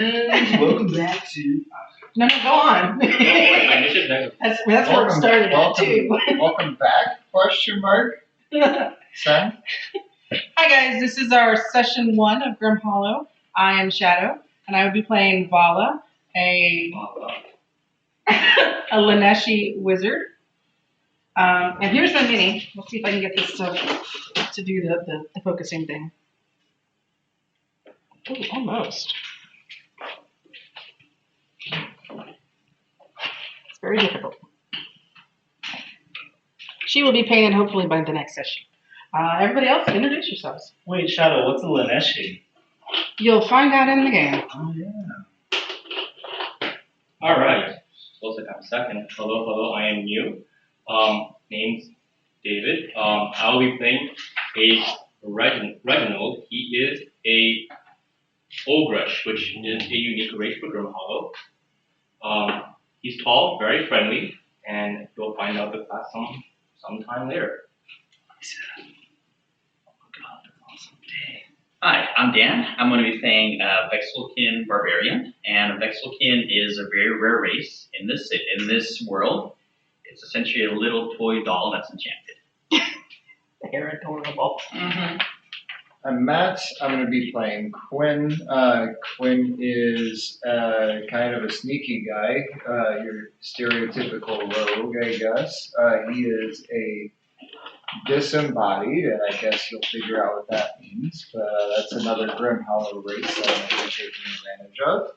Welcome back to. No, go on. that's where it started at, too. Welcome back, question mark. Sam? Hi, guys. This is our session 1 of Grim Hollow. I am Shadow, and I will be playing Vala, a Laneshi wizard. And here's my mini. Let's see if I can get this to do the focusing thing. Ooh, almost. It's very difficult. She will be painted hopefully by the next session. Everybody else, introduce yourselves. Wait, Shadow, what's a Laneshi? You'll find out in the game. Oh, yeah. Alright. Looks like I'm second. Hello, I am new. Name's David. I'll be playing a Reginald. He is a ogreish, which is a unique race for Grim Hollow. He's tall, very friendly, and you'll find out the class sometime later. Hi, I'm Dan. I'm going to be playing Quin Barbarian, and Quin is a very rare race in this world. It's essentially a little toy doll that's enchanted. They're adorable. Mm-hmm. I'm Matt. I'm going to be playing Quin. Quin is kind of a sneaky guy, your stereotypical rogue, I guess. He is a disembodied, and I guess you'll figure out what that means. But that's another Grim Hollow race that I'm going to be taking advantage of.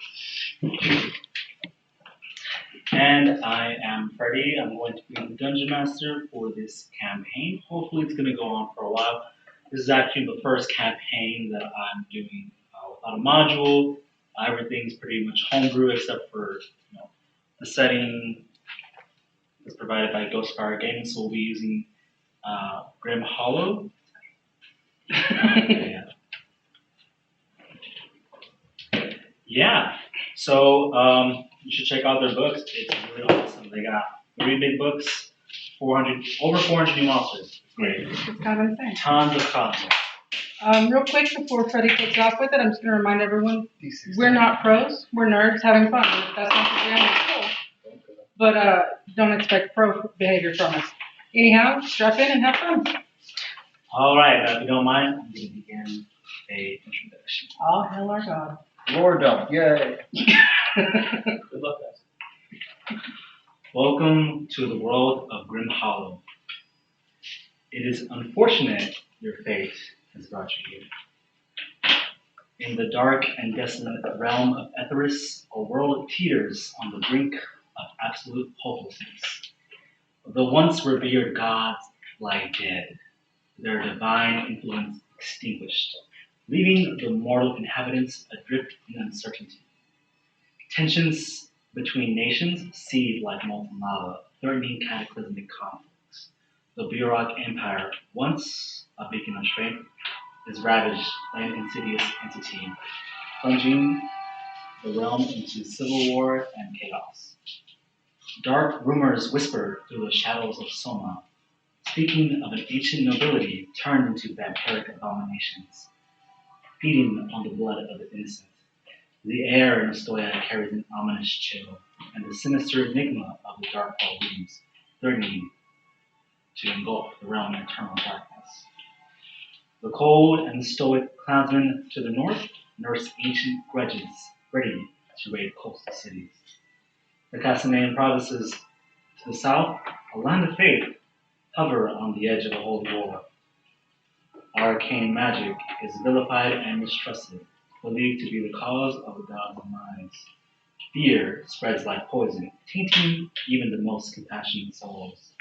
And I am Freddy. I'm going to be the Dungeon Master for this campaign. Hopefully it's going to go on for a while. This is actually the first campaign that I'm doing without a module. Everything's pretty much homebrew except for the setting that's provided by Ghostfire Games. So we'll be using Grim Hollow. Yeah. So you should check out their books. It's really awesome. They got 3 big books, over 400 new monsters. It's great. It's kind of insane. Tons of content. Real quick, before Freddy kicks off with it, I'm just going to remind everyone, we're not pros. We're nerds having fun. If that's not the jam, it's cool. But don't expect pro behavior from us. Anyhow, strap in and have fun. All right, if you don't mind, I'm going to begin a introduction. Oh, hell our God. Lordom, yay. Good luck, guys. Welcome to the world of Grim Hollow. It is unfortunate your fate has brought you here. In the dark and desolate realm of Etheris, a world teeters on the brink of absolute hopelessness. The once revered gods lie dead, their divine influence extinguished, leaving the mortal inhabitants adrift in uncertainty. Tensions between nations seethe like molten lava, threatening cataclysmic conflicts. The Burok Empire, once a beacon of strength, is ravaged by an insidious entity, plunging the realm into civil war and chaos. Dark rumors whisper through the shadows of Soma, speaking of an ancient nobility turned into vampiric abominations, feeding on the blood of the innocent. The air in Astoya carries an ominous chill, and the sinister enigma of the dark hall looms, threatening to engulf the realm in eternal darkness. The cold and stoic cloudsmen to the north nurse ancient grudges, ready to raid coastal cities. The Cassanian provinces to the south, a land of faith, hover on the edge of a holy war. Arcane magic is vilified and mistrusted, believed to be the cause of the gods' demise. Fear spreads like poison, tainting even the most compassionate souls.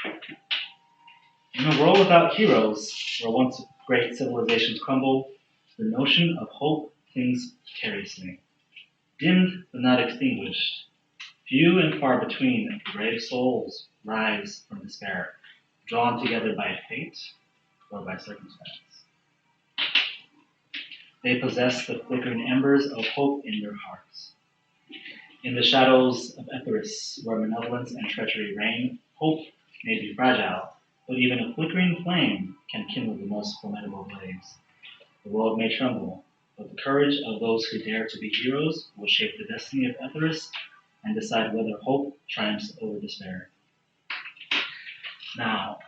In a world without heroes, where once great civilizations crumble, the notion of hope clings precariously. Dimmed but not extinguished, few and far between brave souls rise from despair, drawn together by fate or by circumstance. They possess the flickering embers of hope in their hearts. In the shadows of Etheris, where malevolence and treachery reign, hope may be fragile, but even a flickering flame can kindle the most formidable blaze. The world may tremble, but the courage of those who dare to be heroes will shape the destiny of others and decide whether hope triumphs over despair. Now,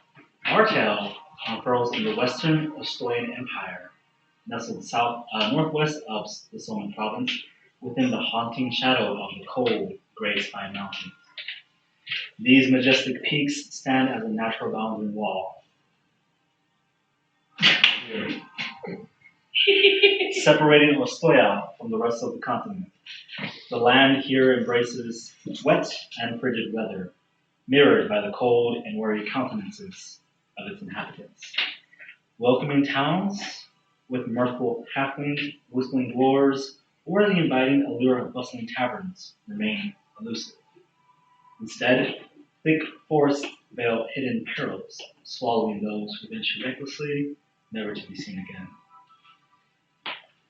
our tale unfurls in the western Asturian Empire, nestled northwest of the Soman province, within the haunting shadow of the cold, gray Spine Mountains. These majestic peaks stand as a natural boundary wall, separating Ostoya from the rest of the continent. The land here embraces wet and frigid weather, mirrored by the cold and weary countenances of its inhabitants. Welcoming towns with mirthful halflings, whistling dwarves, or the inviting allure of bustling taverns remain elusive. Instead, thick forests veil hidden perils, swallowing those who venture recklessly, never to be seen again.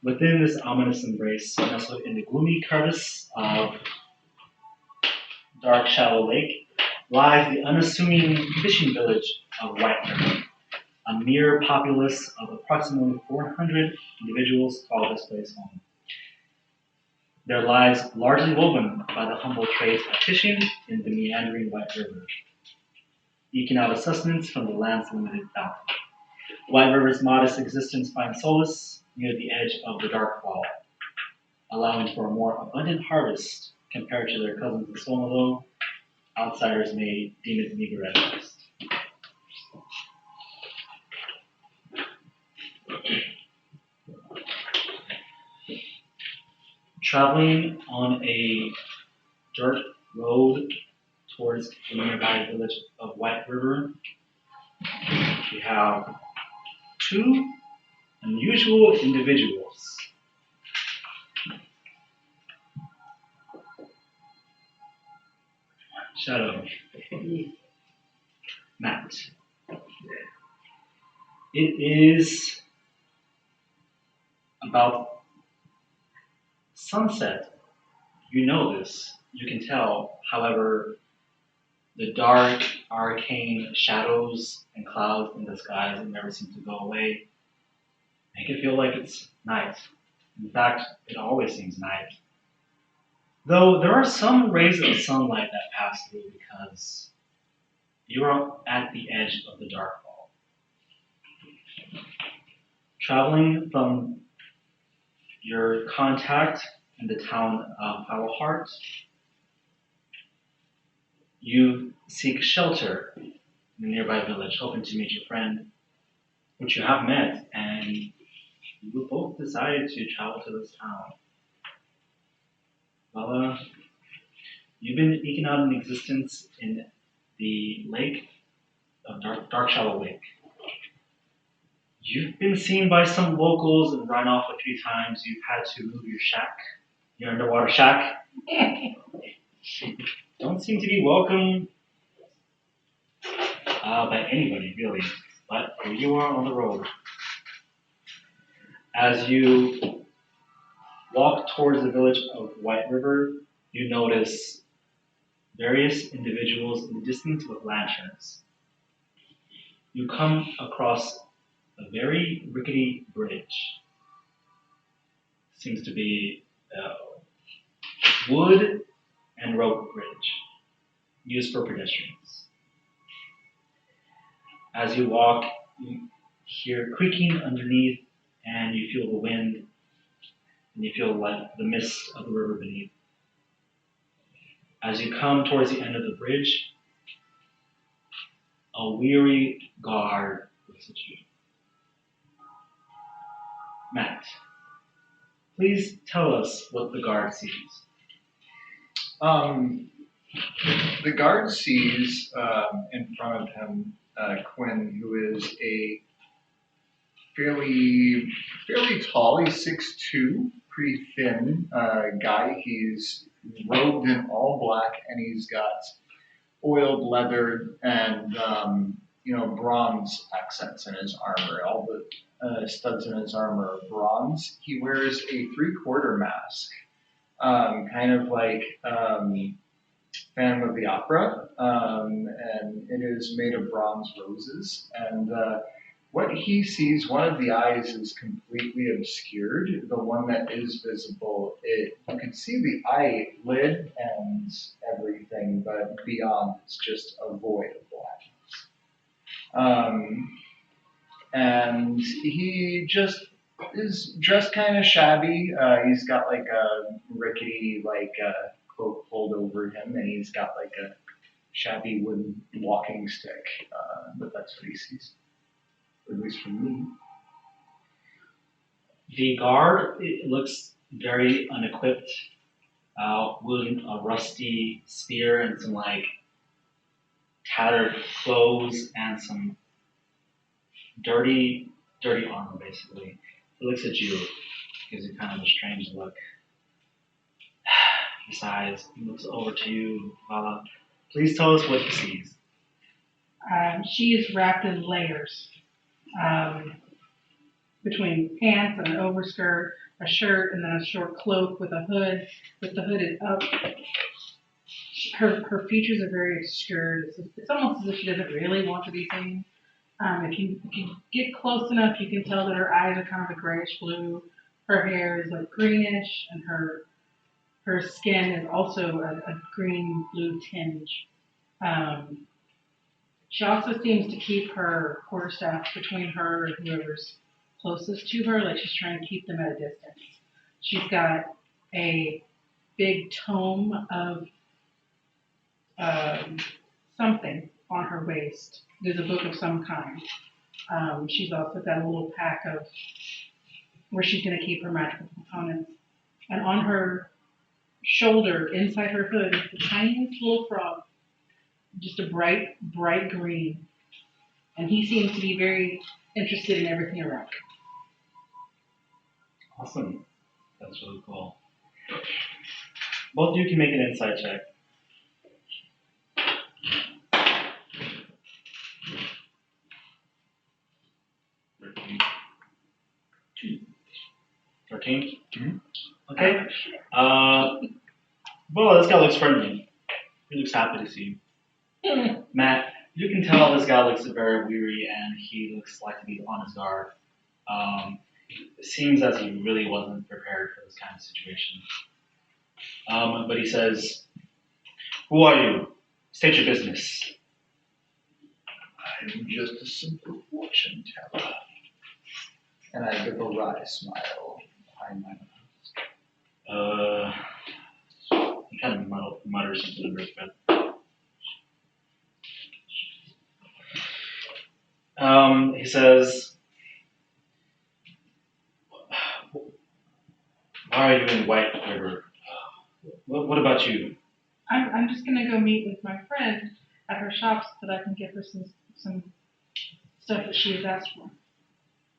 Within this ominous embrace, nestled in the gloomy crevice of Dark Shallow Lake, lies the unassuming fishing village of White River. A mere populace of approximately 400 individuals call this place home. Their lives largely woven by the humble trades of fishing in the meandering White River, eking out a sustenance from the land's limited bounty. White River's modest existence finds solace near the edge of the Dark Wall, allowing for a more abundant harvest compared to their cousins in Soma, though outsiders may deem it meager at best. Traveling on a dirt road towards the nearby village of White River, we have two unusual individuals. Shadow. Matt. It is about sunset. You know this. You can tell. However, the dark, arcane shadows and clouds in the skies that never seem to go away make it feel like it's night. In fact, it always seems night. Though there are some rays of sunlight that pass through because you are at the edge of the dark wall. Traveling from your contact in the town of Foulheart, you seek shelter in the nearby village, hoping to meet your friend, which you have met, and you both decided to travel to this town. Vala, you've been eking out an existence in the lake of Dark Shallow Lake. You've been seen by some locals and run off a few times. You've had to move your shack, your underwater shack. Don't seem to be welcome by anybody, really. But here you are on the road. As you walk towards the village of White River, you notice various individuals in the distance with lanterns. You come across a very rickety bridge. Seems to be wood and rope bridge used for pedestrians. As you walk, you hear creaking underneath, and you feel the wind, and you feel like the mist of the river beneath. As you come towards the end of the bridge, a weary guard looks at you. Matt, please tell us what the guard sees. The guard sees in front of him Quin, who is a fairly tall. He's 6'2", pretty thin guy. He's robed in all black, and he's got oiled leather and bronze accents in his armor. All the studs in his armor are bronze. He wears a 3/4 mask, kind of like Phantom of the Opera, and it is made of bronze roses. And what he sees, one of the eyes is completely obscured. The one that is visible, you can see the eyelid and everything, but beyond it's just a void of blackness. And he just is dressed kind of shabby. He's got like a rickety cloak pulled over him, and he's got like a shabby wooden walking stick. But that's what he sees, at least from me. The guard, it looks very unequipped, wielding a rusty spear and some like tattered clothes and some dirty armor, basically. He looks at you, gives you kind of a strange look. Besides, he looks over to you, Vala. Please tell us what he sees. She is wrapped in layers. Between pants and an overskirt, a shirt, and then a short cloak with a hood. With the hood up, her features are very obscured. It's almost as if she doesn't really want to be seen. If you get close enough, you can tell that her eyes are kind of a grayish blue. Her hair is like greenish, and her skin is also a green blue tinge. She also seems to keep her quarterstaff between her and whoever's closest to her, like she's trying to keep them at a distance. She's got a big tome of something on her waist. There's a book of some kind. She's also got a little pack of where she's going to keep her magical components. And on her shoulder, inside her hood, is the tiniest little frog, just a bright green. And he seems to be very interested in everything around her. Awesome. That's really cool. Both of you can make an insight check. 13? Mm-hmm. Okay. Well, this guy looks friendly. He looks happy to see you. Matt, you can tell this guy looks very weary and he looks like to be on his guard. It seems as he really wasn't prepared for this kind of situation. But he says, "Who are you? State your business." I'm just a simple fortune teller. And I give a wry smile behind my mouth. He kind of mutters something under his breath. He says, "Why are you in White River? What about you?" I'm just gonna go meet with my friend at her shop so that I can give her some stuff that she has asked for.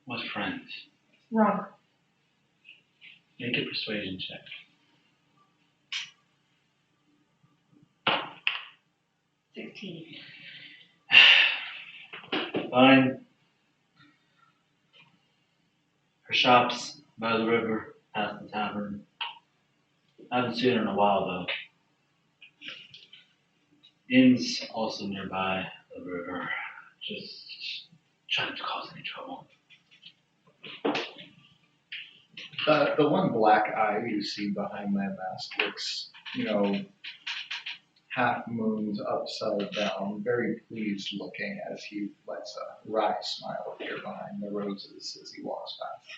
What friend? Robert. Make a persuasion check. 16. Fine. Her shop's by the river, past the tavern. I haven't seen her in a while, though. Inn's also nearby the river. Just trying to cause any trouble. The one black eye you see behind my mask looks, half moons upside down, very pleased looking as he lets a wry smile appear behind the roses as he walks past.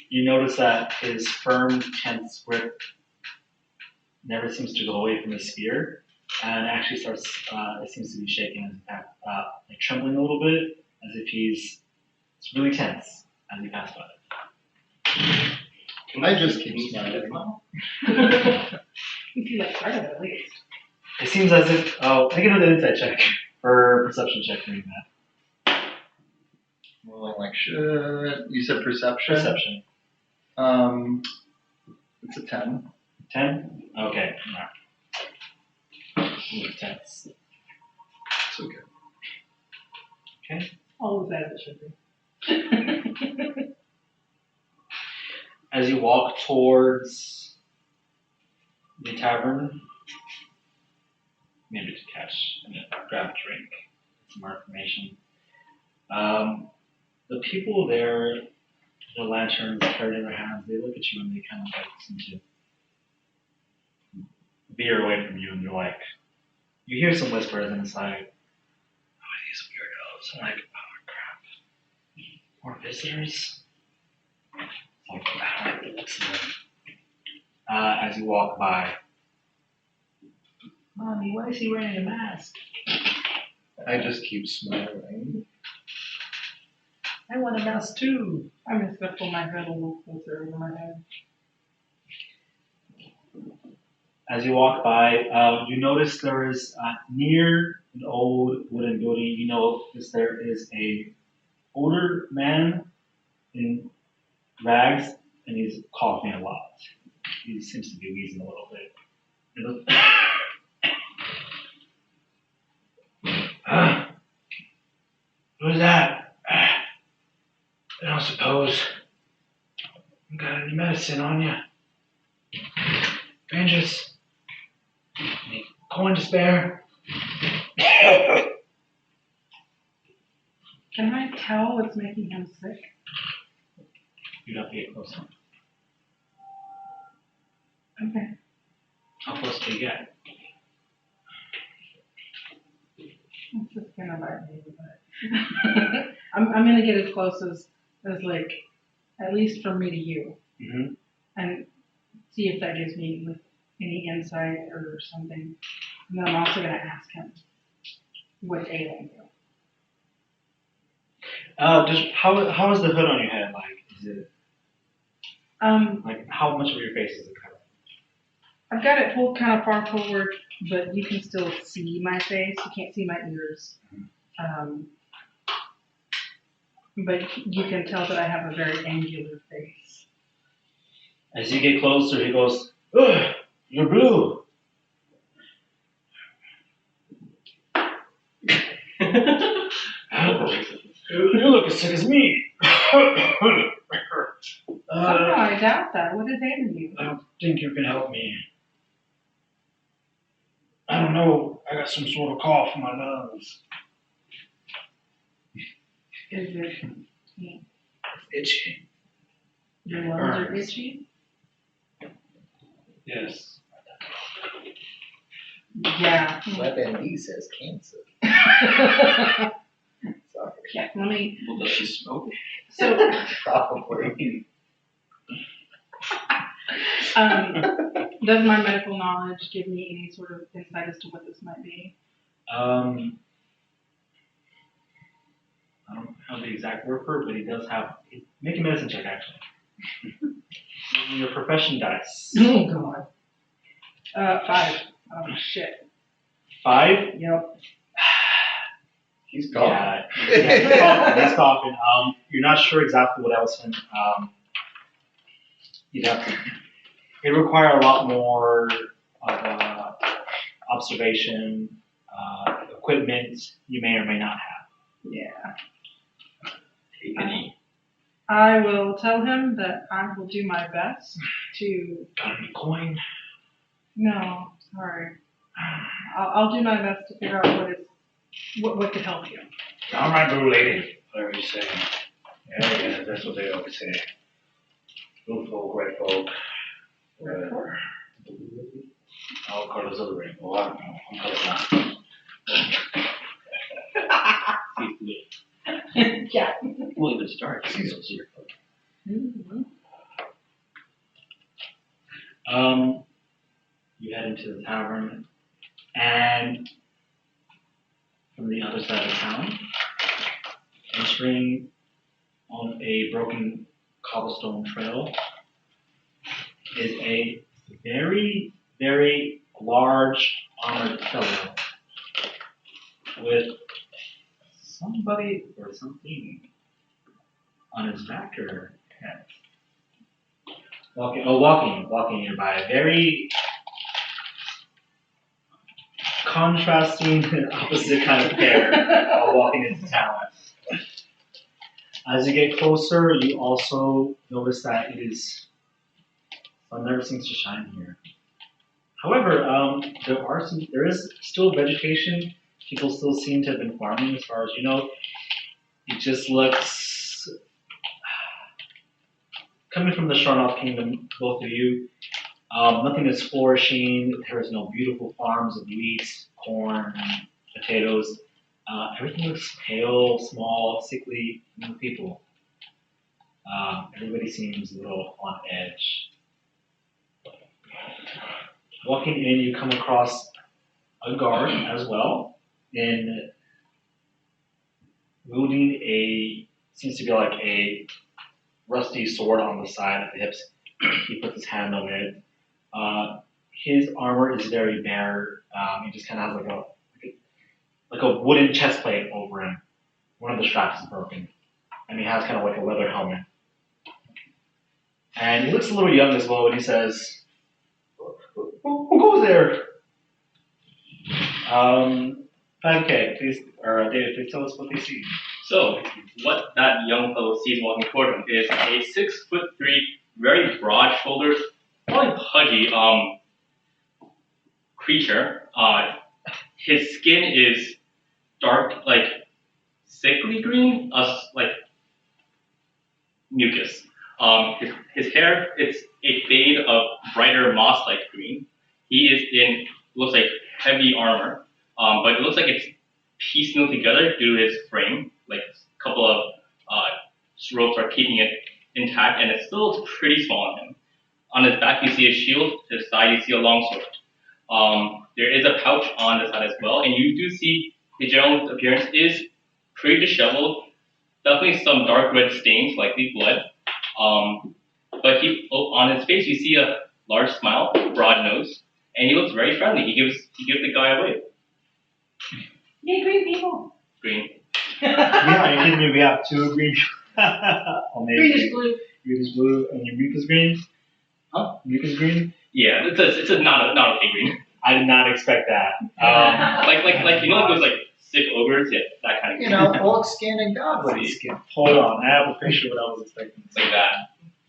You notice that his firm, tense grip never seems to go away from his spear, and actually starts, it seems to be shaking his back, like trembling a little bit, as if it's really tense as he passes by. I just keep smiling. You feel like part of it at least. It seems as if, make another insight check, or perception check for that. Rolling like shit. You said perception? Perception. It's a 10. 10? Okay, alright. It's tense. It's okay. Okay. All as it should be. As you walk towards the tavern, maybe to grab a drink, some more information. The people there, the lanterns carried in their hands, they look at you and they kind of like seem to veer away from you, and they're like, you hear some whispers inside. Who are these weirdos? I'm like, oh crap. More visitors? It's like, I don't like the looks of them. As you walk by. Mommy, why is he wearing a mask? I just keep smiling. I want a mask too. I'm just gonna pull my hood a little closer over my head. As you walk by, you notice there is near an old wooden building. You notice there is a older man in rags, and he's coughing a lot. He seems to be wheezing a little bit. Who's that? I don't suppose you got any medicine on you. Rangers, any coin to spare? Can I tell what's making him sick? You'd have to get closer. Okay. How close do you get? It's just gonna bite me, but I'm gonna get as close as like at least from me to you, Mm-hmm. and see if that gives me like any insight or something. And then I'm also gonna ask him what's ailing you. How is the hood on your head like? Is it like how much of your face is it covering? I've got it pulled kind of far forward, but you can still see my face. You can't see my ears. But you can tell that I have a very angular face. As you get closer, he goes, "Ugh, you're blue." You look as sick as me. Somehow I doubt that. What is ailing you? I don't think you can help me. I don't know. I got some sort of cough in my lungs. Is it It's itchy. your lungs are itchy? Yes. Yeah. WebMD says cancer. Sorry. Yeah, let me. Well, does she smoke? So, Probably. does my medical knowledge give me any sort of insight as to what this might be? I don't have the exact word for it, but he does have. Make a medicine check, actually. Your profession dice. Oh, God. 5. Oh, shit. 5? Yep. He's gone. Yeah, he's coughing. He's coughing. You're not sure exactly what else in. You'd have to. It require a lot more of observation, equipment you may or may not have. Yeah. Take an E. I will tell him that I will do my best to. Got any coin? No, sorry. I'll do my best to figure out what could help you. All right, blue lady. Whatever you say. Yeah, that's what they always say. Blue folk, red folk. Whatever. All colors of the rainbow. I don't know. I'm colorblind. Yeah. We'll even start. Mm-hmm. You head into the tavern, and from the other side of town, entering on a broken cobblestone trail, is a very, very large armored fellow with somebody or something on his back or head. Walking nearby. Very contrasting and opposite kind of pair while walking into town. As you get closer, you also notice that sun never seems to shine here. However, there is still vegetation. People still seem to have been farming, as far as you know. It just looks coming from the Sharnoff Kingdom, both of you, nothing is flourishing. There is no beautiful farms of wheat, corn, potatoes. Everything looks pale, small, sickly, no people. Everybody seems a little on edge. Walking in, you come across a guard as well, in wielding seems to be like a rusty sword on the side at the hips. He puts his hand on it. His armor is very bare. He just kind of has like a wooden chest plate over him. One of the straps is broken, and he has kind of like a leather helmet. And he looks a little young as well, and he says, "Who goes there?" 5K, please, or David, please tell us what they see. So, what that young fellow sees walking toward him is a 6'3", very broad shouldered, probably pudgy creature. His skin is dark, like sickly green, like mucus. His hair, it's a fade of brighter moss-like green. He is in, looks like heavy armor, but it looks like it's piecemeal together due to his frame. Like a couple of ropes are keeping it intact, and it still looks pretty small on him. On his back, you see a shield. To the side, you see a longsword. There is a pouch on the side as well, and you do see his general appearance is pretty disheveled. Definitely some dark red stains, likely blood. But on his face, you see a large smile, broad nose, and he looks very friendly. He gives the guy a wave. Yay, green people. Green. Yeah, you're kidding me. We have two green. Green is blue. Green is blue, and your mucus green. Huh? Mucus green. Yeah, it's a not a pig green. I did not expect that. Like you know those like sick ogres, yeah, that kind of green. You know, old skin and goblin skin. Hold on, I have a picture of what I was expecting. It's like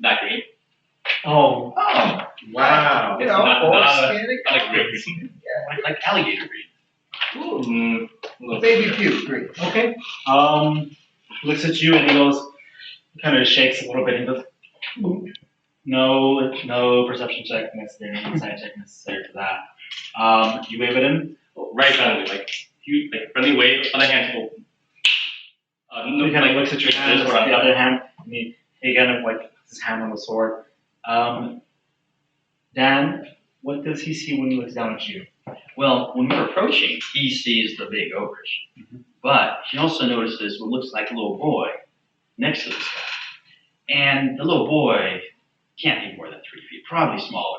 that green. Oh, Oh, wow. You know, Not- old not a- skin and Not like goblin grape skin. green. Like alligator green. Baby puke green. okay. Looks at you and he goes, kind of shakes a little bit. He goes, no perception check necessary, no insight check necessary for that. You wave at him. Right friendly, like huge, like friendly wave. Other hand open. He kind of looks at your hand, there's looks what at the I'm- other hand, and he kind of like puts his hand on the sword. Dan, what does he see when he looks down at you? Well, when we're approaching, he sees the big ogres. But he also notices what looks like a little boy next to this guy. And the little boy can't be more than 3 feet, probably smaller.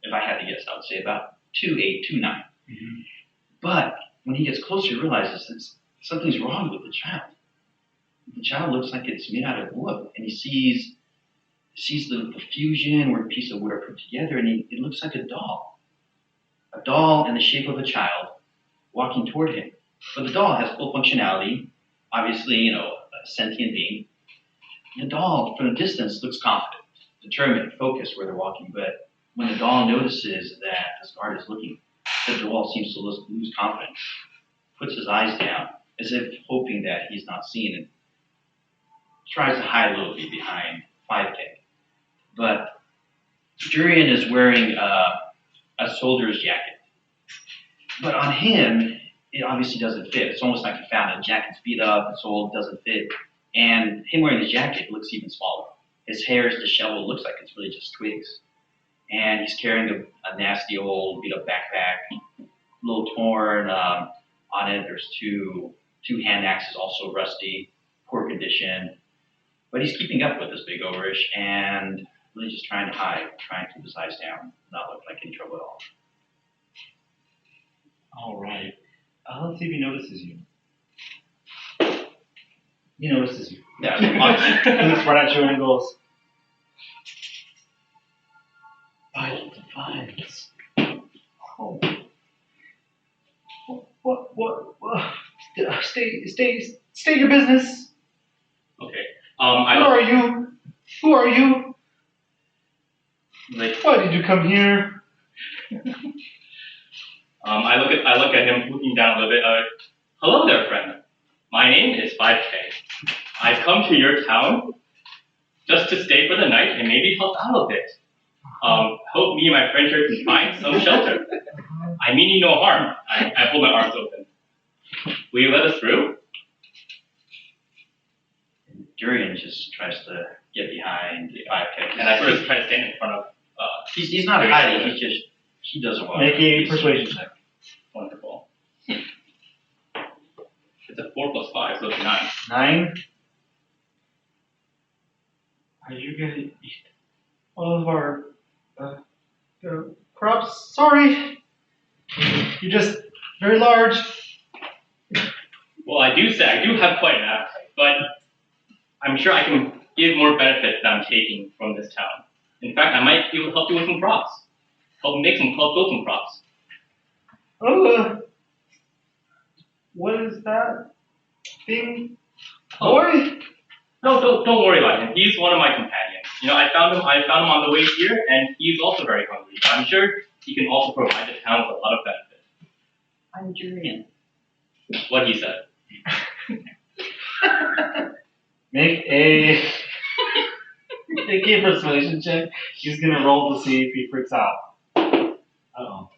If I had to guess, I would say about 2'8", 2'9". But when he gets closer, he realizes that something's wrong with the child. The child looks like it's made out of wood, and he sees the fusion where a piece of wood are put together, and it looks like a doll. A doll in the shape of a child walking toward him. But the doll has full functionality, obviously, a sentient being. The doll, from a distance, looks confident, determined, focused where they're walking. But when the doll notices that this guard is looking, the doll seems to lose confidence, puts his eyes down, as if hoping that he's not seen, and tries to hide a little bit behind 5K. But Durian is wearing a soldier's jacket. But on him, it obviously doesn't fit. It's almost like he found a jacket's beat up, it's old, doesn't fit. And him wearing the jacket looks even smaller. His hair is disheveled, looks like it's really just twigs. And he's carrying a nasty old beat up backpack, a little torn. On it, there's two hand axes, also rusty, poor condition. But he's keeping up with this big ogreish and really just trying to hide, trying to keep his eyes down, not look like any trouble at all. All right. Let's see if he notices you. He notices you. Yeah, He looks right at you and he goes, "Vital defiance. Oh. What? Stay your business. Okay. Who are you? Who are you? Like Why did you come here?" I look at him, looking down a little bit. Hello there, friend. My name is 5K. I've come to your town just to stay for the night and maybe help out a bit. Hope me and my friend here can find some shelter. I mean you no harm. I hold my arms open. Will you let us through? Durian just tries to get behind the 5K. And I sort of try to stand in front of. He's not hiding. He doesn't want. Make a persuasion check. Wonderful. It's a 4 plus 5, so it's 9. 9. Are you gonna eat all of our crops? Sorry. You're just very large. Well, I do have quite an appetite, but I'm sure I can give more benefits than I'm taking from this town. In fact, I might be able to help you with some crops. Help build some crops. Oh, what is that thing? Oh. Boy? No, don't worry about him. He's one of my companions. You know, I found him on the way here, and he's also very hungry. But I'm sure he can also provide the town with a lot of benefit. I'm Durian. What he said. Make a persuasion check. He's gonna roll to see if he freaks out. Uh-oh.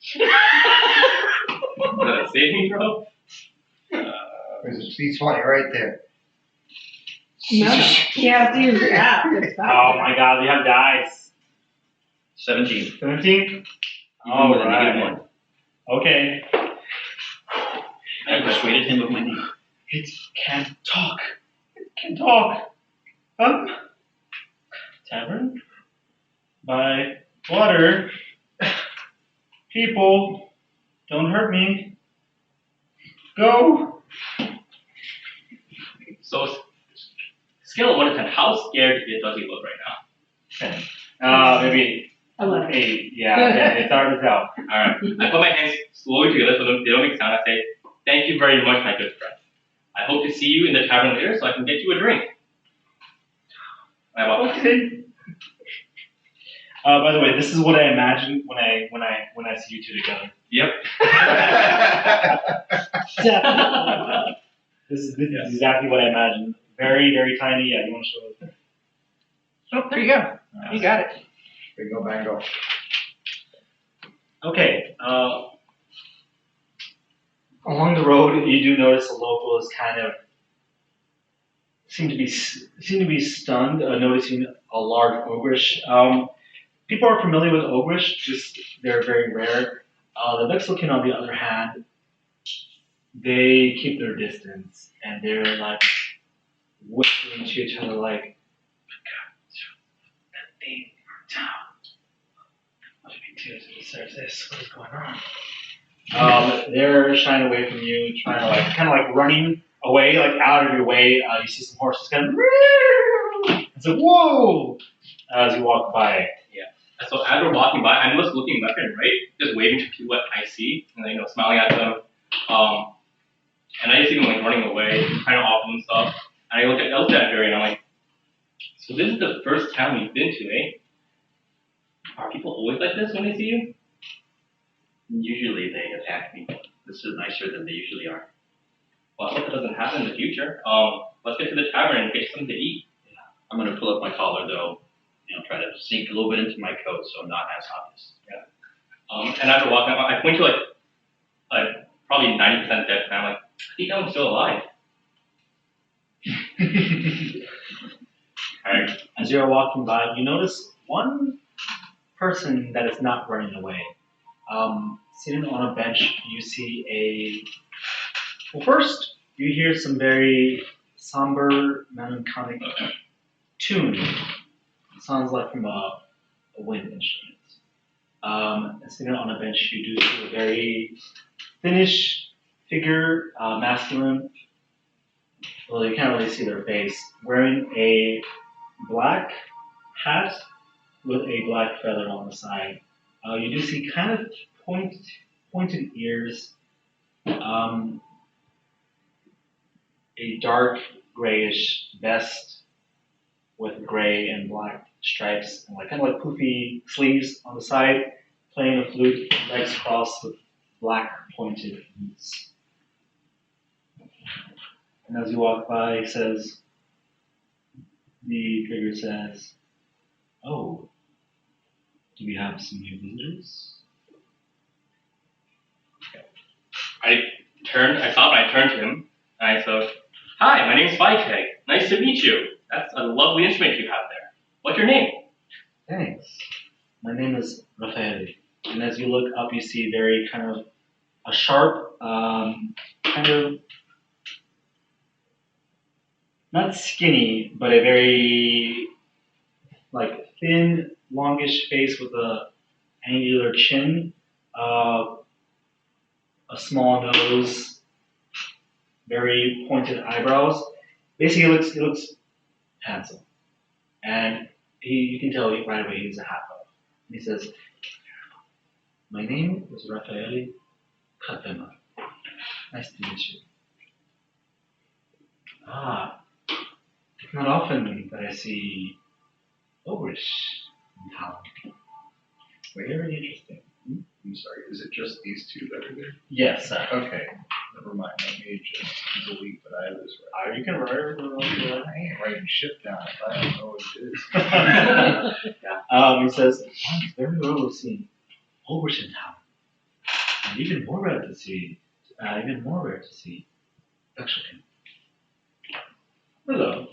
Is that a saving throw? There's a D20 right there. No. You have to use your app. It's faster. Oh my god, we have dice. 17. 17? Even with a negative Alright. 1. Okay. I persuaded him with my name. It can talk. It can talk. Tavern? By water. People, don't hurt me. Go. So, scale of 1 to 10, how scared does he look right now? 10. Maybe 11. 8. Yeah, it's hard to tell. Alright. I put my hands slowly together so they don't make sound. I say, thank you very much, my good friend. I hope to see you in the tavern later so I can get you a drink. And I walk. Okay. By the way, this is what I imagine when I see you two together. Yep. Definitely. This is exactly what I imagine. Very, very tiny. Yeah, you want to show it? Oh, there you go. You got it. Bingo bango. Okay. Along the road, you do notice the locals kind of seem to be stunned, noticing a large ogrish. People are familiar with ogrish, just they're very rare. The Mexican, on the other hand, they keep their distance and they're like whispering to each other, like, "That thing in our town. What do we do to deserve this? What is going on?" They're shying away from you, trying to kind of like running away, like out of your way. You see some horses kind of. It's like, whoa! As you walk by. So as we're walking by, I'm just looking left and right, just waving to what I see, and smiling at them. And I just see them like running away, trying to offer them stuff. And I look at Durian and I'm like, so this is the first town we've been to, eh? Are people always like this when they see you? Usually they attack me. This is nicer than they usually are. Well, I hope that doesn't happen in the future. Let's get to the tavern and get something to eat. I'm going to pull up my collar though. Try to sink a little bit into my coat so I'm not as obvious. Yeah. And after walking, I point to like probably 90% dead, and I'm like, I think I'm still alive. Alright. As you're walking by, you notice one person that is not running away. Sitting on a bench, you see well, first, you hear some very somber, melancholic tune. It sounds like from a wind instrument. Sitting on a bench, you do see a very thinnish figure, masculine. Well, you can't really see their face. Wearing a black hat with a black feather on the side. You do see kind of pointed ears. A dark grayish vest with gray and black stripes and kind of like poofy sleeves on the side, playing a flute, legs crossed with black pointed boots. And as you walk by, he says, The figure says, "Oh, do we have some new visitors?" I stopped and I turned to him and I said, "Hi, my name's Spycake. Nice to meet you. That's a lovely instrument you have there. What's your name?" Thanks. My name is Raphael. And as you look up, you see very kind of a sharp, kind of not skinny, but a very like thin, longish face with a angular chin, a small nose, very pointed eyebrows. Basically, it looks handsome, and you can tell right away he's a half elf. He says, "My name is Raphael Katema. Nice to meet you." Ah, it's not often that I see ogres in town. Very interesting. I'm sorry, is it just these two that are there? Yes, Okay, never mind. Let me just delete what I was writing. you can write it. I ain't writing shit down if I don't know what it is. He says, "It's very rare to see ogres in town. And even more rare to see Mexican. Hello.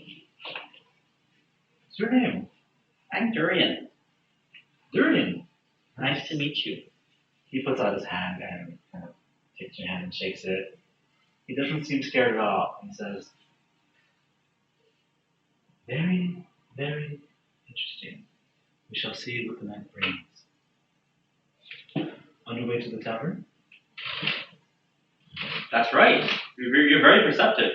What's your name?" I'm Durian. "Durian." Nice to meet you. He puts out his hand and kind of takes your hand and shakes it. He doesn't seem scared at all and says, "Very, very interesting. We shall see what the night brings. On your way to the tavern?" That's right. You're very perceptive.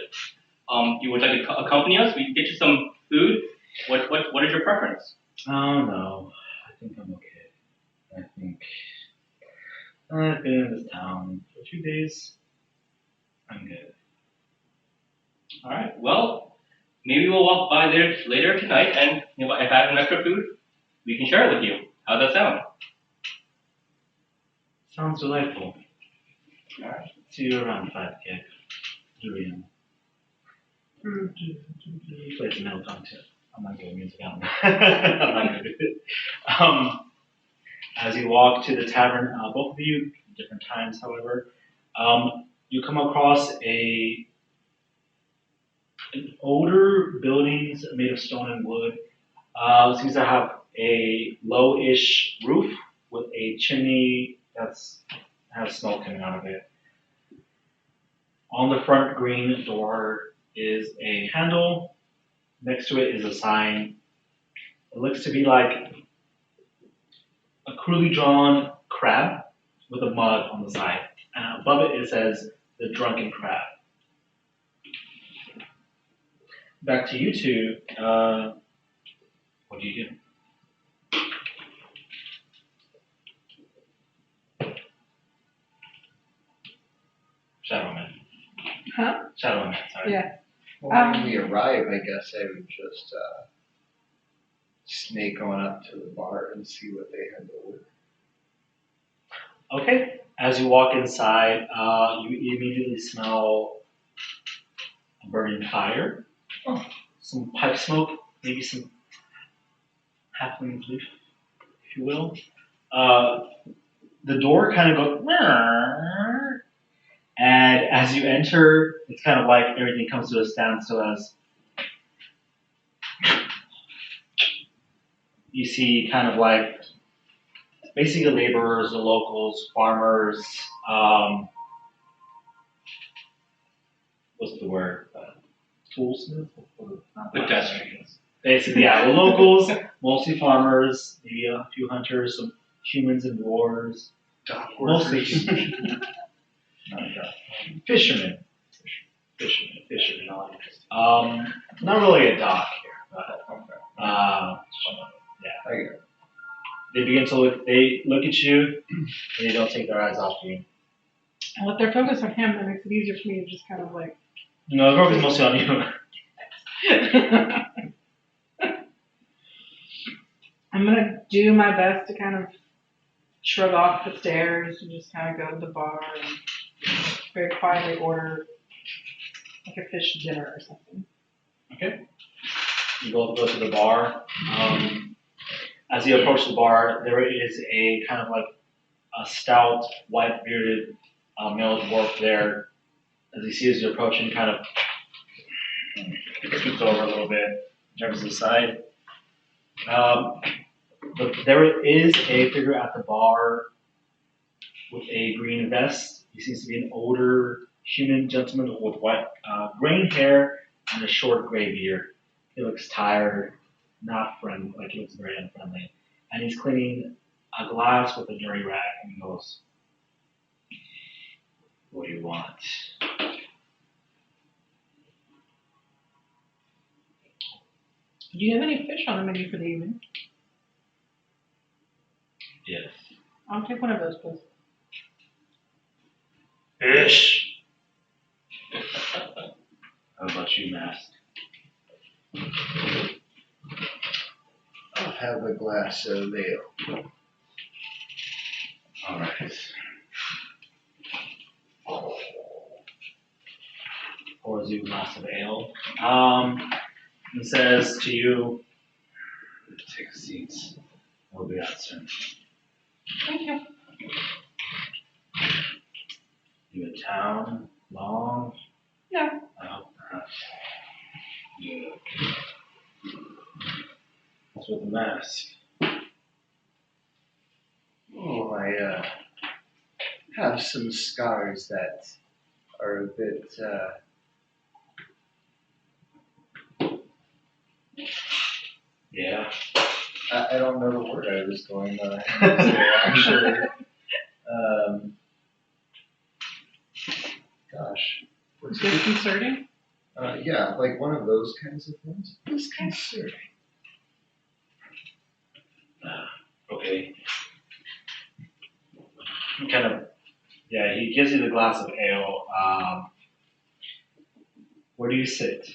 You would like to accompany us? We can get you some food. What is your preference? Oh no, I think I'm okay. I think I've been in this town for a few days. I'm good. All right. Well, maybe we'll walk by there later tonight, and if I have some extra food, we can share it with you. How's that sound? Sounds delightful. All right. See you around 5 kid. Durian. He plays the metal tongue too. I'm not good at music. I'm not good at it. As you walk to the tavern, both of you, different times, however, you come across an older buildings made of stone and wood. Seems to have a low-ish roof with a chimney that's has smoke coming out of it. On the front green door is a handle. Next to it is a sign. It looks to be like a crudely drawn crab with a mug on the side. And above it says the Drunken Crab. Back to you two. What do you do? Shadowman. Huh? Shadowman, sorry. Yeah. Well, when we arrive, I guess I would just snake on up to the bar and see what they had to order. Okay. As you walk inside, you immediately smell a burning fire, some pipe smoke, maybe some halfling leaf, if you will. The door kind of goes, and as you enter, it's kind of like everything comes to a standstill as you see kind of like basically laborers, the locals, farmers, what's the word? Toolsmiths? Pedestrians. Basically, yeah, the locals, mostly farmers, maybe a few hunters, some humans and dwarves. Mostly humans. Fishermen. Not really a dock here, but I get it. they begin to look. They look at you, and they don't take their eyes off you. And with their focus on him, that makes it easier for me to just kind of like. No, the focus is mostly on you. I'm gonna do my best to kind of shrug off the stares and just kind of go to the bar and very quietly order like a fish dinner or something. Okay. You both go to the bar. As you approach the bar, there is a kind of like a stout, white bearded male dwarf there. As he sees you approaching, kind of scoots over a little bit, turns to the side. But there is a figure at the bar with a green vest. He seems to be an older human gentleman with white, graying hair and a short gray beard. He looks tired, not friendly, like he looks very unfriendly. And he's cleaning a glass with a dirty rag, and he goes, "What do you want?" Do you have any fish on the menu for the evening? Yes. I'll take one of those, please. Fish! How about you, Mask? I'll have a glass of ale. All right. Pours you a glass of ale. And says to you, "Take a seat. We'll be out soon." Thank you. You in town long? No. I hope not. Yeah. What's with the mask? Oh, I have some scars that are a bit. Yeah. I don't know the word I was going to say, actually. Gosh. What's it? Disconcerting? Yeah, like one of those kinds of things. Disconcerting. Okay. Kind of, yeah, he gives you the glass of ale. Where do you sit?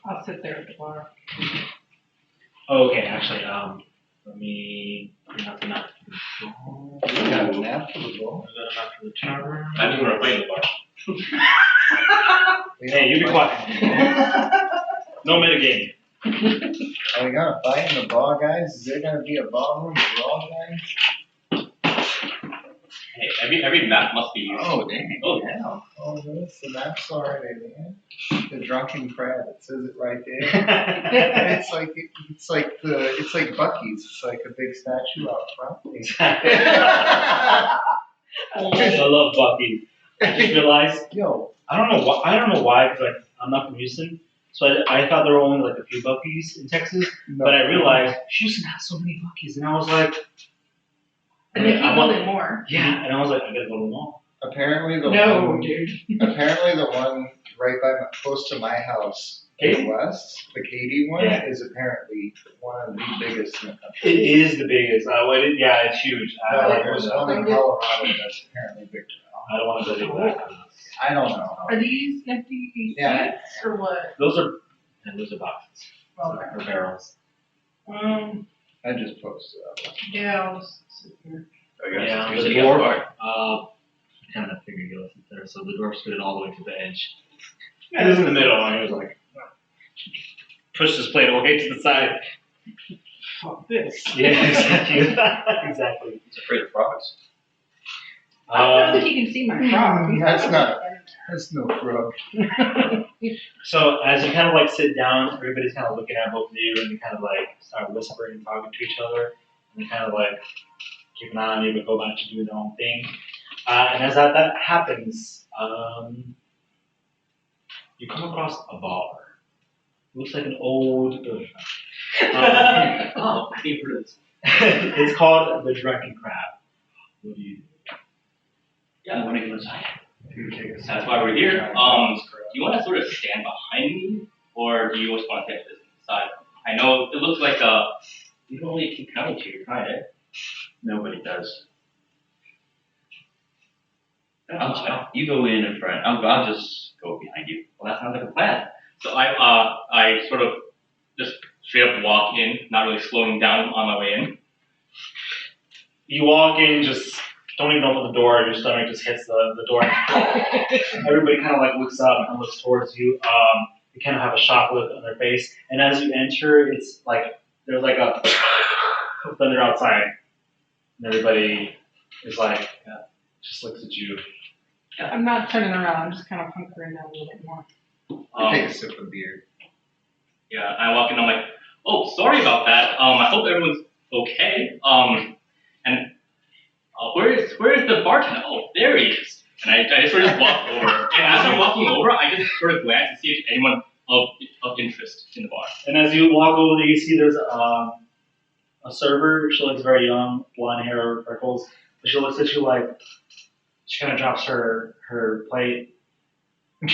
I'll sit there at the bar. Oh, okay, actually, let me bring up the map for the ball. You got a nap for the ball? I got a map for the turn. I think we're playing the bar. Hey, you be quiet. No metagame. Are we gonna fight in the bar, guys? Is there gonna be a ballroom brawl, guys? Hey, every map must be used. Oh, dang. Oh, Yeah. Oh, that's the map's already there. The drunken crab, it says it right there. It's like Bucky's. It's like a big statue out front. Exactly. I love Bucky. I just realized, Yo, I don't know why, because like, I'm not from Houston, so I thought there were only like a few Bucky's in Texas, no. but I realized Houston has so many Bucky's, and I was like, And they keep I want- building more. yeah, and I was like, I gotta go to the mall. Apparently the No, one, dude. apparently the one right by close to my house in Katy? the west, the Katy one, Yeah. is apparently one of the biggest in the country. It is the biggest. Yeah, it's huge. I don't There's want one in Colorado that's apparently bigger. I don't want to believe that. I don't know. Are these empty Yeah. seats or what? Those are boxes. Okay. Or barrels. I just posted up. Yeah, I'll just sit here. Yeah, You're the sitting at the dwarf. bar. I kind of figured you'll sit there. So the dwarf stood all the way to the edge. And he was in the middle, and he was like, pushed his plate away to the side. Fuck this. Yeah, exactly. Exactly. He's afraid of frogs. I don't think he can see my frog. That's no frog. So as you kind of like sit down, everybody's kind of looking at both of you, and you kind of like start whispering and talking to each other, and they kind of like keep an eye on you, but go back to doing their own thing. And as that happens, you come across a bar. Looks like an old building. Oh, I think it is. It's called the Drunken Crab. What do you do? Yeah, I want to go inside. That's why we're here. Do you want to sort of stand behind me, or do you just want to take this inside? I know it looks like you don't really keep coming to your kind, eh? Nobody does. That's fine. You go in front. I'll just go behind you. Well, that sounds like a plan. So I sort of just straight up walk in, not really slowing down on my way in. You walk in just don't even open the door. Your stomach just hits the door. Everybody kind of like looks up and looks towards you. You kind of have a shocked look on their face, and as you enter, it's like there's like a thunder outside, and everybody is like just looks at you. I'm not turning around. I'm just kind of hunkering down a little bit more. Take a sip of beer. Yeah, I walk in. I'm like, oh, sorry about that. I hope everyone's okay. And where's the bartender? Oh, there he is. And I just sort of walk over. And as I'm walking over, I just sort of glance to see if anyone of interest in the bar. And as you walk over there, you see there's a server. She looks very young, blonde hair, freckles. But she looks at you like she kind of drops her plate, and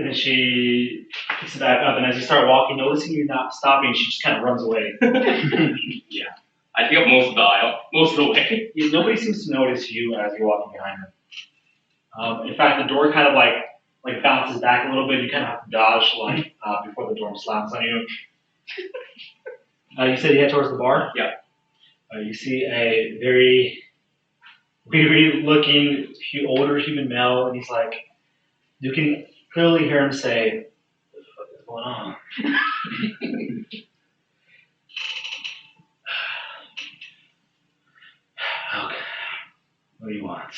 then she picks it back up. And as you start walking, noticing you're not stopping, she just kind of runs away. Yeah. I take up most of the aisle, most of the way. Nobody seems to notice you as you're walking behind them. In fact, the door kind of like bounces back a little bit. You kind of have to dodge before the door slams on you. You said you head towards the bar? Yeah. You see a very weary looking older human male, and he's like, you can clearly hear him say, what the fuck is going on? Okay. What do you want?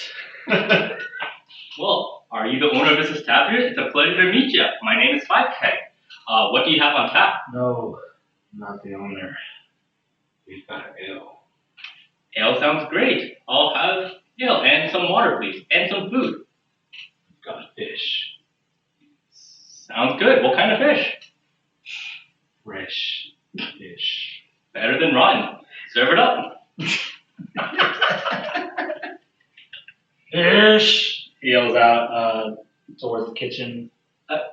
Well, are you the owner of this establishment? It's a pleasure to meet you. My name is 5K. What do you have on tap? No, I'm not the owner. We've got ale. Ale sounds great. I'll have ale and some water, please, and some food. We've got fish. Sounds good. What kind of fish? Fresh fish. Better than rotten. Serve it up. Fish! He yells out towards the kitchen.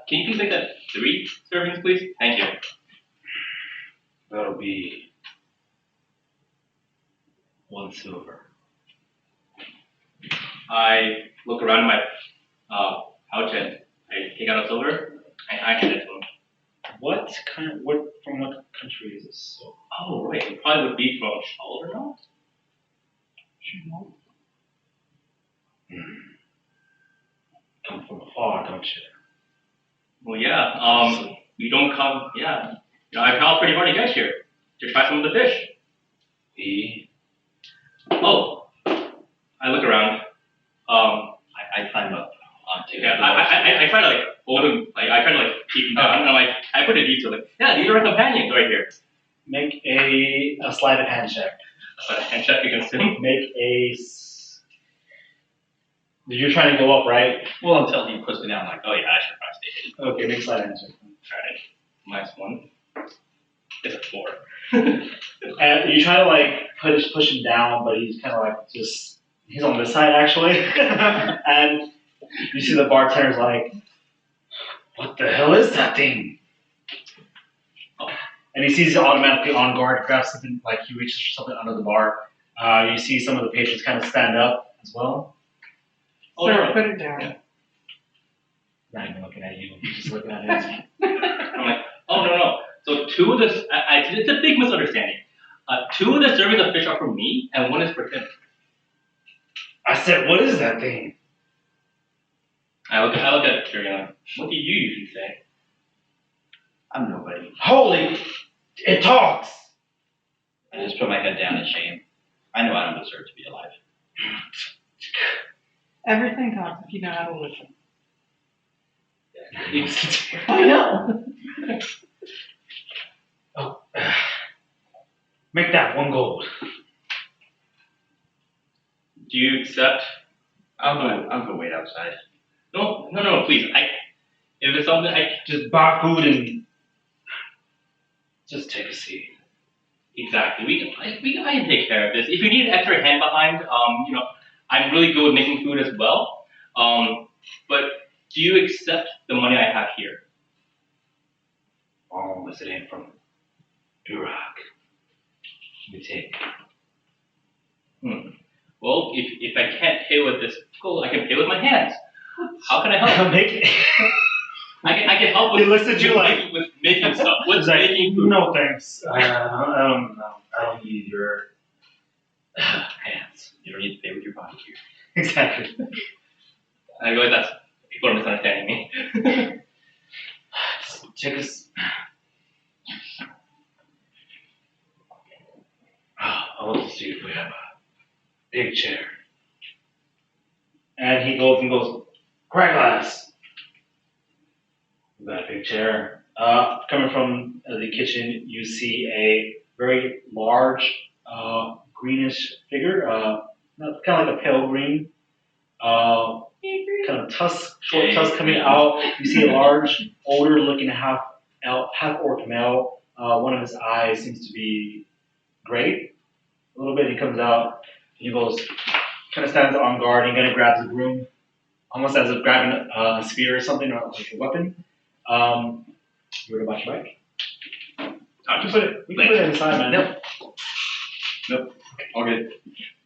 Can you please make that 3 servings, please? Thank you. That'll be 1 silver. I look around my pouch and I take out a silver and I hand it to him. From what country is this? So, Oh, right. It probably would be from Charlotte or not? come from afar, don't you? Well, yeah. You don't come. Yeah. You know, I paddled pretty hard to get here to try some of the fish. Oh, I look around. I climb up onto Yeah, I try to like hold him. Like I try to like keep him down. And I'm like, I put a detail like, yeah, these are our companions right here. Make a sleight of hand check. And check against him. Make a. You're trying to go up, right? Well, until he puts me down, like, oh yeah, I should probably stay hidden. Okay, make a sleight of hand check. Alright. -1. It's a 4. And you try to like push him down, but he's kind of like just he's on this side actually, and you see the bartender's like, "What the hell is that thing?" And he sees you automatically on guard, grabs something like he reaches for something under the bar. You see some of the patrons kind of stand up as well. Oh, Sir, no. put it down. Yeah. Not even looking at you, he's just looking at him. I'm like, oh no. So 2 of the it's a big misunderstanding. 2 of the servings of fish are for me, and 1 is for him. I said, "What is that thing?" I look at Durian. What do you usually say? I'm nobody. Holy, it talks. I just put my head down in shame. I know I don't deserve to be alive. Everything talks if you know how to listen. I know. Oh, make that 1 gold. Do you accept? I'll go wait outside. No, please. If it's something Just buy food and just take a seat. exactly. I can take care of this. If you need an extra hand behind, I'm really good with making food as well. But do you accept the money I have here? Oh, unless it ain't from Iraq. We take. Well, if I can't pay with this gold, I can pay with my hands. How can I help? Make it. I can help with He looks at you like- with making stuff. With He's like, making food. no thanks. I don't need your hands. You don't need to pay with your body here. Exactly. I realize that's people are misunderstanding me. Check us. I'll look to see if we have a big chair. And he goes, crack glass. We got a big chair. Coming from the kitchen, you see a very large greenish figure, kind of like a pale green, kind of short tusk coming out. You see a large, older looking half orc male. One of his eyes seems to be gray a little bit. He comes out, he goes, kind of stands on guard, and kind of grabs a broom, almost as if grabbing a spear or something, or like a weapon. You want to watch your bike? We can put it inside, man. Nope. All good.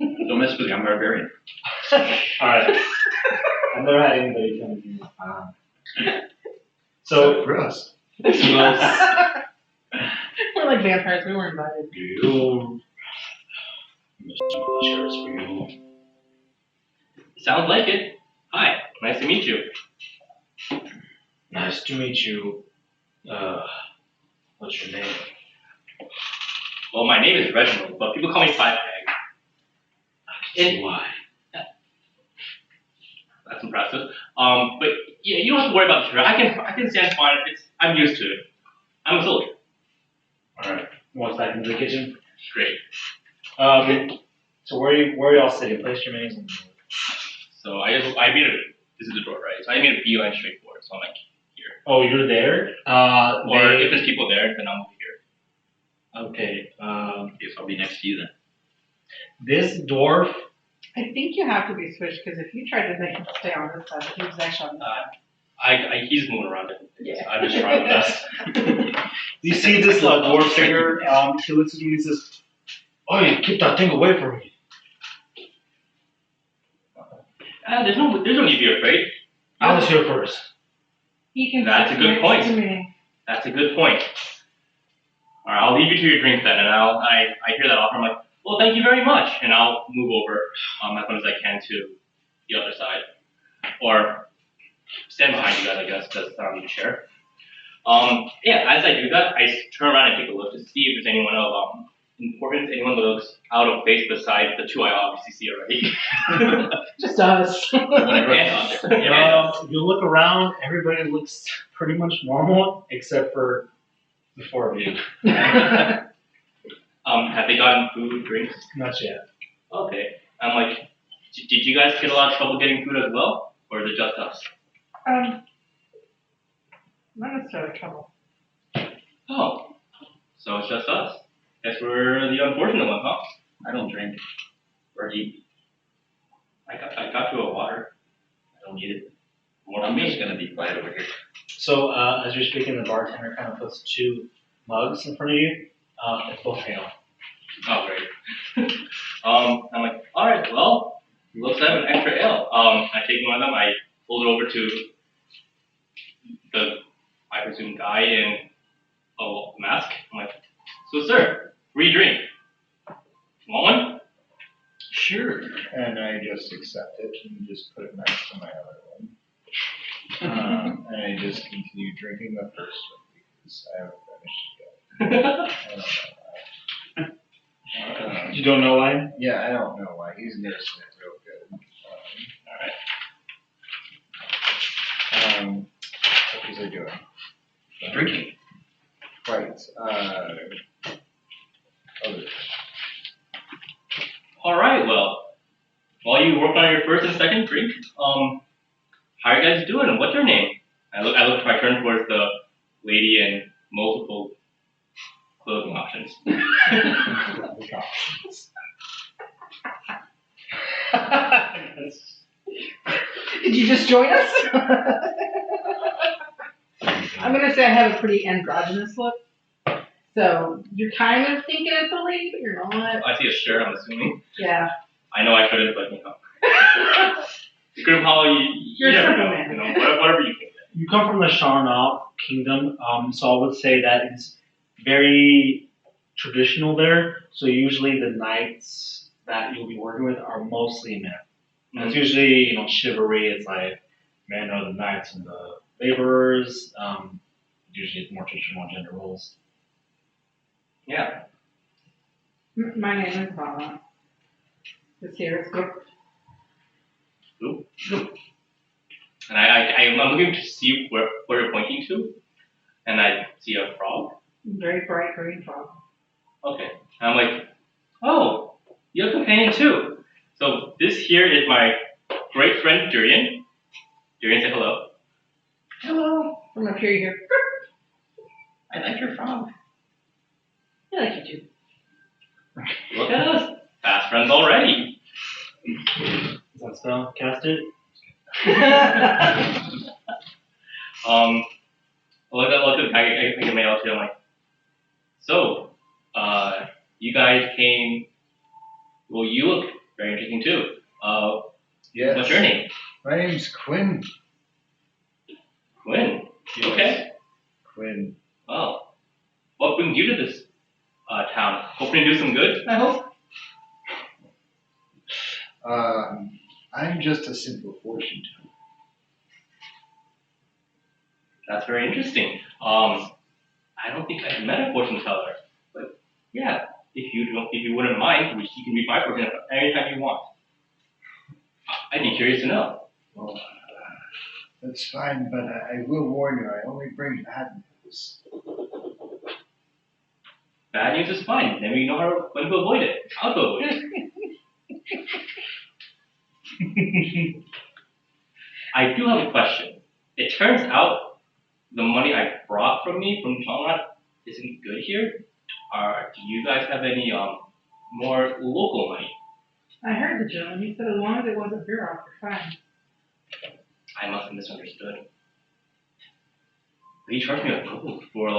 Don't mess with me. I'm a barbarian. Alright. I've never had anybody come here. So, for us. We're like vampires. We weren't invited. you. Mr. Chairs for you. Sounds like it. Hi, nice to meet you. Nice to meet you. What's your name? Well, my name is Reginald, but people call me Five Peg. And why? That's impressive. But yeah, you don't have to worry about the shirt. I can stand fine. I'm used to it. I'm a soldier. Alright. Walks back into the kitchen. Great. So where are y'all sitting? Place your names. So this is the door, right? So I made a beeline straight for it. So I'm like here. Oh, you're there? Or if there's people there, then I'm over here. Okay. Guess I'll be next to you then. This dwarf. I think you have to be switched because if you tried to make him stay on this side, he was actually on this side. He's moving around it. Yeah. I'm just trying my best. You see this dwarf figure? He looks at you and he says, "Oh, you keep that thing away from me." There's no need to be afraid. I was here first. He can That's a sit good next point. to me. That's a good point. All right, I'll leave you to your drink then, and I hear that offer. I'm like, well, thank you very much, and I'll move over as much as I can to the other side, or stand behind you guys, I guess, because I don't need to share. Yeah, as I do that, I turn around and take a look to see if there's anyone of importance, anyone that looks out of place besides the two I obviously see already. Just us. You look around, everybody looks pretty much normal except for the four of you. Have they gotten food, drinks? Not yet. Okay. I'm like, did you guys get a lot of trouble getting food as well, or is it just us? Not necessarily trouble. Oh, so it's just us. Guess we're the unfortunate one, huh? I don't drink or eat. I got you a water. I don't need it. More I'm for just me. gonna be quiet over here. So as you're speaking, the bartender kind of puts two mugs in front of you. It's both ale. Oh, great. I'm like, all right, well, looks like I have an extra ale. I take one of them, I hold it over to the, I presume, guy in a mask. I'm like, so sir, free drink. Want one? Sure. And I just accept it and just put it next to my other one. And I just continue drinking the first one because I haven't finished it yet. I don't know why. You don't know why? Yeah, I don't know why. He's nursing it real good. What was I doing? Drinking. Right. Other. All right, well, while you work on your first and second drink, how are you guys doing? What's your name? I turn towards the lady in multiple clothing options. Did you just join us? I'm gonna say I have a pretty androgynous look. So you're kind of thinking it's a lady, but you're not. I see a shirt, I'm assuming. Yeah. I know I shouldn't, but you know. Grim Hollow, you never know. Superman. You know, whatever you think. You come from the Sharnal kingdom, so I would say that it's very traditional there. So usually the knights that you'll be working with are mostly men. And it's usually, chivalry. It's like men are the knights and the laborers. Usually it's more traditional gender roles. Yeah. My name is Vala. This here is good. Oop. And I'm looking to see where you're pointing to, and I see a frog. Very bright green frog. Okay. And I'm like, oh, you have a companion too. So this here is my great friend Durian. Durian, say hello. Hello. From up here, you hear. I like your frog. I like you too. Look at us, fast friends already. Is that spell casted? Look at I get mail too. I'm like, so, you guys came. Well, you look very interesting too. Yes. What's your name? My name's Quin. Quin. Okay. Quin. Oh, what brings you to this town? Hoping to do some good, I hope. I'm just a simple fortune teller. That's very interesting. I don't think I've met a fortune teller, but yeah, if you wouldn't mind, you can read my fortune anytime you want. I'd be curious to know. Well, that's fine, but I will warn you, I only bring bad news. Bad news is fine. Then we know when to avoid it. How to avoid it. I do have a question. It turns out the money I brought from Chong'an isn't good here. Do you guys have any more local money? I heard the gentleman. He said as long as it wasn't beer off, you're fine. I must have misunderstood. But he charged me a gold for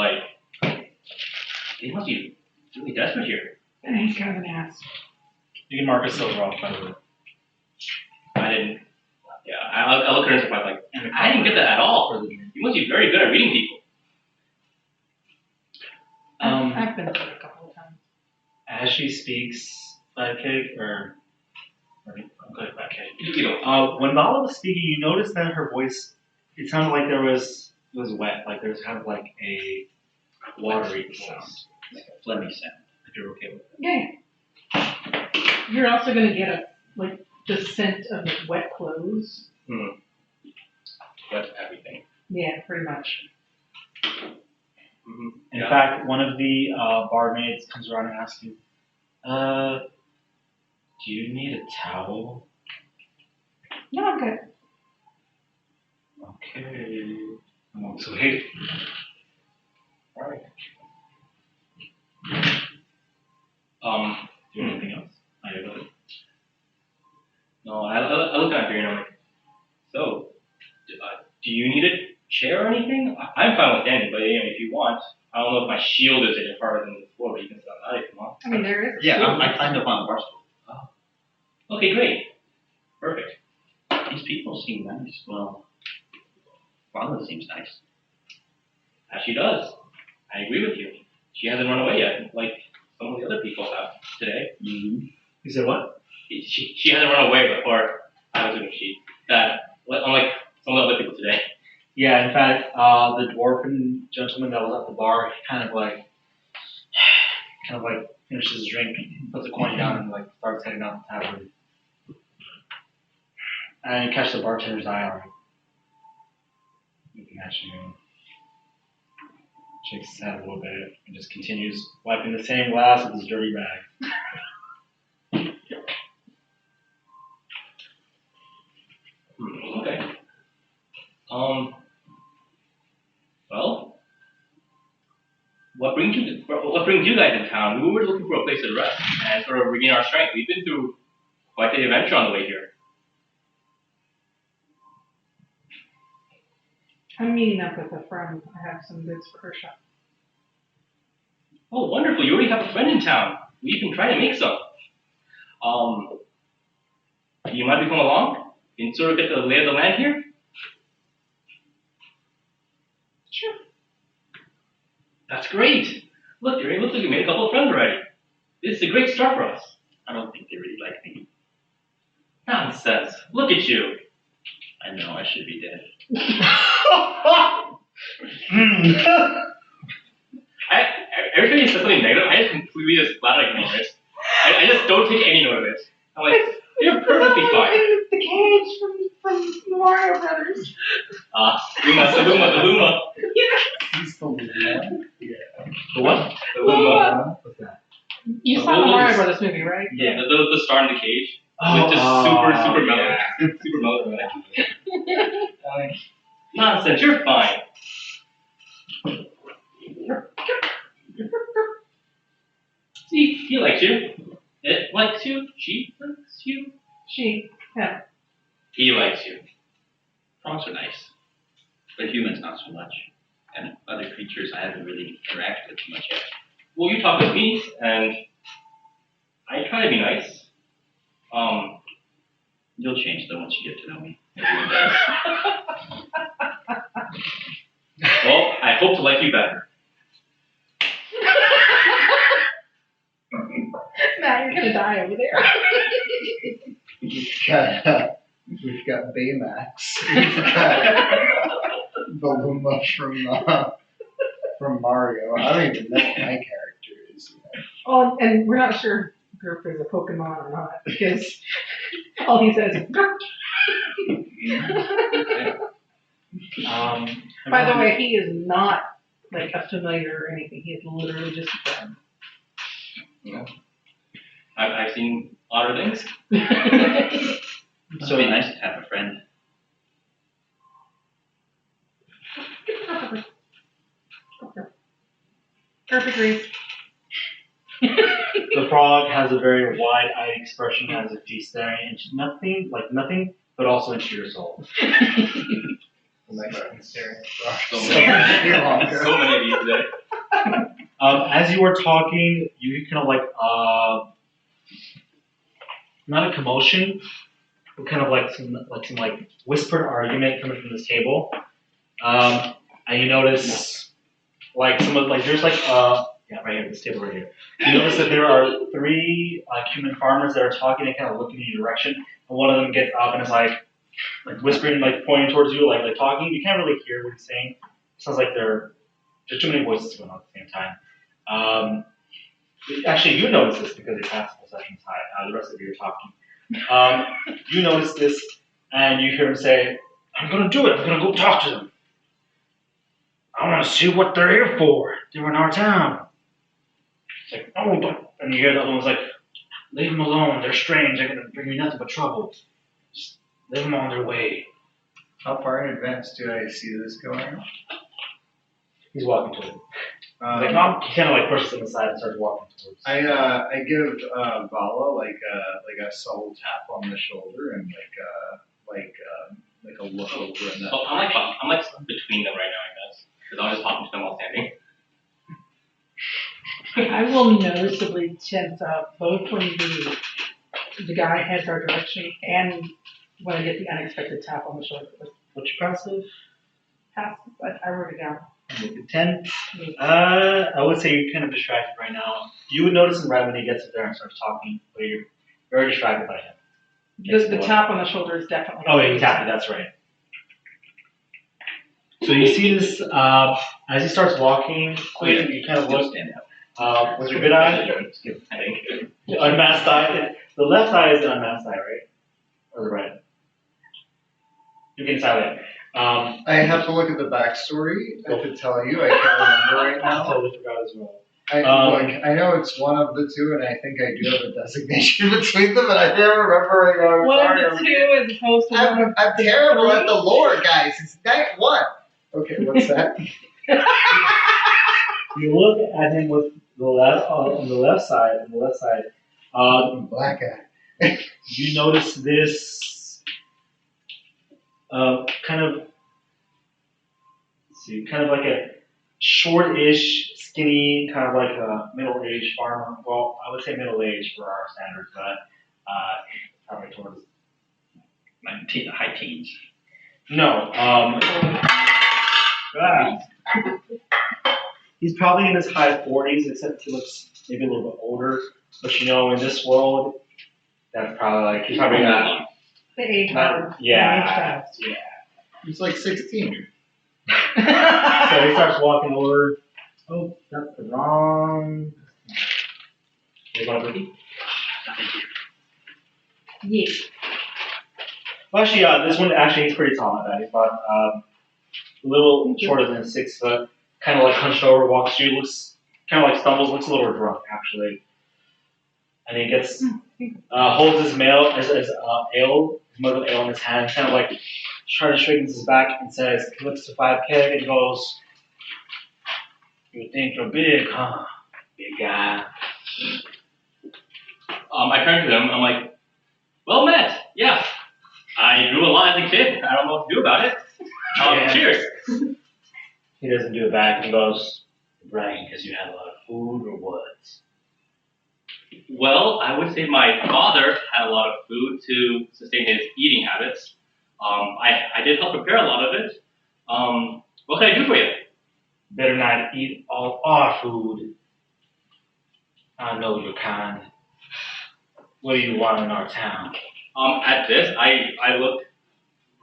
they must be really desperate here. And he's kind of an ass. You can mark a silver off, by the way. I didn't. Yeah, I look at her and I'm like, I didn't get that at all. You must be very good at reading people. I've been through it a couple of times. As she speaks, Flatcake, I'm good, Flatcake. When Vala was speaking, you noticed that her voice, it sounded like it was wet, like there was kind of like a watery sound. Like a phlegmy sound. If you're okay with it. Yeah. You're also gonna get the scent of wet clothes. Wet everything. Yeah, pretty much. Mm-hmm. In fact, one of the barmaids comes around and asks you, do you need a towel? No, I'm good. Okay. So hey. Alright. Do you have anything else? No, I look at her and I'm like, so, do you need a chair or anything? I'm fine with standing, but if you want, I don't know if my shield is any harder than the floor, but you can sit on that if you want. I mean, there is. Yeah, I climbed up on the bar stool. Oh. Okay, great. Perfect. These people seem nice. Well, Vala seems nice. As she does. I agree with you. She hasn't run away yet, like some of the other people have today. Mm-hmm. You said what? She hasn't run away before I was doing unlike some of the other people today. Yeah, in fact, the dwarven gentleman that was at the bar, he kind of like finishes his drink, puts the coin down, and starts heading out the tavern. And you catch the bartender's eye on him. Looking at you. Shakes his head a little bit and just continues wiping the same glass with his dirty bag. Okay. Well, what brings you guys in town? We were looking for a place to rest and sort of regain our strength. We've been through quite the adventure on the way here. I'm meeting up with a friend. I have some goods for her shop. Oh, wonderful! You already have a friend in town. We can try to make some. You mind if we come along and sort of get the lay of the land here? Sure. That's great. Look, Durian, looks like you made a couple of friends already. This is a great start for us. I don't think they really like me. Nonsense. Look at you. I know I should be dead. Every time you say something negative, I just completely just flat out ignore it. I just don't take any note of it. I'm like, you're perfectly fine. It's the cage from Mario Brothers. The Luma. He's the Luma. The what? The Luma. What's that? You saw the Mario Brothers movie, right? Yeah, the star in the cage. With just super mellow. Super mellow. Nonsense, you're fine. See, he likes you. It likes you. She likes you. Yeah. He likes you. Frogs are nice, but humans not so much. And other creatures I haven't really interacted with too much yet. Well, you talk with me, and I try to be nice. You'll change though once you get to know me. Everyone does. Well, I hope to like you better. Matt, you're gonna die over there. We've got Baymax. We've got the Luma from Mario. I don't even know what my character is. Oh, and we're not sure if there's a Pokemon or not because all he says is. By the way, he is not like a familiar or anything. He is literally just a friend. Yeah. I've seen odder things. So it'd be nice to have a friend. Perfect read. The frog has a very wide-eyed expression as if he's staring into nothing, but also into your soul. So many Longer. of these today. As you were talking, you kind of not a commotion, but kind of like some whispered argument coming from this table. And you notice there's right here, this table right here. You notice that there are 3 human farmers that are talking and kind of looking in your direction, and one of them gets up and is like whispering, pointing towards you, like talking. You can't really hear what he's saying. It sounds like there's too many voices going on at the same time. Actually, you notice this because your passable session's high. The rest of you are talking. You notice this, and you hear him say, "I'm gonna do it. I'm gonna go talk to them. I want to see what they're here for. They're in our town." It's like, "Oh, but," and you hear the other one's like, "Leave them alone. They're strange. They're gonna bring me nothing but trouble. Just leave them on their way." How far in advance do I see this going? He's walking toward him. He kind of pushes him aside and starts walking towards. I give Vala like a subtle tap on the shoulder and like a look over and that. So I'm like between them right now, I guess, because I'm just talking to them while standing. I will noticeably tense up both when the guy heads our direction and when I get the unexpected tap on the shoulder. What's your passive? Passive, I wrote it down. 10. I would say you're kind of distracted right now. You would notice him right when he gets up there and starts talking, but you're very distracted by him. The tap on the shoulder is definitely. Oh, yeah, he tapped it. That's right. So you see this as he starts walking. Quin, you kind of look. Stand up. With your good eye, I think. unmasked eye. The left eye is the unmasked eye, right? Or the right? You can silent. I have to look at the backstory to tell you. I can't remember right I now. totally forgot as well. I know it's one of the two, and I think I do have a designation between them, but I can't remember right now. I'm One sorry. of the 2 as opposed to one of I'm terrible at the lore, guys. It's night 1. Okay, what's that? You look at him with the left on the left side. On the left side, Black guy. you notice this kind of like a short-ish, skinny, kind of like a middle-aged farmer. Well, I would say middle-aged for our standards, but probably towards High teens. no. He's probably in his high 40s, except he looks maybe a little bit older. But you know, in this world, that's probably like he's probably not. The age Not, bar. yeah. He's like 16. So he starts walking over. Oh, that's the wrong. You want a cookie? Yes. Well, actually, this one actually he's pretty tall. Not bad. He's about a little shorter than 6 foot. Kind of like hunched over, walks through, looks kind of like stumbles, looks a little drunk actually. And he gets holds his ale, his mug of ale in his hand, kind of like trying to straightens his back and says, he looks to 5 keg and goes, "You think you're big, huh? Big guy." I turn to him. I'm like, well met. Yeah. I grew a lot as a kid. I don't know what to do about it. Yeah. Cheers. He doesn't do it back. He goes, "Bragging because you had a lot of food or what?" Well, I would say my father had a lot of food to sustain his eating habits. I did help prepare a lot of it. What can I do for you? Better not eat all our food. I know you're kind. What do you want in our town? At this, I look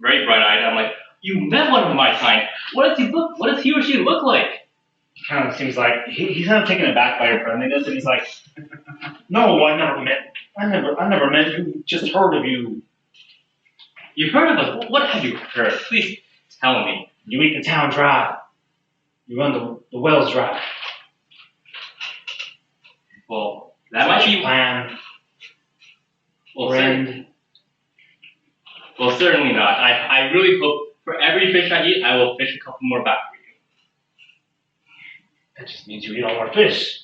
very bright-eyed. I'm like, you met one of my kind. What does he or she look like? Kind of seems like he's kind of taken aback by your friendliness, and he's like, "No, I never met you. Just heard of you. You've heard of us? What have you heard? Please tell me. You eat the town dry. You run the wells dry. Well, that might be plan. well, Friend. certainly not. I really hope for every fish I eat, I will fish a couple more back for you. That just means you eat all our fish,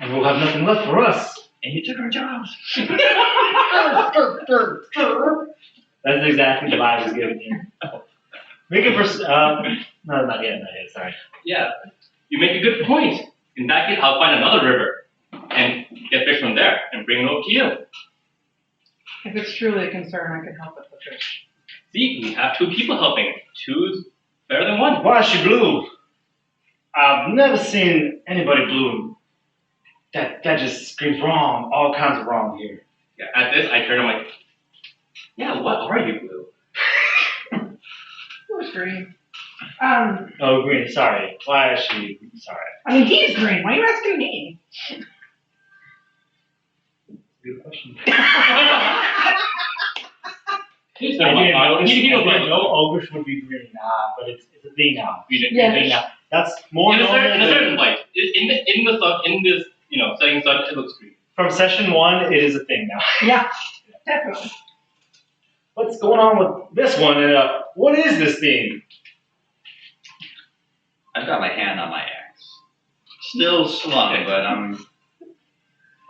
and we'll have nothing left for us. And you took our jobs. That's exactly the vibe he's giving you. Make it for no, not yet. Sorry. Yeah, you make a good point. In that case, I'll find another river and get fish from there and bring it over to you. If it's truly a concern, I can help with the fish. See, we have 2 people helping. 2's better than 1. Why is she blue? I've never seen anybody blue. That just screams wrong. All kinds of wrong here. Yeah, at this, I turn. I'm like, yeah, what are you, Blue? It was green. Oh, green. Sorry. Why is she? Sorry. I mean, he's green. Why are you asking me? Good question. He's I didn't notice. he I was like, didn't know ogres would be green. But it's a thing now. we didn't. Yeah. It's a thing now. That's more In a normal certain than- light. In this setting sun, it looks green. From session 1, it is a thing now. Yeah, definitely. What's going on with this one? And what is this thing? I've got my hand on my axe. Still slung, but I'm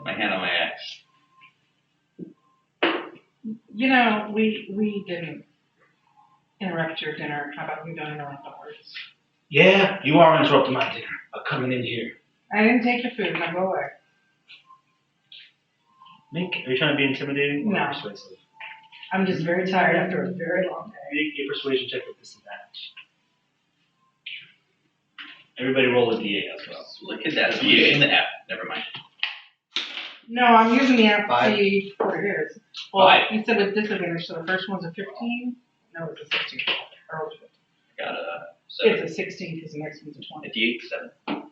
my hand on my axe. You know, we didn't interrupt your dinner. How about we don't interrupt ours? Yeah, you are interrupting my dinner by coming in here. I didn't take your food. Now go away. Are you trying to be intimidating or No. persuasive? I'm just very tired after a very long day. Make a persuasion check with disadvantage. Everybody roll a d8 as well. Look at that. You in the app. Never mind. No, I'm using the app to 5. see what it is. Well, 5. you said with disadvantage, so the first one's a 15? No, it's a 16. Or was it? Got a 7. It's a 16 because the next one's a 20. A D8 7.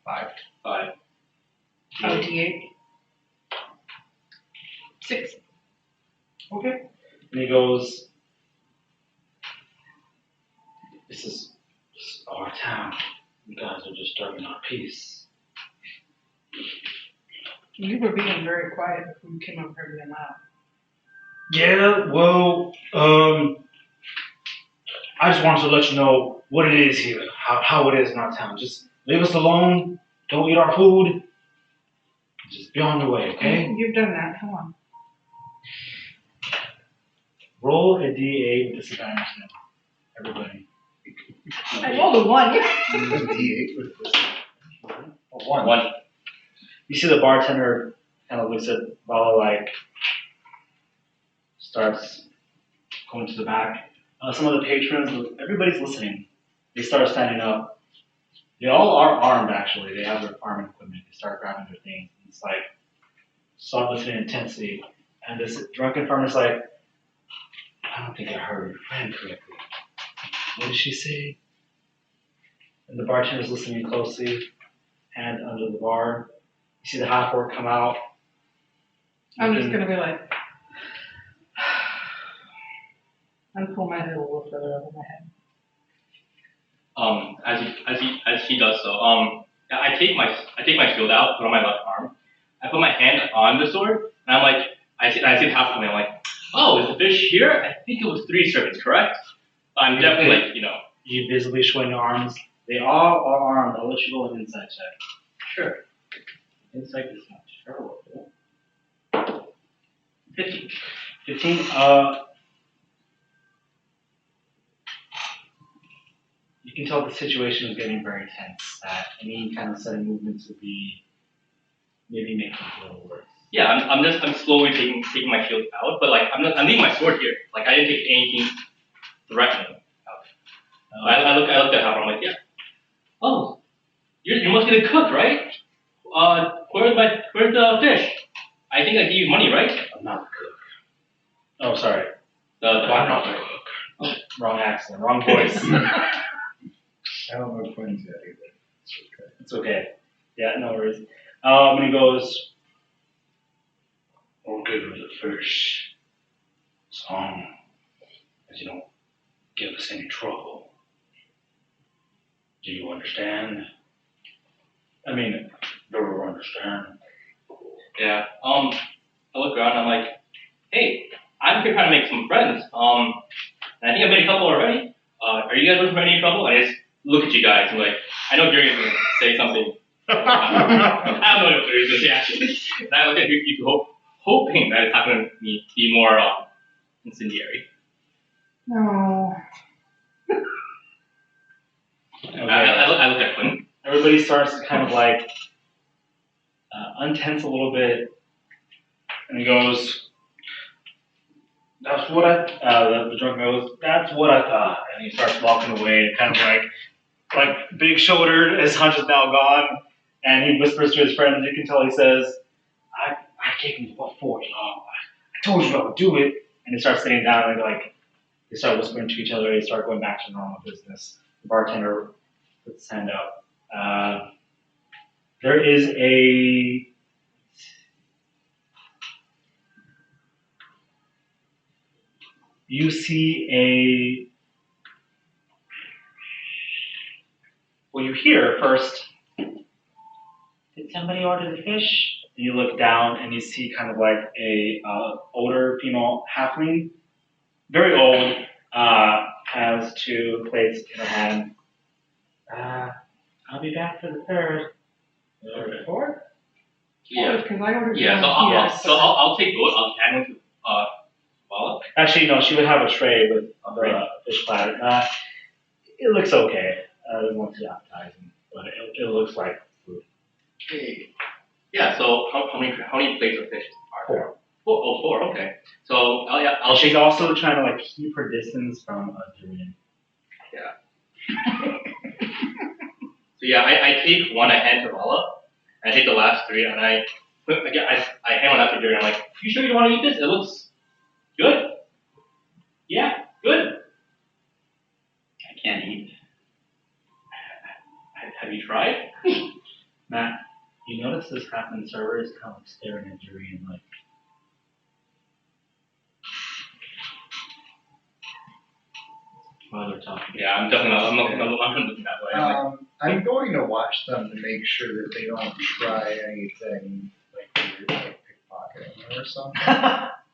5. 5. Oh, D8. 6. Okay. And he goes, this is our town. You guys are disturbing our peace. You were being very quiet before you came over here to them out. Yeah, well, I just wanted to let you know what it is here, how it is in our town. Just leave us alone. Don't eat our food. Just be on your way, okay? You've done that. Come on. Roll a d8 with disadvantage now, everybody. I rolled a 1. D8 with this. 1. 1. You see the bartender kind of looks at Vala like, starts going to the back. Some of the patrons, everybody's listening. They start standing up. They all are armed, actually. They have their arming equipment. They start grabbing their things. It's like, start listening intensely. And this drunken farmer's like, I don't think I heard your friend correctly. What did she say? And the bartender's listening closely, hand under the bar. You see the half orc come out. I'm just gonna be like, and pull my head a little further over my head. As she does so, I take my shield out, put on my left arm. I put my hand on the sword, and I'm like, I see the half of me. I'm like, oh, is the fish here? I think it was 3 servants, correct? I'm definitely like, You visibly showing your arms. They all are armed. I'll let you roll an insight check. Sure. Insight is not terrible. 15. 15. You can tell the situation is getting very tense. That any kind of sudden movements would be maybe making it a little worse. Yeah, I'm slowly taking my shield out, but like I'm leaving my sword here. Like I didn't take anything threatening out. I looked at Howard. I'm like, yeah. Oh, you must be the cook, right? Where's the fish? I think I gave you money, right? I'm not the cook. Oh, sorry. I'm not the cook. Oh, wrong accent, wrong voice. I don't know Quin's yet either. It's okay. It's okay. Yeah, no worries. And he goes, "We'll give her the fish, as long as you don't give us any trouble. Do you understand?" I mean, do you understand? Yeah. I look around. I'm like, hey, I'm here trying to make some friends. And I think I've made a couple already. Are you guys looking for any trouble? I just look at you guys and like, I know Durian's gonna say something. I don't know what Durian's gonna say actually. And I look at you hoping that it's not gonna be more incendiary. No. Okay. I look at Quin. Everybody starts to kind of like untense a little bit, and he goes, "That's what the drunk goes, that's what I thought." And he starts walking away, kind of like big-shouldered. His hunch is now gone, and he whispers to his friends. You can tell he says, "I gave him what for, I told you I would do it." And he starts sitting down, and like they start whispering to each other. They start going back to normal business. The bartender puts his hand up. There is you see you hear first, "Did somebody order the fish?" And you look down and you see kind of like a older female halfling, very old, has 2 plates in her hand. I'll be back for the third. Or the fourth? Yeah. Because I ordered Yeah. So I'll take both. I'll add one to Vala. Actually, no, she would have a tray with the fish platter. It looks okay. It doesn't look too appetizing, but it looks like food. Okay. Yeah. So how many plates of fish are there? 4. Oh, 4. Okay. So I'll She's also trying to like keep her distance from a Durian. So yeah, I take one, I hand to Vala, and I take the last 3, and I hand one out to Durian. I'm like, you sure you don't want to eat this? It looks good. Yeah, good. I can't eat. Have you tried? Matt, you notice this happen, servers kind of staring at Durian like, while they're talking. Yeah, I'm definitely not. I'm not looking that way. I'm going to watch them to make sure that they don't try anything like weird, like pickpocketing or something.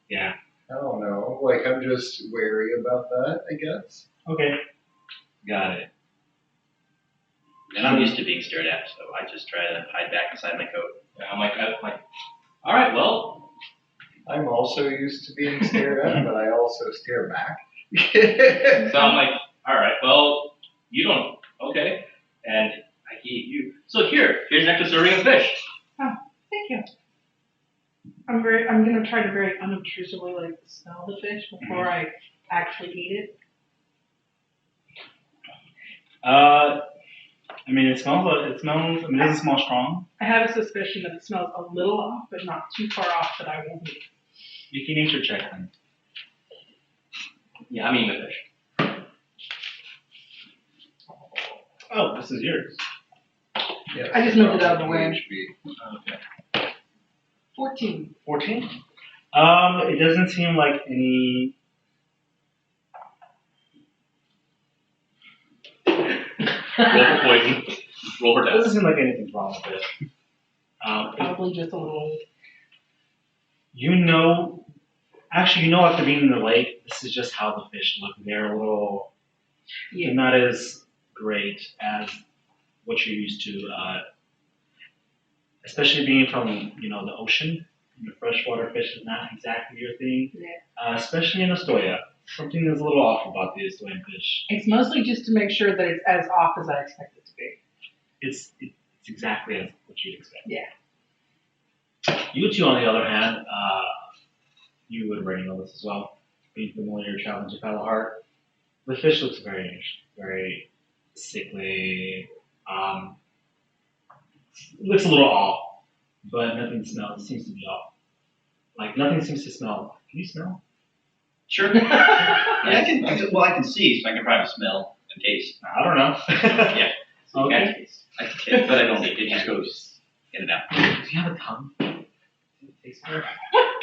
Yeah. I don't know. Like, I'm just wary about that, I guess. Okay. Got it. And I'm used to being stared at, so I just try to hide back inside my coat. Yeah, I'm like, all right, well. I'm also used to being stared at, but I also stare back. So I'm like, all right, well, you don't. Okay. And I gave you. So here's an extra serving of fish. Oh, thank you. I'm gonna try to very unobtrusively like smell the fish before I actually eat it. I mean, it smells. It doesn't smell strong. I have a suspicion that it smells a little off, but not too far off that I won't eat. You can nature check then. Yeah, I'm eating the fish. Oh, this is yours. Yeah, I just moved it out of the way. HP. Okay. 14. 14. It doesn't seem like any. Roll for poison. Roll for It death. doesn't seem like anything's wrong with it. Probably just a little. You know, actually, you know, after being in the lake, this is just how the fish look. They're a little, Yeah. not as great as what you're used to, especially being from, you know, the ocean. The freshwater fish is not exactly your thing, Yeah. Especially in Astoria. Something is a little off about the Astorian fish. It's mostly just to make sure that it's as off as I expect it to be. It's exactly as what you'd expect. Yeah. You two, on the other hand, you would already know this as well. Being familiar traveling to Paddleheart, the fish looks very sickly. Looks a little off, but nothing seems to be off. Like nothing seems to smell. Can you smell? Sure. Yeah, I can see, so I can probably smell and taste. I don't know. Yeah. Okay. I can taste. But I don't think it just goes in and out. Do you have a tongue? Taste it?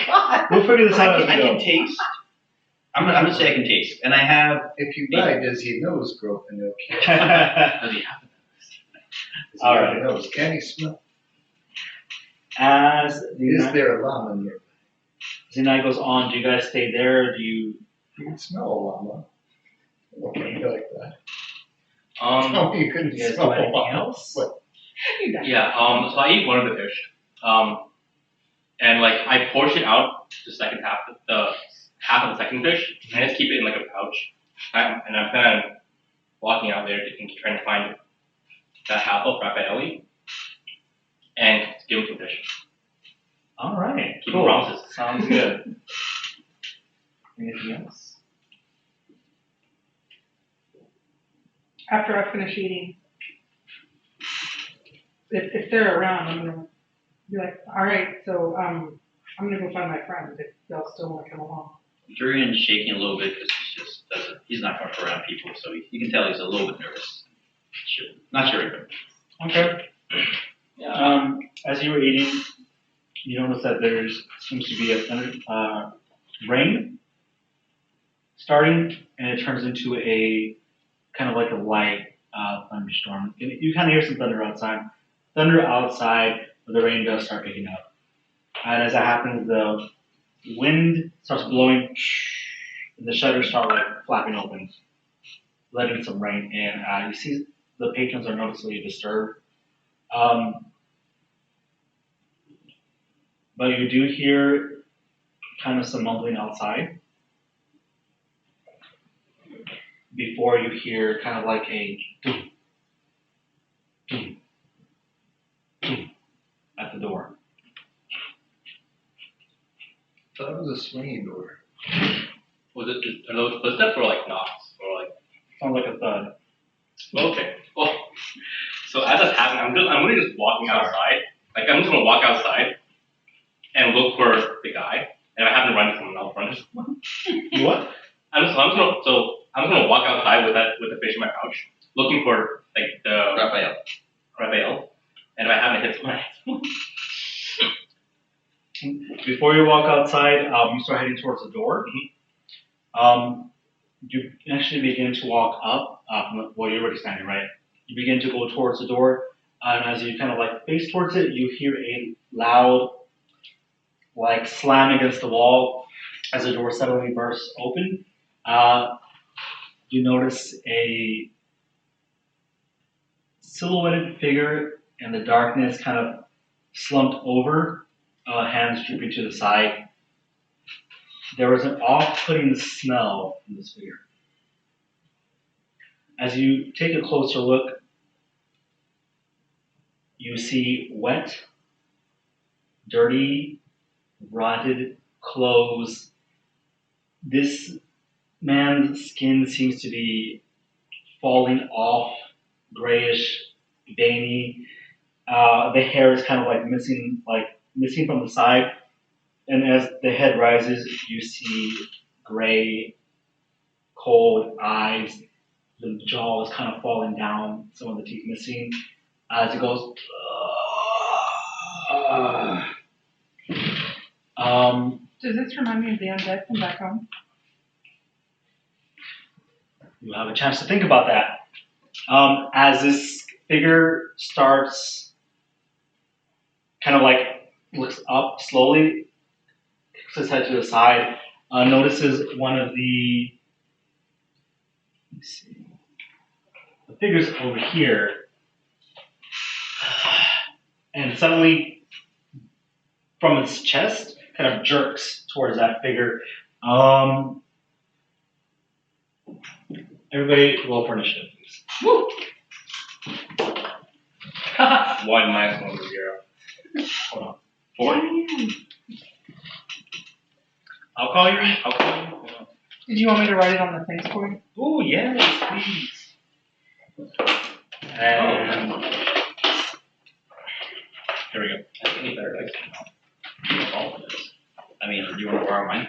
God! We'll figure this out as I we can go. taste. I'm gonna say I can taste, and I have. If you die, does he nose grow Pinocchio? Does he have it? Does he All have right. a nose? Can he smell? As Is there a llama nearby? the night goes on, do you guys stay there? Do you? You can smell a llama. Okay, you like that. Um, You couldn't Do you guys smell do a anything llama. else? What? You die. yeah, so I eat one of the fish. And like I portion out the second half of the second fish, and I just keep it in like a pouch. And I'm kind of walking out there and trying to find that half of Raffaelli and give him some fish. All right. Keep Cool. promises. Sounds good. Anything else? After I finish eating, if they're around, I'm gonna be like, all right, so I'm gonna go find my friend if y'all still want to come along. Durian's shaking a little bit because he's not comfortable around people, so you can tell he's a little bit nervous. Sure. Not sure either. Okay. As you were eating, you notice that there seems to be a rain starting, and it turns into a kind of like a light thunderstorm. And you kind of hear some thunder outside, but the rain does start picking up. And as that happens, the wind starts blowing, and the shutters start like flapping open, letting some rain in. You see the patrons are noticeably disturbed. But you do hear kind of some mumbling outside before you hear kind of like a doom, doom, doom at the door. Thought it was a swinging door. Was it are those footsteps or like knocks or like? Sounds like a thud. Okay. Well, so as that's happening, I'm really just walking outside. Like I'm just gonna walk outside and look for the guy. And if I happen to run into someone, I'll run into someone. What? I'm just gonna walk outside with the fish in my pouch, looking for like the Raphael. And if I happen to hit someone, Before you walk outside, you start heading towards the door. You actually begin to walk up. Well, you're already standing, right? You begin to go towards the door, and as you kind of like face towards it, you hear a loud, like slam against the wall as the door suddenly bursts open. You notice a silhouetted figure in the darkness, kind of slumped over, hands drooping to the side. There was an off-putting smell from this figure. As you take a closer look, you see wet, dirty, rotted clothes. This man's skin seems to be falling off, grayish, veiny. The hair is kind of like missing from the side. And as the head rises, you see gray, cold eyes. The jaw is kind of falling down, some of the teeth missing. As it goes, Does this remind me of the undead from back home? you'll have a chance to think about that. As this figure starts kind of like looks up slowly, kicks his head to the side, notices one of the, let me see, the figure's over here, and suddenly from its chest kind of jerks towards that figure. Everybody roll for initiative, please. Woo! 1 minus 1 is 0. Hold on. 4. I'll call you. Did you want me to write it on the things for you? Oh, yes, please. And here we go. I think you better dice. I mean, do you want to borrow mine?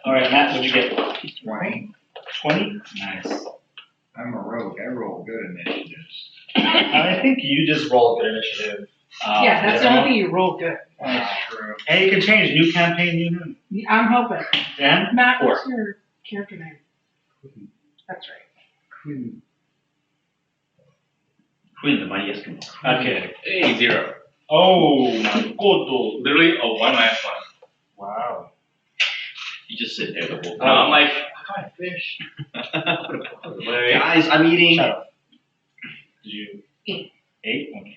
All right, Matt, what'd you get? 20. 20? Nice. I'm a rogue. I roll good initiatives. I think you just rolled good initiative. Yeah, that's the only thing you rolled good. That's true. Hey, you can change. New campaign, new him. I'm hoping. Dan? Matt, 4. what's your character name? That's right. Quin. Quin, the mighty Eskimo. Okay. Hey, 0. Oh, my God. Literally a 1 minus 1. Wow. You just sit there the whole No, I'm time. like, how can I fish? Wait. Guys, I'm eating. Shut up. Did you? 8. 8? Okay.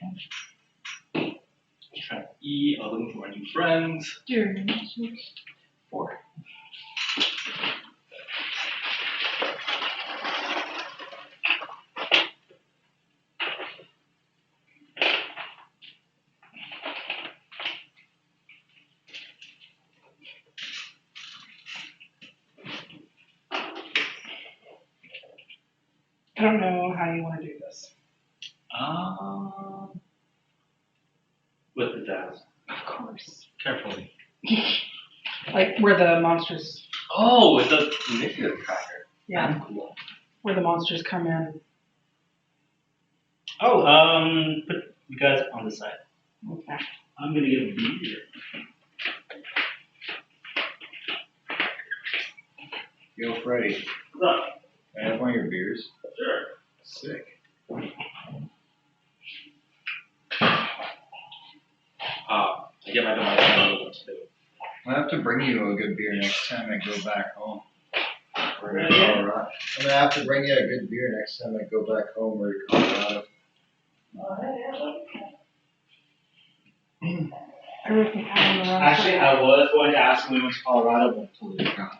Trying to eat, I'm looking for my new friends. Durian. 4. I don't know how you want to do this. With the dice. Of course. Carefully. Like where the monsters, Oh, it's a initiative tracker. yeah, Cool. where the monsters come in. Oh, put you guys on the side. Okay. I'm gonna get a beer. Yo, Freddy. What's up? Can I have one of your beers? Sure. Sick. I get my device too. I'll have to bring you a good beer next time I go back home. We're in Colorado. I'm gonna have to bring you a good beer next time I go back home. We're in Colorado. Everything out on the wrong Actually, side. I was going to ask when we went to Colorado, but I totally forgot.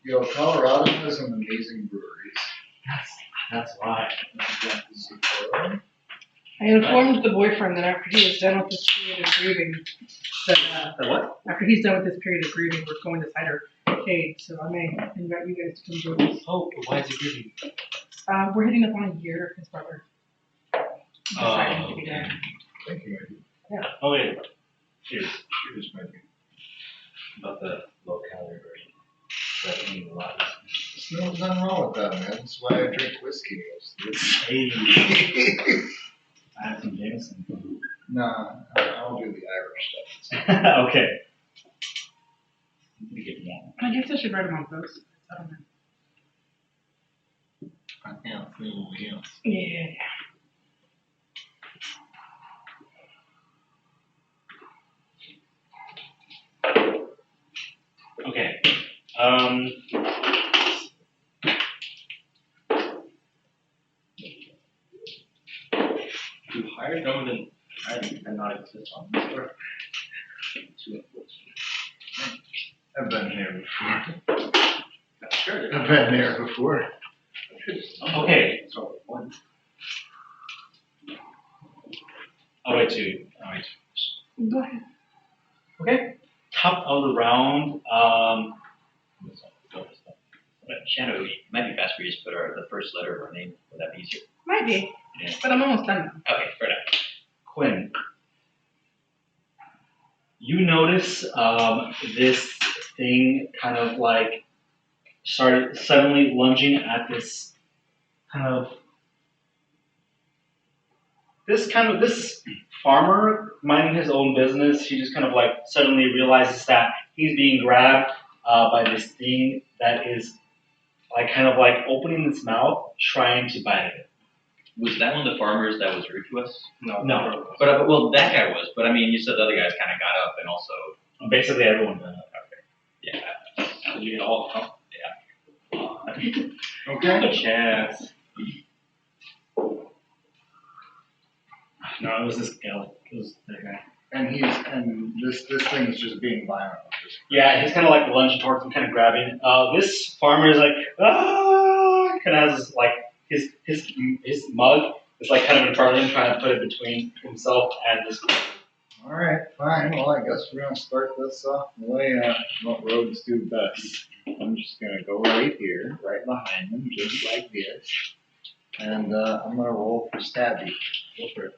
Yo, Colorado has some amazing breweries. That's why. I informed the boyfriend that after he is done with this period of grieving, that The what? after he's done with this period of grieving, we're going to Cidercade. So I may invite you guys to come join us. Oh, why is it giving? We're hitting up on a year of his brother deciding to be dead. Thank you, Eddie. Oh, wait. Cheers. Cheers, Mikey. About the low calorie version. That means a lot. There's nothing wrong with that, man. That's why I drink whiskey mostly. Hey, I have some Jameson. Nah, I'll do the Irish stuff. Okay. Let me get one. I guess I should write him on post. I don't know. I can't feel the Yeah. Okay. You hired them and I did not exist on this or too unfortunate. I've been here before. Sure. I've been there before. Okay. So one. I'll wait two. All right. Go ahead. Okay. Top of the round. Shannon, it might be fast for you to just put the first letter of our name. Would that be easier? Might be, Yeah. but I'm almost done now. Okay, fair enough. Quinn, you notice this thing kind of like started suddenly lunging at this farmer minding his own business. He just kind of like suddenly realizes that he's being grabbed by this thing that is like kind of like opening its mouth, trying to bite at it. Was that one of the farmers that was rude to us? No. But well, that guy was. But I mean, you said the other guys kind of got up and also. Basically, everyone did. Yeah. We all come. Okay. A chance. No, it was this guy. It was that guy. And this thing is just being violent. Yeah, he's kind of like lunging towards him, kind of grabbing. This farmer is like, ah, kind of has this, like his mug is like kind of in front of him, trying to put it between himself and this. All right, fine. Well, I guess we're gonna start this off the way what rogues do best. I'm just gonna go right here, right behind them, just like this, and I'm gonna roll for stabby. Go for it.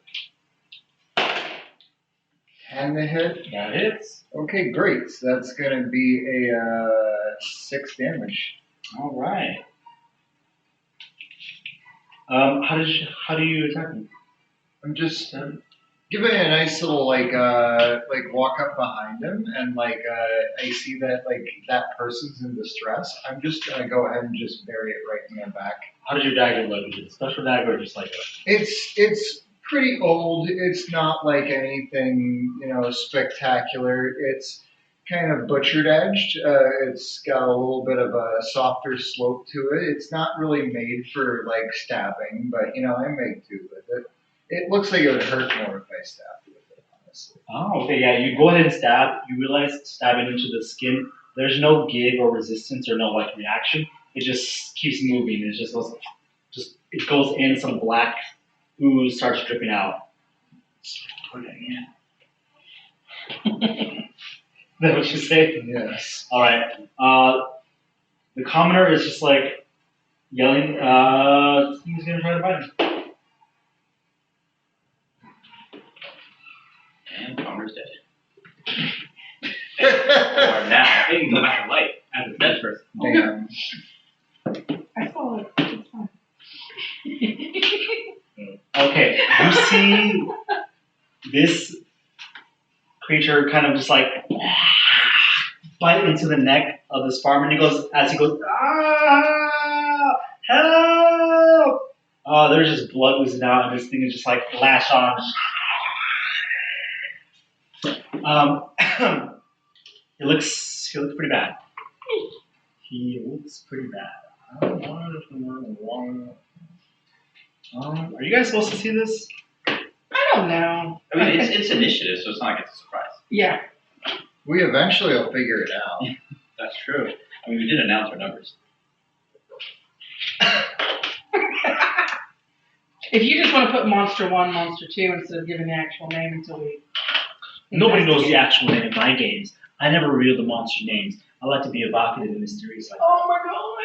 10 to hit. That hits. Okay, great. So that's gonna be a 6 damage. All right. How do you attack him? I'm just giving it a nice little like walk up behind him, and I see that that person's in distress. I'm just gonna go ahead and just bury it right in their back. How does your dagger look? Is it a special dagger or just like a? It's pretty old. It's not like anything spectacular. It's kind of butchered edged. It's got a little bit of a softer slope to it. It's not really made for like stabbing, but I make do with it. It looks like it would hurt more if I stabbed with it, honestly. Oh, okay, yeah. You go ahead and stab. You realize stabbing into the skin, there's no give or resistance or no like reaction. It just keeps moving. It just goes in. Some black ooze starts dripping out. Put it in. Is that what you say? Yes. All right. The commoner is just like yelling. He's gonna try to bite him. And Connor's dead. Or now. I can go back to life as a dead person. Damn. I saw it. It's fine. Okay, you see this creature kind of just like bite into the neck of this farmer, and he goes, ah, help! There's just blood oozing out, and this thing is just like lash on. He looks pretty bad. Are you guys supposed to see this? I don't know. I mean, it's initiative, so it's not like it's a surprise. Yeah. We eventually will figure it out. That's true. I mean, we did announce our numbers. If you just want to put Monster 1, Monster 2 instead of giving the actual name until we. Nobody knows the actual name of my games. I never reveal the monster names. I like to be evocative and mysterious like that. Oh my god!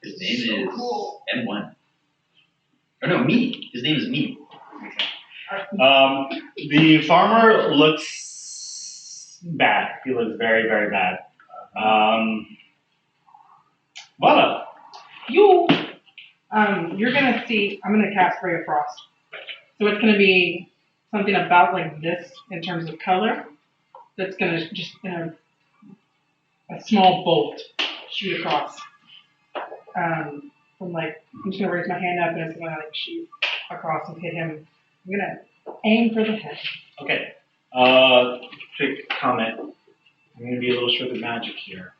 His name So is cool. M1. Or no, Me. His name is Me. The farmer looks bad. He looks very, very bad. Vala. You're gonna see, I'm gonna cast Ray of Frost. So it's gonna be something about like this in terms of color. That's gonna just, a small bolt shoot across. I'm just gonna raise my hand up and it's gonna like shoot across and hit him. I'm gonna aim for the head. Okay. Quick comment. I'm gonna be a little strict with magic here.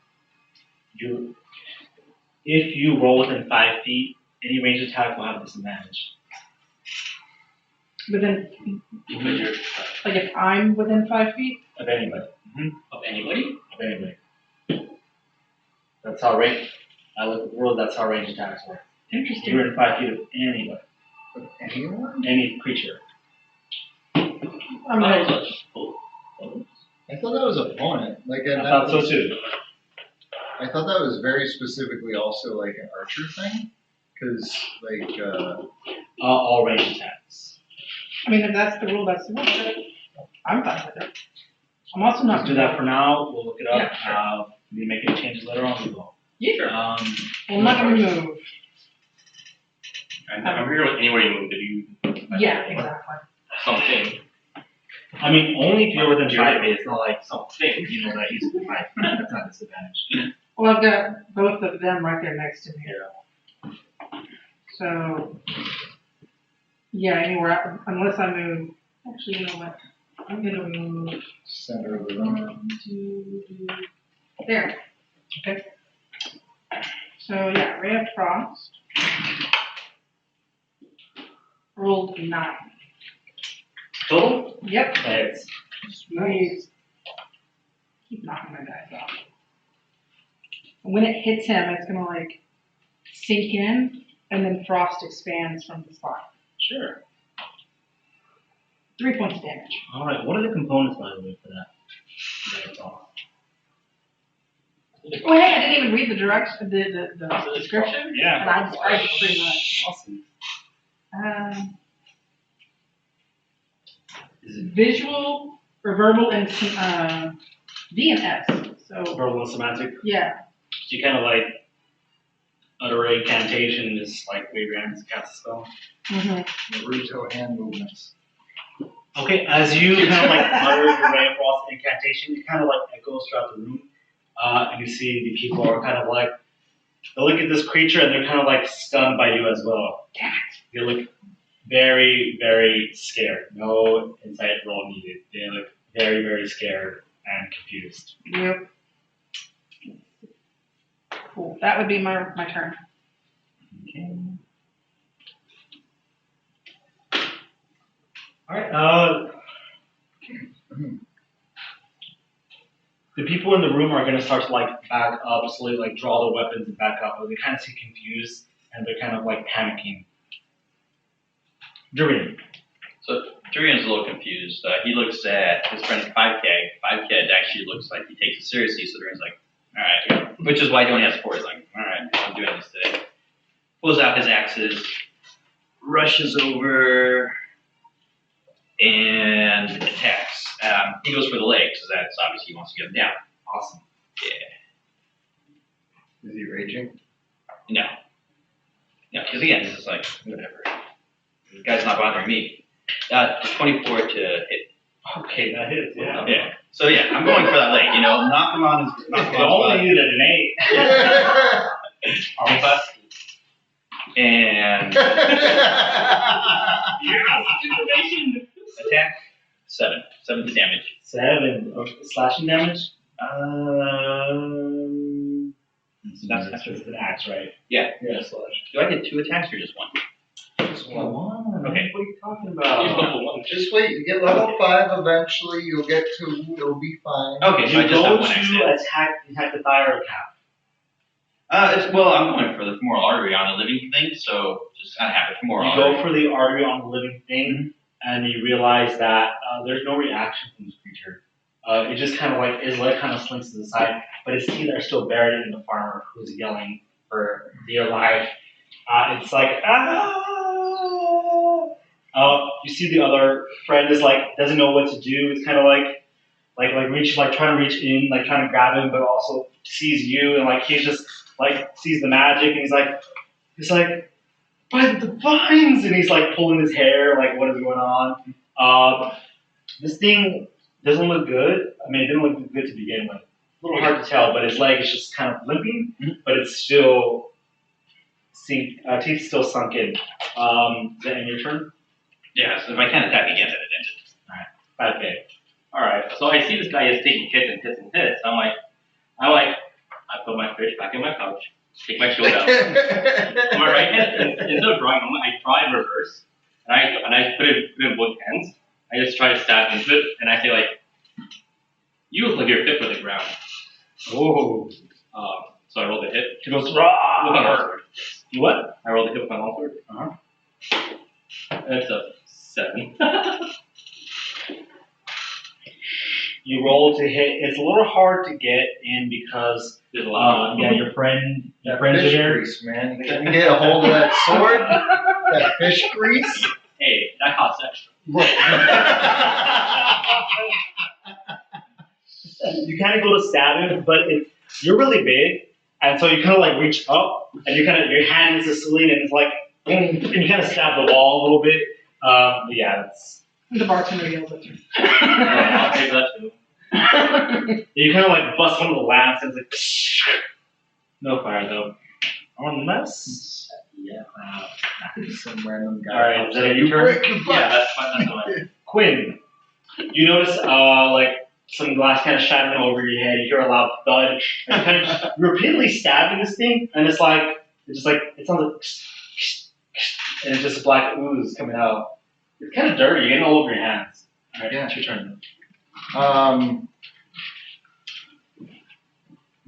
If you roll within 5 feet, any ranged attack will have disadvantage. But then, like if I'm within 5 feet, Of anybody. Of anybody? Of anybody. That's how range. I look at the world. That's how ranged attacks work. interesting. You're in 5 feet of anybody, Anyone? any creature. I'm Oh, gonna, I thought that was opponent. I thought so too. I thought that was very specifically also like an archer thing, because All range attacks. I mean, if that's the rule, that's the rule. I'm fine with it. I'm also not. Let's do that for now. We'll look it up. Yeah, We make any changes later on. We will. Yeah. Sure. Well, I'm not gonna move. I'm here with anywhere you move. Did you? Yeah, exactly. Something. I mean, only if you're within 5 feet. It's not like something, you know, that he's within 5 feet. That's not a disadvantage. Well, I've got both of them right there next to me. So, yeah, anywhere, unless I move, actually, you know what? I'm gonna move Center of the room. to there. Okay. So, yeah, Ray of Frost. Rolled 9. Total? Yep. Hits. Nice. Keep knocking my dice off. And when it hits him, it's gonna like sink in, and then frost expands from the spot. Sure. 3 points of damage. All right. What are the components, by the way, for that? That's all. Oh, hey, I didn't even read the the description, Yeah. and I described it pretty much. Awesome. Is it Visual or verbal and D and S. So verbal and semantic? yeah. So you kind of like utter a incantation and just like wave your hands and cast a spell. Mm-hmm. Naruto hand movements. Okay, as you kind of like utter your Ray of Frost incantation, it kind of like echoes throughout the room. And you see the people are kind of like, they look at this creature and they're kind of like stunned by you as well. They look very, very scared. No insight roll needed. They look very, very scared and confused. Yep. Cool. That would be my turn. Okay. All right. The people in the room are going to start to like back up, slowly like draw their weapons and back up, but they kind of seem confused and they're kind of like panicking. Durian. So Durian's a little confused. He looks at his friend 5K. 5K actually looks like he takes it seriously, so Durian's like, all right. Which is why he only has 4. He's like, all right, I'm doing this today. Pulls out his axes, rushes over, and attacks. He goes for the legs, because that's obviously he wants to get him down. Awesome. Is he raging? No. No, because again, this is like, whatever. This guy's not bothering me. 24 to hit. Okay, that is, yeah. Yeah. So yeah, I'm going for that leg, you know, knock him on his It only needed an 8. Are we fast? And attack. 7 damage. 7. Okay. Slashing damage? That's just an axe, right? Yeah. Yeah, slash. Do I get 2 attacks or just 1? Just one. Okay. What are you talking Use about? level 1. Just wait, you get level 5 eventually, you'll get 2, it'll be fine. Okay, so I You just go have 1 axe. to attack the thigh or calf. Well, I'm going for the femoral artery on the living thing, so just kind of have a femoral You artery. go for the artery on the living thing, and you realize that there's no reaction from this creature. It just kind of like, his leg kind of slinks to the side, but his teeth are still buried in the farmer who's yelling for dear life. It's like, ah! You see the other friend is like, doesn't know what to do. It's kind of like reach, like trying to reach in, like trying to grab him, but also sees you, and like he just like sees the magic, and he's like, by the divines, and he's like pulling his hair, like what is going on? This thing doesn't look good. I mean, it didn't look good to begin with. A little hard to tell, but his leg is just kind of limping, but it's still teeth still sunk in. Is that in your turn? Yeah, so if I can't attack again, then it ends. Okay. Alright, so I see this guy is taking hits and hits and hits. I put my fish back in my pouch, take my shield out. On my right hand, instead of drawing, I try and reverse, and I put it in both hands. I just try to stab into it, and I say like, you look like you're fit for the ground. Oh. So I rolled a hit. He goes, With my rah! longsword. You what? I rolled a hit with my longsword. That's a 7. You roll to hit. It's a little hard to get in because There's a lot of your friends are Fish there. grease, man. You couldn't get a hold of that sword? that fish grease. Hey, that costs extra. You kind of go to stab him, but you're really big, and so you kind of like reach up, and your hand is the ceiling, and it's like, boom, and you kind of stab the wall a little bit. But yeah, that's. The bartender yells at you. I'll take that too. You kind of like bust one of the lamps, and it's like, no fire though. Unless. Yeah. Some random guy. All right, is that your turn? Yeah, that's fine. Quinn, you notice like some glass kind of shattering over your head. You hear a loud thud, and kind of repeatedly stabbing this thing, and it sounds like, and it's just black ooze coming out. It's kind of dirty. You're getting all over your hands. All right, Yeah. it's your turn.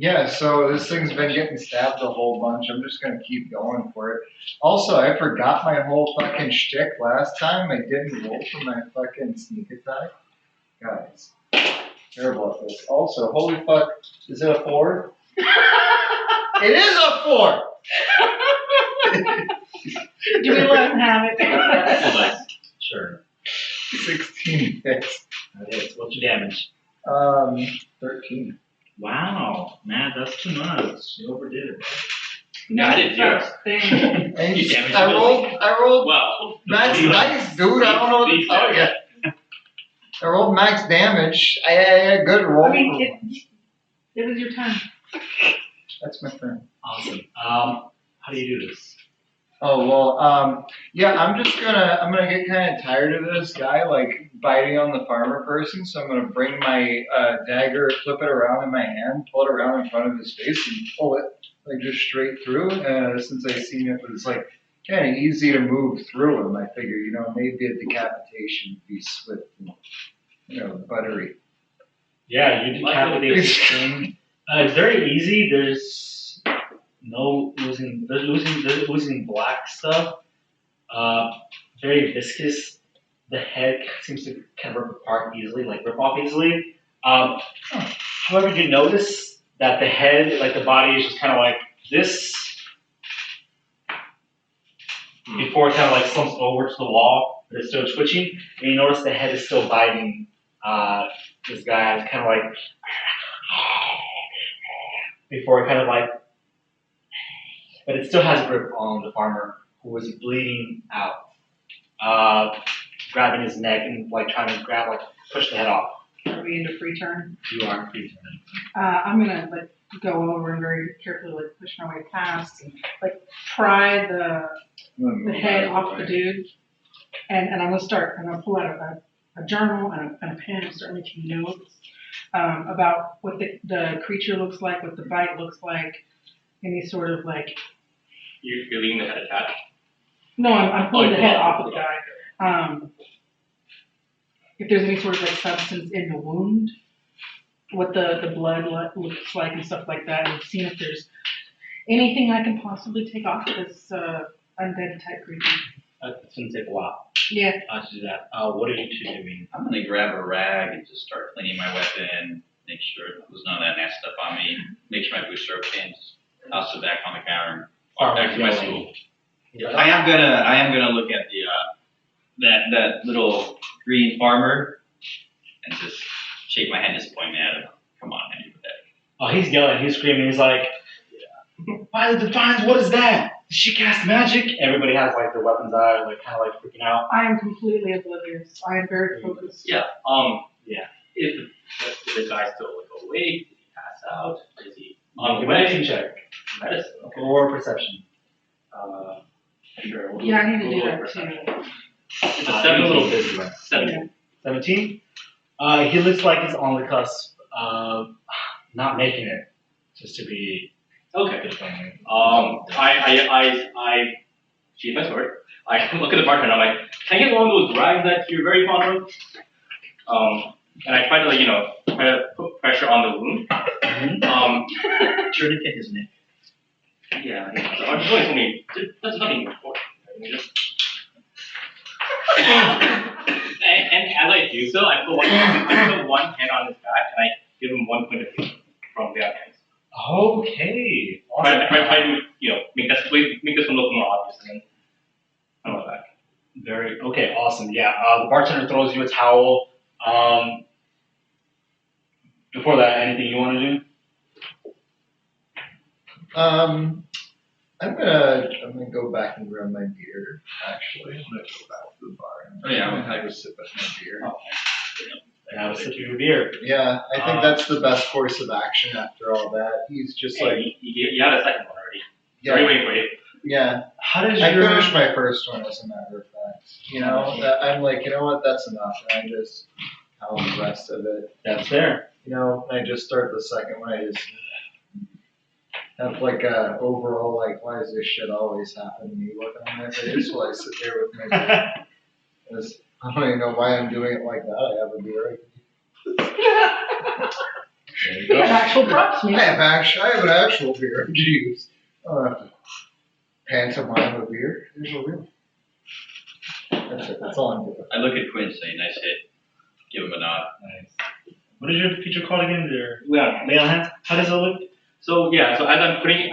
Yeah, so this thing's been getting stabbed a whole bunch. I'm just gonna keep going for it. Also, I forgot my whole fucking shtick last time. I didn't roll for my fucking sneak attack. Guys, terrible at this. Also, holy fuck, is it a 4? It is a 4! Do we let him have it? Sure. 16 hits. That is. What's your damage? 13. Wow, man, that's too much. You overdid it. No, I did such yours. thing. And You damaged I the rolled Well, max dice, dude. I don't know what to tell you. I rolled max damage. I had a good roll. I mean, it was your time. That's my turn. Awesome. How do you do this? Oh well, yeah. I'm gonna get kind of tired of this guy like biting on the farmer person. So I'm gonna bring my dagger, flip it around in my hand, pull it around in front of his face, and pull it like just straight through. Since I seen it was like kind of easy to move through him, I figure maybe a decapitation would be swift and buttery. Yeah, you decapitate this thing. It's very easy. There's no losing. There's losing black stuff. Very viscous. The head seems to kind of rip off easily. However, you notice that the head, like the body, is just kind of like this before it kind of like slumps over to the wall, but it's still twitching. And you notice the head is still biting this guy. It's kind of like before it kind of like, but it still has grip on the farmer who was bleeding out, grabbing his neck and like trying to push the head off. Are we into free turn? You are free turn. I'm gonna go over and very carefully push my way past and pry the head off the dude, and I'm gonna pull out a journal and a pen and start making notes about what the creature looks like, what the bite looks like, any sort of you're leaving the head attached. No, I'm pulling the head off of the guy. If there's any sort of substance in the wound, what the blood looks like and stuff like that, and seeing if there's anything I can possibly take off of this undead type creature. It's gonna take a while. Yeah. To do that. What are you two doing? I'm gonna grab a rag and just start cleaning my weapon, make sure there's none of that nasty stuff on me, make sure my boots are okay, and just toss it back on the counter. Walk back to my school. I am gonna look at the that little green farmer and just shake my head disappointment at him. Come on, man, you pathetic. Oh, he's yelling, he's screaming, he's like, "By the Divines, what is that? Did she cast magic?" Everybody has their weapons out, kind of freaking out. I am completely oblivious. I am very focused. Yeah. Yeah. Is the guy still awake? Did he pass out? Is he On the medicine check. medicine? Okay. Or perception. Sure. Yeah, I need to do We'll that roll too. It's You're a a 17. little busy, right? 17. 17? He looks like he's on the cusp of not making it, just to be Okay. good friendly. I sheathe my sword. I look at the bartender. I'm like, can I get one of those rags that you're very fond of? And I try to put pressure on the wound. Tourniquet his neck. Yeah. There's only so many. There's nothing important. And as I do so, I put one hand on his back and I give him 1 point of healing from the hands. Okay. Try to make this one look more obvious. And then, Okay, awesome. Yeah, the bartender throws you a towel. Before that, anything you want to do? I'm gonna go back and grab my beer. Actually, I'm gonna go back to the bar. Oh, yeah, I'm gonna go sip at my beer. Oh. Have a sip of your beer. Yeah, I think that's the best course of action after all that. He's just like, You had a second one already. yeah, Are you waiting for it? yeah. How does I your finished my first one, as a matter of fact. You know, I'm like, you know what, that's enough, and I just have the rest of it. That's fair. You know, and I just start the second one. I just have like a overall like, why does this shit always happen to me? Looking on my face while I sit there with my. I don't even know why I'm doing it like that. I have a beer. There you We have go. actual props, I man. have an actual beer to use. I don't have to pantomime a beer. There's a real. That's it. That's all I'm doing. I look at Quinn, say, nice hit. Give him a nod. Nice. What is your feature called again? There. Yeah. Lay on hands. How does it look? So yeah, so as I'm flipping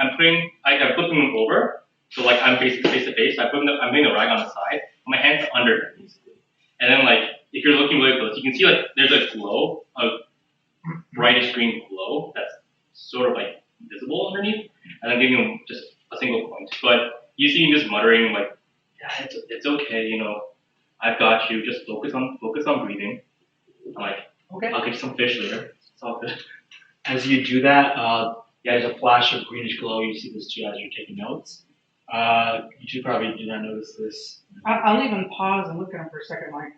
them over. So like I'm basically face to face. I'm putting the rag on the side. My hands are under them basically. And then like if you're looking really close, you can see like there's a glow, a brightish green glow that's sort of like visible underneath, and I'm giving him just a single point. But you see him just muttering like, yeah, it's okay, you know, I've got you. Just focus on breathing. I'm like, Okay. I'll get you some fish later. It's all good. As you do that, there's a flash of greenish glow. You see this too as you're taking notes. You two probably do not notice this. I'll even pause and look at him for a second, like,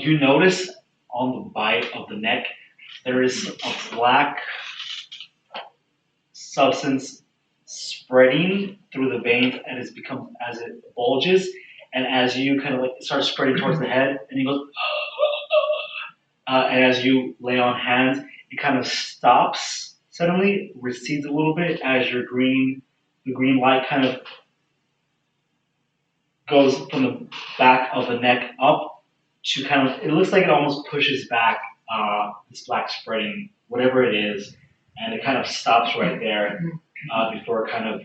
You notice on the bite of the neck there is a black substance spreading through the veins, and as it bulges, and as you kind of like start spreading towards the head, and he goes, and as you lay on hands, it kind of stops suddenly, recedes a little bit as the green light kind of goes from the back of the neck up to kind of, it looks like it almost pushes back this black spreading, whatever it is, and it kind of stops right there before it kind of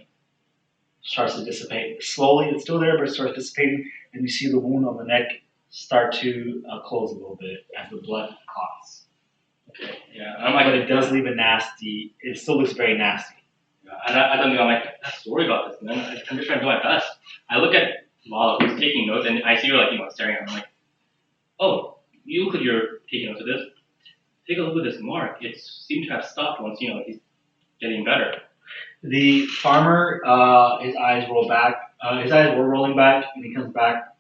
starts to dissipate. Slowly, it's still there, but it starts dissipating, and you see the wound on the neck start to close a little bit as the blood clots. Okay. Yeah. But it does leave a nasty, it still looks very nasty. Yeah, and I don't know, I'm like, sorry about this, man. I'm just trying to do my best. I look at Vala, who's taking notes, and I see her like, you know, staring at me. I'm like, oh, you look like you're taking notes of this. Take a look at this mark. It seemed to have stopped once, you know, he's getting better. The farmer, his eyes roll back. His eyes were rolling back, and he comes back,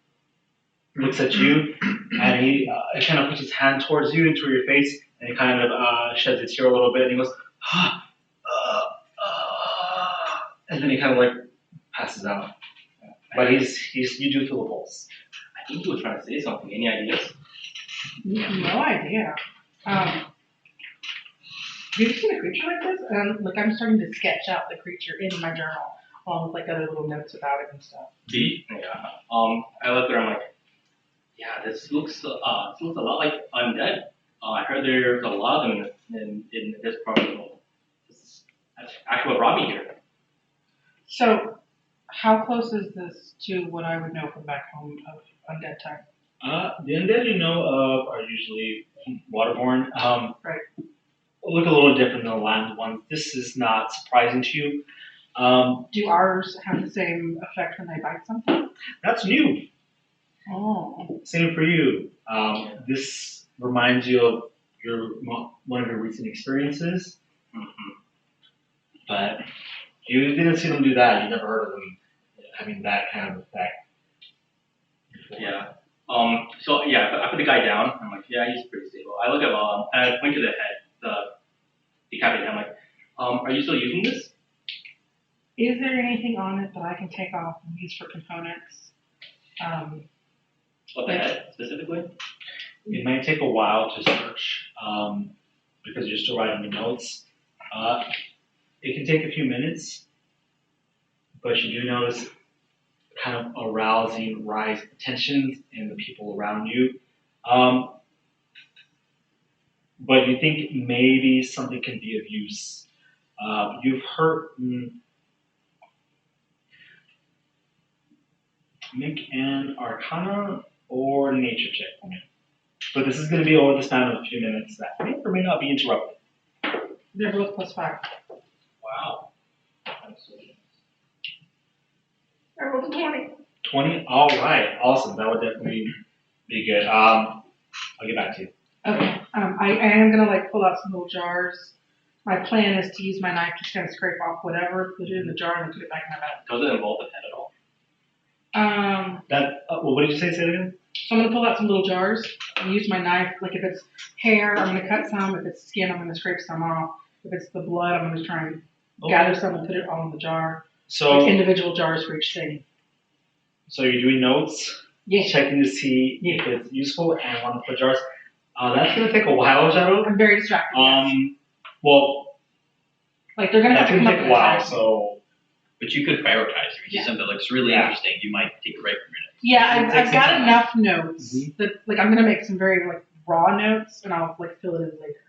looks at you, and he kind of puts his hand towards you, into your face, and he kind of sheds a tear a little bit, and he goes, and then he kind of like passes out. But you do feel the pulse. I think he was trying to say something. Any ideas? no idea. Have you seen a creature like this? Like I'm starting to sketch out the creature in my journal, along with like other little notes about it and stuff. Yeah. I look at her. I'm like, yeah, this looks a lot like undead. I heard there's a lot of them in this part of the world. That's actually what brought me here. So, how close is this to what I would know from back home of undead type? The undead you know of are usually waterborne. Right. Look a little different than the land ones. This is not surprising to you. Do ours have the same effect when they bite something? That's new. Oh. Same for you. This reminds you of one of your recent experiences, but you didn't see them do that. You never heard of them having that kind of effect. Yeah. So yeah, I put the guy down. I'm like, yeah, he's pretty stable. I look at and I point to the head, the decapitated head. I'm like, are you still using this? Is there anything on it that I can take off and use for components? What the head specifically? It might take a while to search because you're still writing the notes. It can take a few minutes, but you do notice kind of arousing rise tensions in the people around you. But you think maybe something can be of use. You've heard. Make an Arcana or Nature check for me. But this is going to be over the span of a few minutes. That may or may not be interrupted. They're both +5. Wow. I rolled a 20. 20? All right. Awesome. That would definitely be good. I'll get back to you. Okay. I am gonna like pull out some little jars. My plan is to use my knife to kind of scrape off whatever, put it in the jar, and then put it back in my bag. Does it involve the head at all? What did you say? Say it again? So I'm gonna pull out some little jars and use my knife. Like if it's hair, I'm gonna cut some. If it's skin, I'm gonna scrape some off. If it's the blood, I'm gonna try and gather some and put it all in the jar. So, like individual jars for each thing. So you're doing notes, Yeah. checking to see if it's useful, and want to put jars. That's gonna take a while, Shadow. I'm very distracted. Yes. Well, like they're gonna have that's to come gonna up take with a while. time. So, But you could prioritize. If you see something that looks really interesting, you might take a break from your notes. Yeah, It I've takes got some time. enough notes Mhm. that like I'm gonna make some very like raw notes and I'll like fill it in later.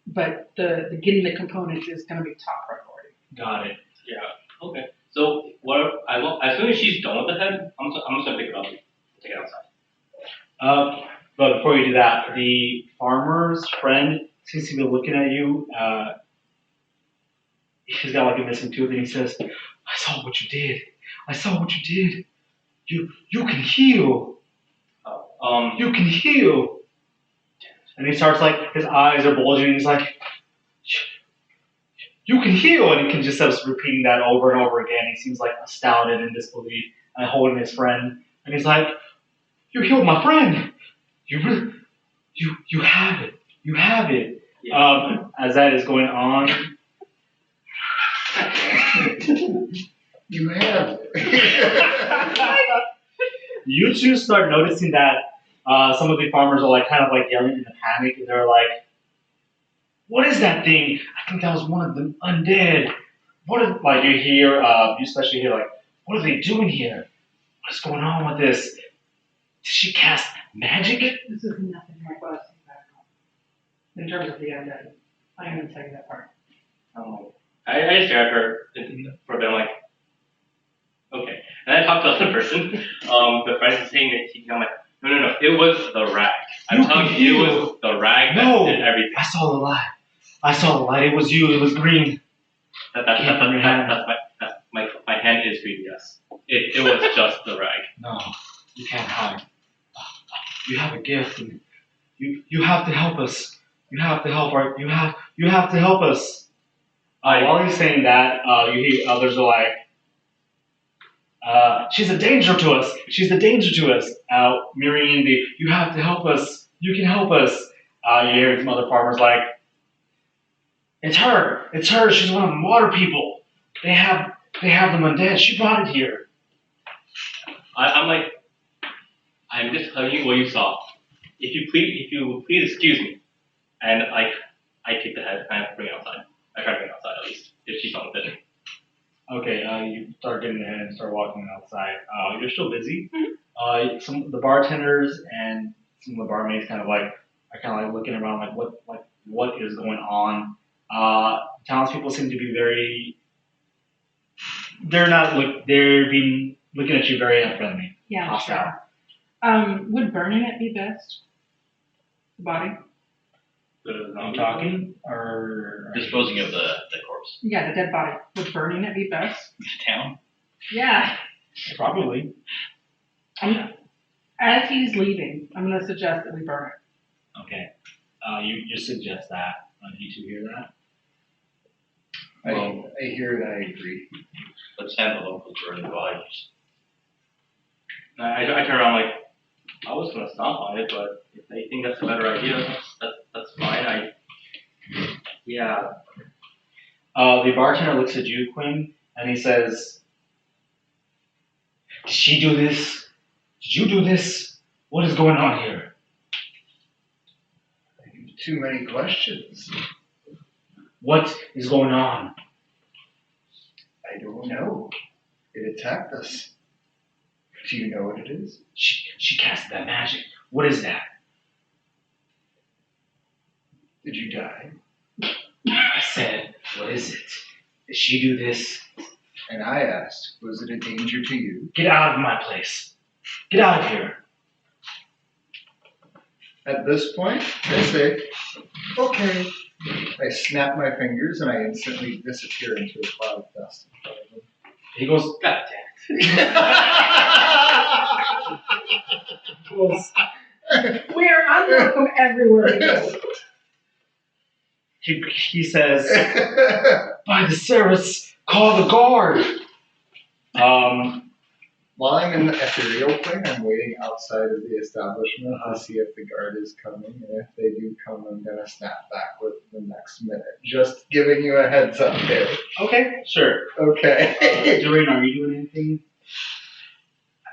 But the getting the components is gonna be top priority. got it. Yeah. Okay. So as soon as she's done with the head, I'm just gonna pick it up and take it outside. But before you do that, the farmer's friend seems to be looking at you. He's got like a missing tooth, and he says, "I saw what you did. I saw what you did. You can heal. You can heal." And he starts like his eyes are bulging. And he's like, "You can heal," and he can just starts repeating that over and over again. He seems like astounded in disbelief and holding his friend, and he's like, "You healed my friend. You really, you have it. You have it." Yeah. As that is going on, You have it. you two start noticing that some of the farmers are like kind of like yelling in a panic. They're like, "What is that thing? I think that was one of the undead." Like you hear, you especially hear like, "What are they doing here? What's going on with this? Did she cast magic?" This is nothing like what I've seen back home. In terms of the undead. I am gonna tell you that part. I just stare at her for a bit, I'm like, okay. And I talk to the other person. The friend is saying that I'm like, no, it was the rag. I'm You telling can you, it heal. was the rag that No. did everything. I saw the light. I saw the light. It was you. It was green. That's my hand is green, yes. It was just the rag. No, you can't hide. You have a gift, and you have to help us. You have to help you have to help us. While he's saying that, you hear others are like, "She's a danger to us. She's a danger to us." Mirroring the, "You have to help us. You can help us." You hear some other farmers like, "It's her. It's her. She's one of the water people. They have them undead. She brought it here." I'm like, I'm just telling you what you saw. If you please excuse me. And I take the head and I bring it outside. I try to bring it outside at least, if she's on the bed. Okay, you start getting ahead and start walking outside. You're still busy. Some of the bartenders and some of the barmaids kind of like are kind of like looking around like what is going on. Townspeople seem to be very. They're being looking at you very unfriendly. Yeah, Hostile. sure. Would burning it be best? The body? I'm talking or Disposing of the corpse. Yeah, the dead body. Would burning it be best? Town. Yeah. probably. As he's leaving, I'm gonna suggest that we burn it. Okay. You suggest that. You two hear that? I hear it, I agree. Let's have the locals burn the bodies. I turn around like, I was gonna stomp on it, but if they think that's a better idea, that's fine. Yeah. The bartender looks at you, Quin, and he says, "Did she do this? Did you do this? What is going on here?" Too many questions. What is going on? I don't know. It attacked us. Do you know what it is? She casted that magic. What is that? Did you die? I said, what is it? Did she do this? And I asked, was it a danger to you? Get out of my place. Get out of here. At this point, I say, okay. I snap my fingers and I instantly disappear into a cloud of dust. He goes, God We're unwelcome everywhere we go. he says, by the service, call the guard. While I'm in the ethereal plane, I'm waiting outside of the establishment to see if the guard is coming. And if they do come, I'm going to snap back with the next minute. Just giving you a heads up there. Okay, sure. Okay. Durian, are you doing anything?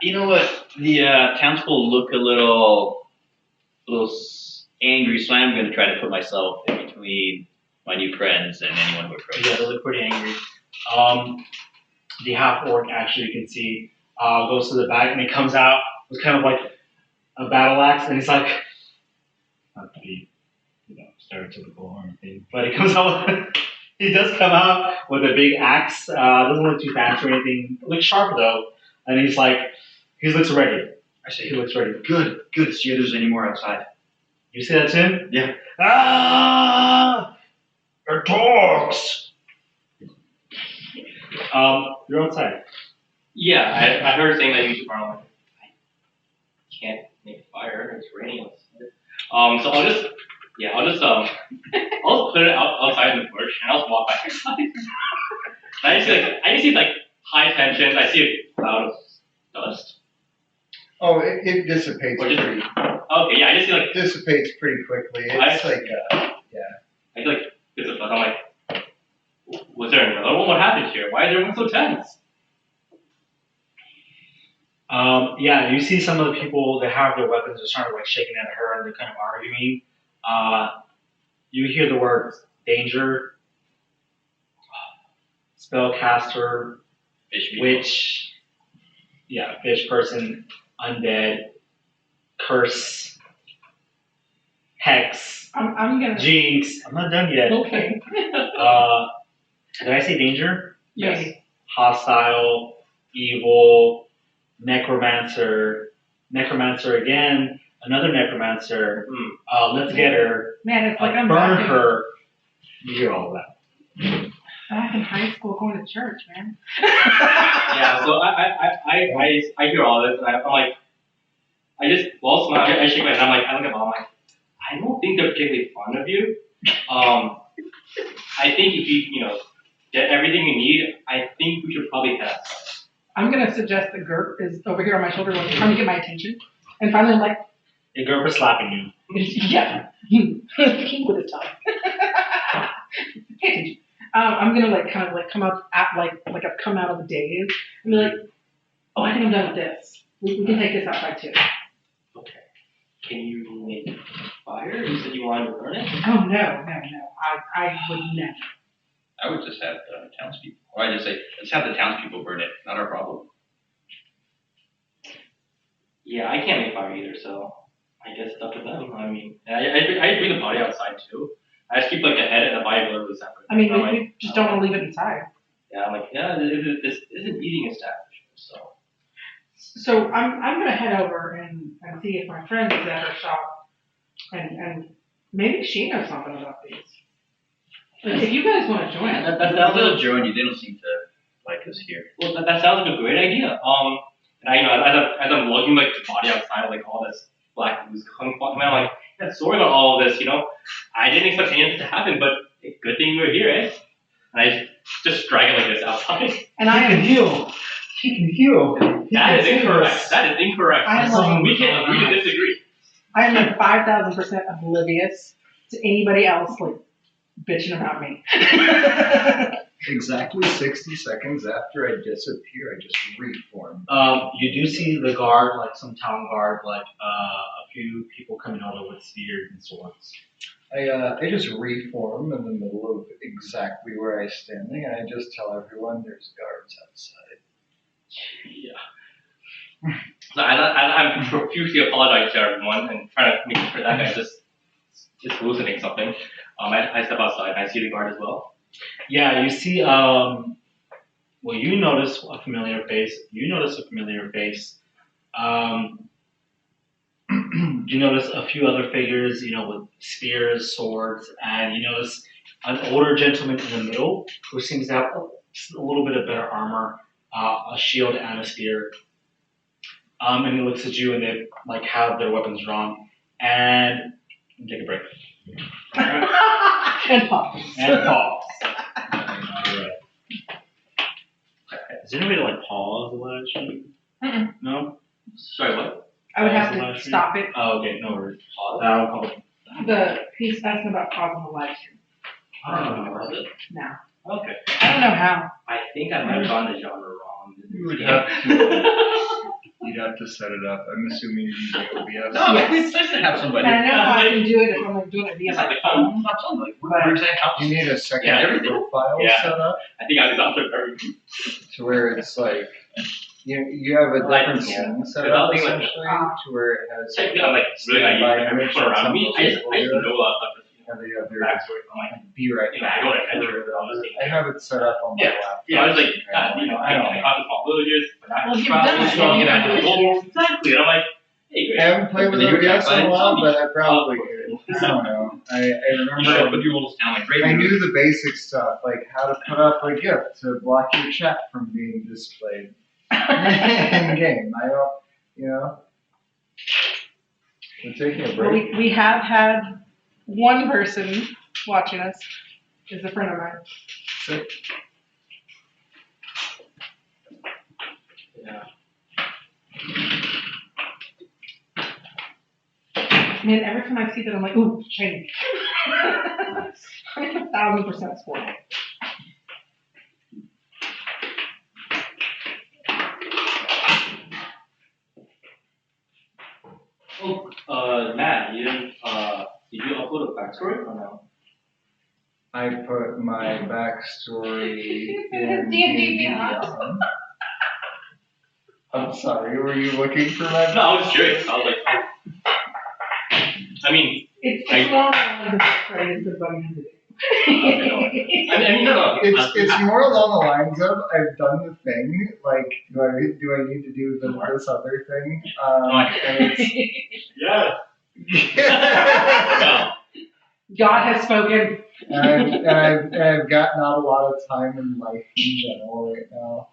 You know what? The townspeople look a little angry, so I'm going to try to put myself in between my new friends and anyone who approaches. Yeah, they look pretty angry. The half orc, actually, you can see, goes to the back and he comes out with kind of like a battle axe, and he's like, not to be, stereotypical or anything, but he comes out with, he does come out with a big axe. Doesn't look too fancy or anything. Looks sharp though, and he's like, he looks ready. I say, He looks ready. good. See if there's any more outside. You see that, Tim? Yeah. Ah! They're dogs! You're outside. Yeah, I heard saying that you should probably I can't make fire. It's raining outside. So I'll just I'll put it outside in the bush and I'll just walk back inside. I just see like high tension. I see a cloud of dust. Oh, it dissipates Or just- pretty. Okay, yeah, I just see like Dissipates pretty quickly. It's like I feel like it's a fuck. I'm like, was there another one? What happened here? Why is everyone so tense? Yeah, you see some of the people that have their weapons are starting like shaking at her and they're kind of arguing. You hear the words danger, spellcaster, Fish people. witch, fish person, undead, curse, hex, I'm gonna. jinx. I'm not done yet. Okay. Did I say danger? Yes. Hostile, evil, necromancer again, another necromancer. Let's get her. Man, it's like I'm burn back her. You hear all that. back in high school going to church, man. Yeah, so I hear all this and I'm like, I just I shake my head. I look at mom. I'm like, I don't think they're particularly fond of you. I think if you get everything you need, I think we should probably head outside. I'm gonna suggest that Gert is over here on my shoulder, like trying to get my attention, and finally I'm like, The Gerber slapping you. yeah, he with his tongue. Pay attention. I'm gonna like kind of like come up at like I've come out of the daze and be like, oh, I think I'm done with this. We can take this outside too. Okay. Can you make fire? You said you wanted to burn it? Oh no. I would never. I would just have the townspeople. Or I just say, let's have the townspeople burn it. Not our problem. Yeah, I can't make fire either, so I guess it's up to them. I mean, I bring the body outside too. I just keep like the head and the body literally separate. I mean, I'm we just don't want to leave it inside. Yeah, I'm like, this is an eating establishment, so. So I'm gonna head over and see if my friend is at her shop, and maybe she knows something about these. Like, if you guys want to join, That They'll sounds join you. They don't seem to like us here. well. That sounds like a great idea. And as I'm looking like the body outside, like all this black ooze coming from, I'm like, yeah, sorry about all of this. I didn't expect any of this to happen, but good thing we're here, eh? And I just drag it like this outside. and I am heal. He can heal. That is incorrect. That is incorrect. I am like- We can agree to disagree. I am like 5,000% oblivious to anybody else like bitching about me. Exactly 60 seconds after I disappear, I just reform. You do see the guard, like some town guard, like a few people coming over with spears and swords. I just reform in the middle of exactly where I'm standing, and I just tell everyone there's guards outside. Yeah. So I'm profusely apologizing to everyone and trying to make sure that guy's just hallucinating something. I step outside and I see the guard as well. Yeah, you see Well, you notice a familiar face. You notice a familiar face. You notice a few other figures, with spears, swords, and you notice an older gentleman in the middle who seems to have a little bit of better armor, a shield and a spear. And he looks at you and they have their weapons drawn. And take a break. And pause. And pause. Alright. Is there any way to pause the live stream? No? Sorry, what? I would have Pause the to live stream? stop it. Oh, okay, no worries. Pause? I'll call it. He's asking about pausing the live stream. Was it? Now. Okay. I don't know how. I think I might have gotten the genre wrong. You would have to. You'd have to set it up. I'm assuming you're using OBS. No, Yes. it's nice to have somebody. And I know how I can do it if I'm doing it via It's my like phone. not something like we're exact house. You need a second Yeah, everything. profile Yeah. set up I think I was after everything. to where it's like you have a Like, different yeah. scene set Because I up was thinking, like, essentially to where it has Technically, I'm really not using every person around me. I just know a lot of stuff. and they have their Backstory. I'm like, be right I go to adventure, but I'll just I have it set up on my Yeah. laptop. I was like, God, I don't I caught the small villagers, but not Well, you've travel, done it. so I'm Yeah, gonna you've do done it. it. Exactly. And I'm like, hey, I great. haven't played with But then you're OBS in a fine. while, but I probably Oh, could. I don't know. I You show up remember with your little sound like I Raven. knew the basic stuff, like how to put up a GIF to block your chat from being displayed in game. I don't, We're taking a Well, break. we have had one person watching us, is a friend of mine. Sick. Yeah. Man, every time I see that, I'm like, ooh, shiny. I'm 1,000% spoiled. Oh, Matt, you didn't, did you upload a backstory or no? I put my backstory in D&D Beyond. I'm sorry, were you looking for my No, I was curious. I was like, I mean, It's long as a phrase the bunny has to do. no. It's more along the lines of I've done the thing. Like, do I need to do this other thing? And Yeah. it's God has spoken. and I've got not a lot of time in life in general right now.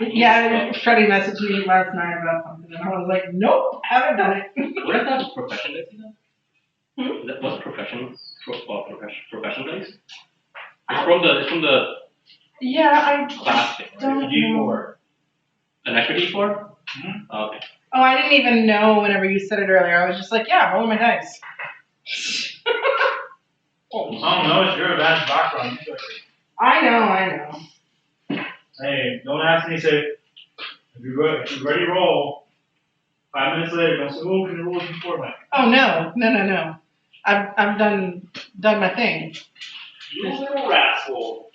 Yeah, Freddy messaged me last night about something, and I was like, nope, haven't done it. What is that profession that you know? What's profession? Profession based? It's from the Yeah, class thing, I don't right? know. An extra D4? Mm-hmm. Okay. Oh, I didn't even know whenever you said it earlier. I was just like, yeah, rolling my dice. I don't know, it's your advanced background. I know. Hey, don't ask me, say, if you're ready to roll, 5 minutes later, don't say, oh, can you roll this format? Oh, no. I've done my thing. You little rascal.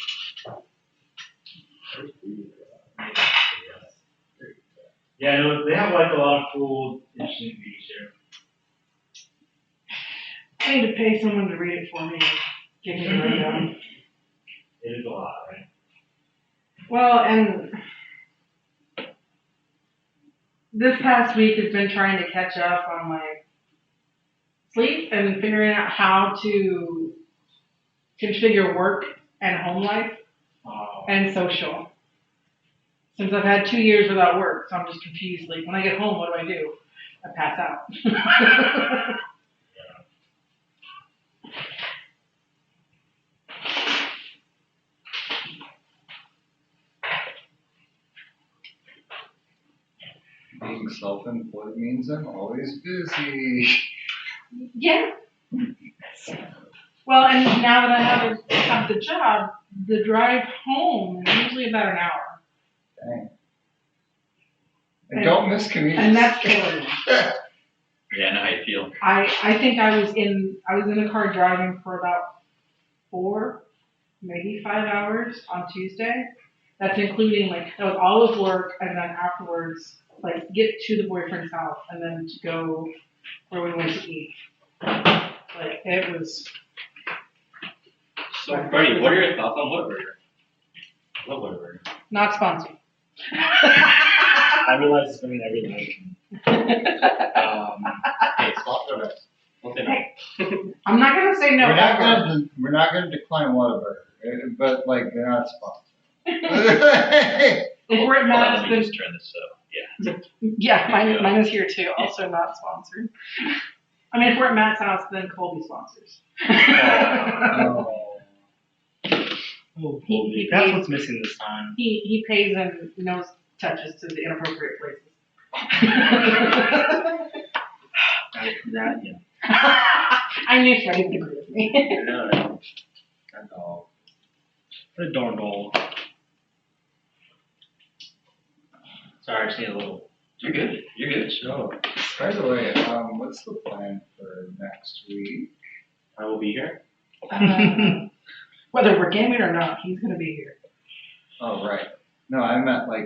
Yeah, no, they have a lot of cool, interesting features here. I need to pay someone to read it for me and give me the rundown. It is a lot, right? Well, and this past week has been trying to catch up on my sleep and figuring out how to configure work and home life and social. Since I've had 2 years without work, so I'm just confused. Like, when I get home, what do? I pass out. Being self-employed means I'm always busy. Yeah. Well, and now that I have the job, the drive home is usually about an hour. Dang. I don't miss commutes. And that's killing me. Yeah, I know how you feel. I think I was in a car driving for about 4, maybe 5 hours on Tuesday. That's including that was all of work, and then afterwards, get to the boyfriend's house and then to go where we went to eat. It was So, Freddy, what are your thoughts on Whataburger? I love Whataburger. Not sponsored. I realize it's been every night. Hey, sponsor us. Don't say no. I'm not gonna say no. We're not gonna decline Whataburger, but like they're not sponsored. If we're at Hold on, Matt's, let me then just turn this up. yeah, mine is here too. Also not sponsored. I mean, if we're at Matt's house, then Colby sponsors. Oh. He That's pays- what's missing this time. He pays and nose touches to the inappropriate places. That, yeah. I knew Freddy would agree with me. That's all. The darn goal. Sorry, I just need a little. You're good. You're good. So, by the way, what's the plan for next week? I will be here. Whether we're gaming or not, he's gonna be here. Oh, right. No, I meant I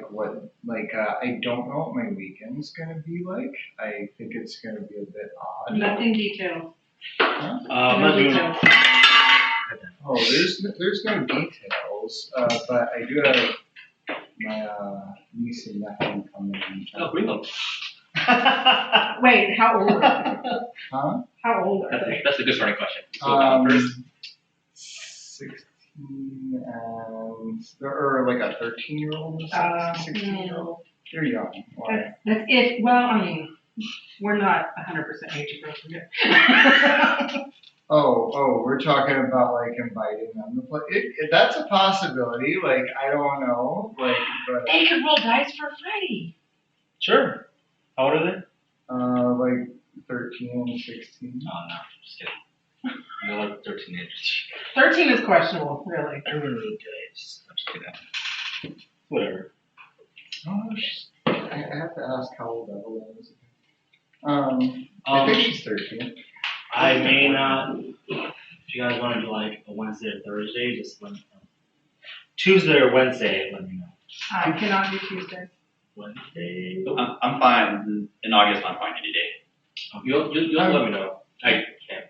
don't know what my weekend's gonna be like. I think it's gonna be a bit odd. Nothing detailed. Huh? I'm not doing details. Oh, there's no details, but I do have my niece and nephew coming in. Oh, bring them. Wait, how old are they? Huh? How old are they? That's a good starting question. So, first, 16 and or like a 13-year-old or 16-year-old. They're young. Why? That's it. Well, I mean, we're not 100% age appropriate. Yeah. Oh, we're talking about like inviting them to play. That's a possibility. Like I don't know. Like, but They could roll dice for Freddy. Sure. How old are they? like 13 and 16. Oh, no. Just kidding. They're like 13 ages. 13 is questionable, really. Everyone really good ages. I'm just kidding. Whatever. Oh, I have to ask how old Evelyn is. I think she's 13. I may not. If you guys want to do like a Wednesday or Thursday, just let me know. Tuesday or Wednesday, let me know. I cannot do Tuesday. Wednesday. I'm fine. In August, I'm fine any day. you'll let me know. I can't.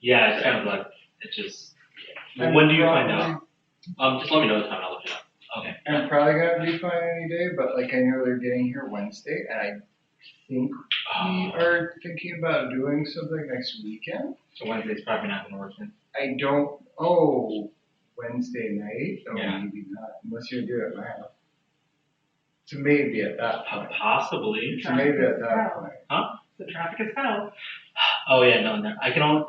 Yeah, it's kind of like it just. When do you find out? Just let me know the time. I'll let you know. Okay. I'm probably gonna be fine any day, but like I know they're getting here Wednesday, and I think we are thinking about doing something next weekend. So Wednesday's probably not going to work then. I don't. Oh, Wednesday night? Oh, Yeah. maybe not, unless you do it at my house. So maybe at that point. Possibly. So maybe at that point. The traffic is hell. Oh yeah, no. I can only.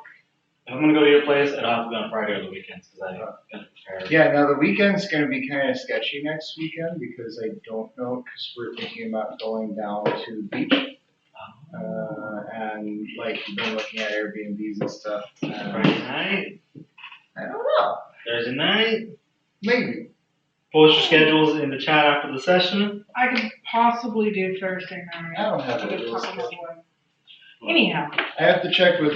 If I'm gonna go to your place, I don't have to go on Friday or the weekends because I gotta prepare. Yeah, now the weekend's gonna be kind of sketchy next weekend because I don't know, because we're thinking about going down to the beach. And like we've been looking at Airbnbs and stuff. Friday night, I don't know. Thursday night. Maybe. Post your schedules in the chat after the session. I could possibly do Thursday night. I don't have I could it. possibly do. Anyhow, I have to check with,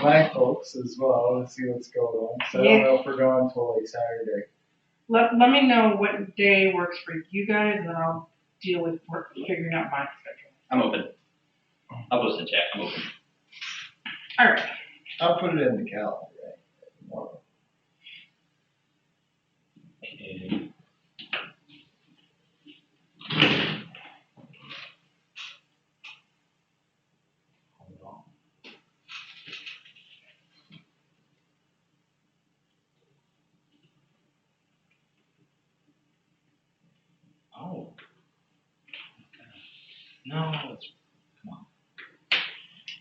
my folks as well and see what's going on. So I don't know if we're going until like Saturday. let me know what day works for you guys, and then I'll deal with figuring out my schedule. I'm open. I'll post in chat. I'm open. All right. I'll put it in the calendar, right? Tomorrow. Okay. Hold on. Oh. No, it's come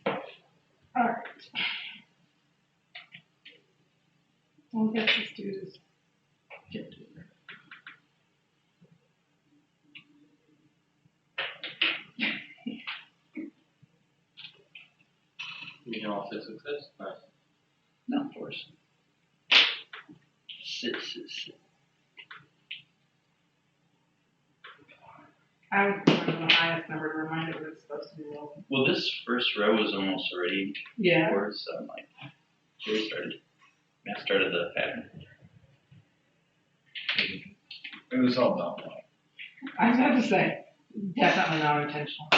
on. All right. Well, I guess let's do this. Get to it. You know, all 6 success. Nice. No, of course. Sit. I was going the highest number to remind it what it's supposed to be rolling. Well, this first row was almost already Yeah. forward, so I'm like, Jerry started. Matt started the pattern. It was all done. I was about to say, definitely not intentional.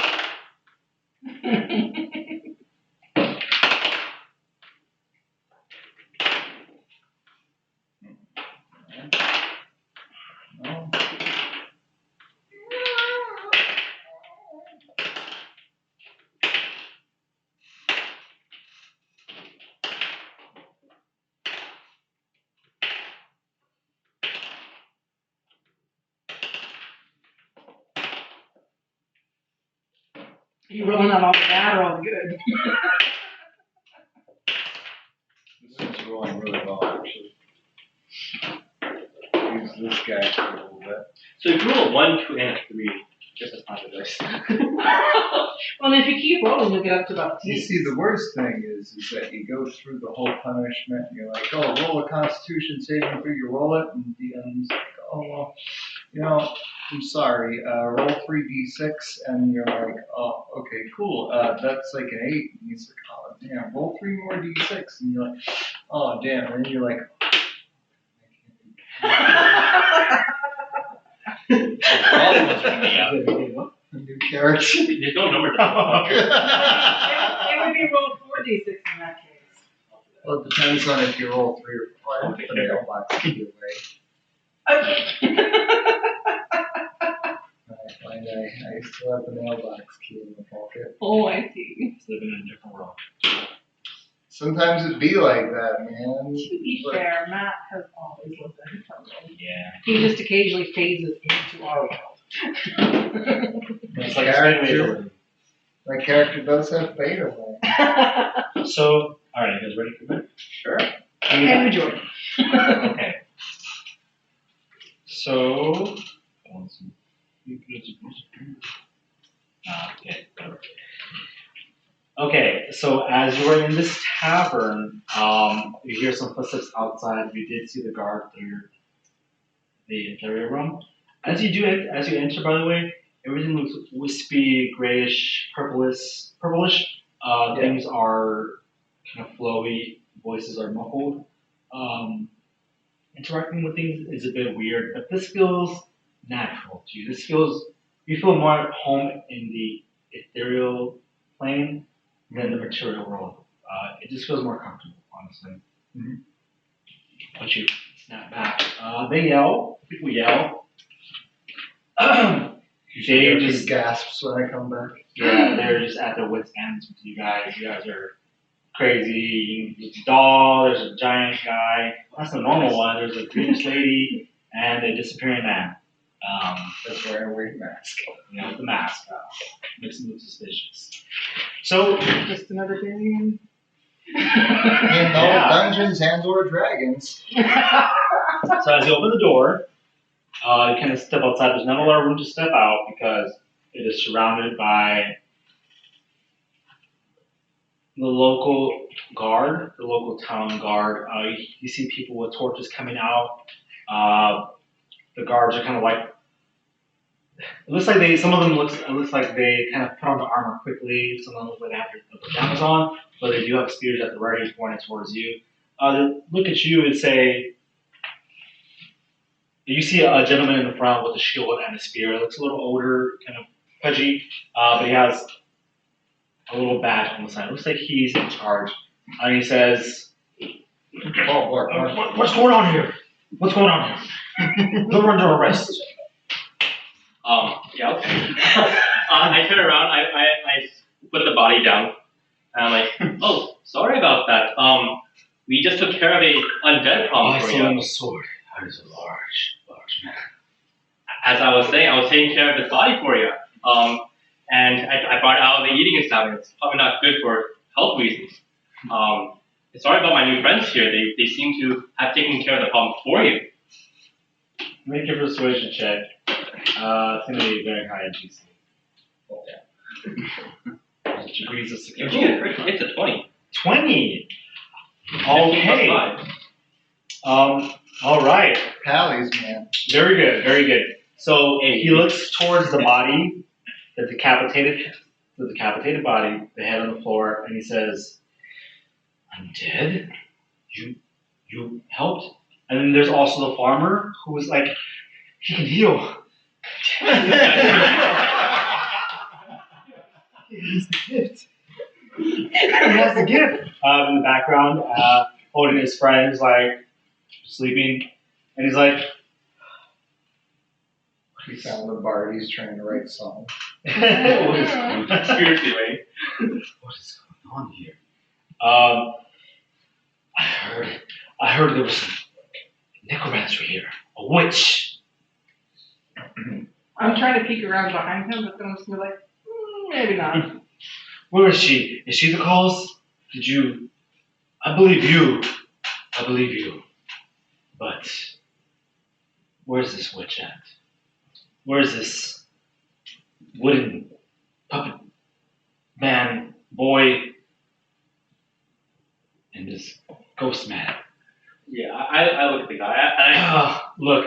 You rolling on all the bad or all the good? This one's rolling really well, actually. Use this guy for a little bit. So if you roll a 1, 2, and a 3, just as part of the dice. Well, if you keep rolling, you'll get up to about 10. You see, the worst thing is that you go through the whole punishment, and you're like, oh, roll a Constitution saving throw, you roll it, and the DM's like, oh, well, you know, I'm sorry, roll 3d6, and you're like, oh, okay, cool, that's like an 8, and he's like, oh, damn, roll 3 more d6, and you're like, oh, damn, and then you're like, a new character. There's no number. It would be roll 4d6 in that case. Well, it depends on if you roll 3 or 4. I put the mailbox either way. Okay. I find I still have the mailbox key in the pocket. Oh, I see. It's living in a different world. Sometimes it be like that, man. To be fair, Matt has always lived in his world. Yeah. He just occasionally phases into our world. It's like character. My character does have beta one. So, alright, you guys ready for that? Sure. And Jordan. Okay. So, okay, so as you were in this tavern, you hear some footsteps outside. You did see the guard through the interior room. As you enter, by the way, everything looks wispy, grayish, purplish. Things are kind of flowy. Voices are muffled. Interacting with things is a bit weird, but this feels natural to you. You feel more at home in the ethereal plane than the material world. It just feels more comfortable, honestly. Mm-hmm. But you snap back. They yell. People yell. They just gasps when I come back. Yeah, they're just at their wits' ends with you guys. You guys are crazy. There's a doll. There's a giant guy. That's the normal one. There's a greenish lady and a disappearing man. That's wearing a weird mask. You know, the mask makes them look suspicious. So, Just another Durian. Yeah. Dungeons and/or Dragons. so as you open the door, you kind of step outside. There's not a lot of room to step out because it is surrounded by the local guard, the local town guard. You see people with torches coming out. The guards are kind of like. It looks like it looks like they kind of put on the armor quickly. Some of them look like they have their pajamas on, but they do have spears at the ready pointed towards you. They look at you and say, you see a gentleman in the front with a shield and a spear. It looks a little older, kind of pudgy, but he has a little badge on the side. It looks like he's in charge. And he says, what's going on here? What's going on here? You're under arrest. Yeah, okay. I turn around, I put the body down, and I'm like, oh, sorry about that. We just took care of a undead problem for you. a sword. That is a large man. As I was saying, I was taking care of this body for you. And I brought out the eating establishment. It's probably not good for health reasons. Sorry about my new friends here. They seem to have taken care of the problem for you. Make your persuasion check. It's going to be very high in GC. Degrees of security. It's a 20. 20! Okay. All right. Pallies, man. Very good, very good. So he looks towards the body, the decapitated body, the head on the floor, and he says, "Undead? You helped?" And then there's also the farmer who was like, "He can heal." He has the gift. He has the gift. In the background, holding his friend who's like sleeping, and he's like, He found the bard. He's trying to write a song. what is going on? Seriously, Wayne. What is going on here? I heard there was some necromancer here, a witch. I'm trying to peek around behind him, but then I'm just gonna be like, maybe not. Where is she? Is she the cause? Did you? I believe you. I believe you. But where's this witch at? Where's this wooden puppet man, boy, and this ghost man? Yeah, I look at the guy, and Look,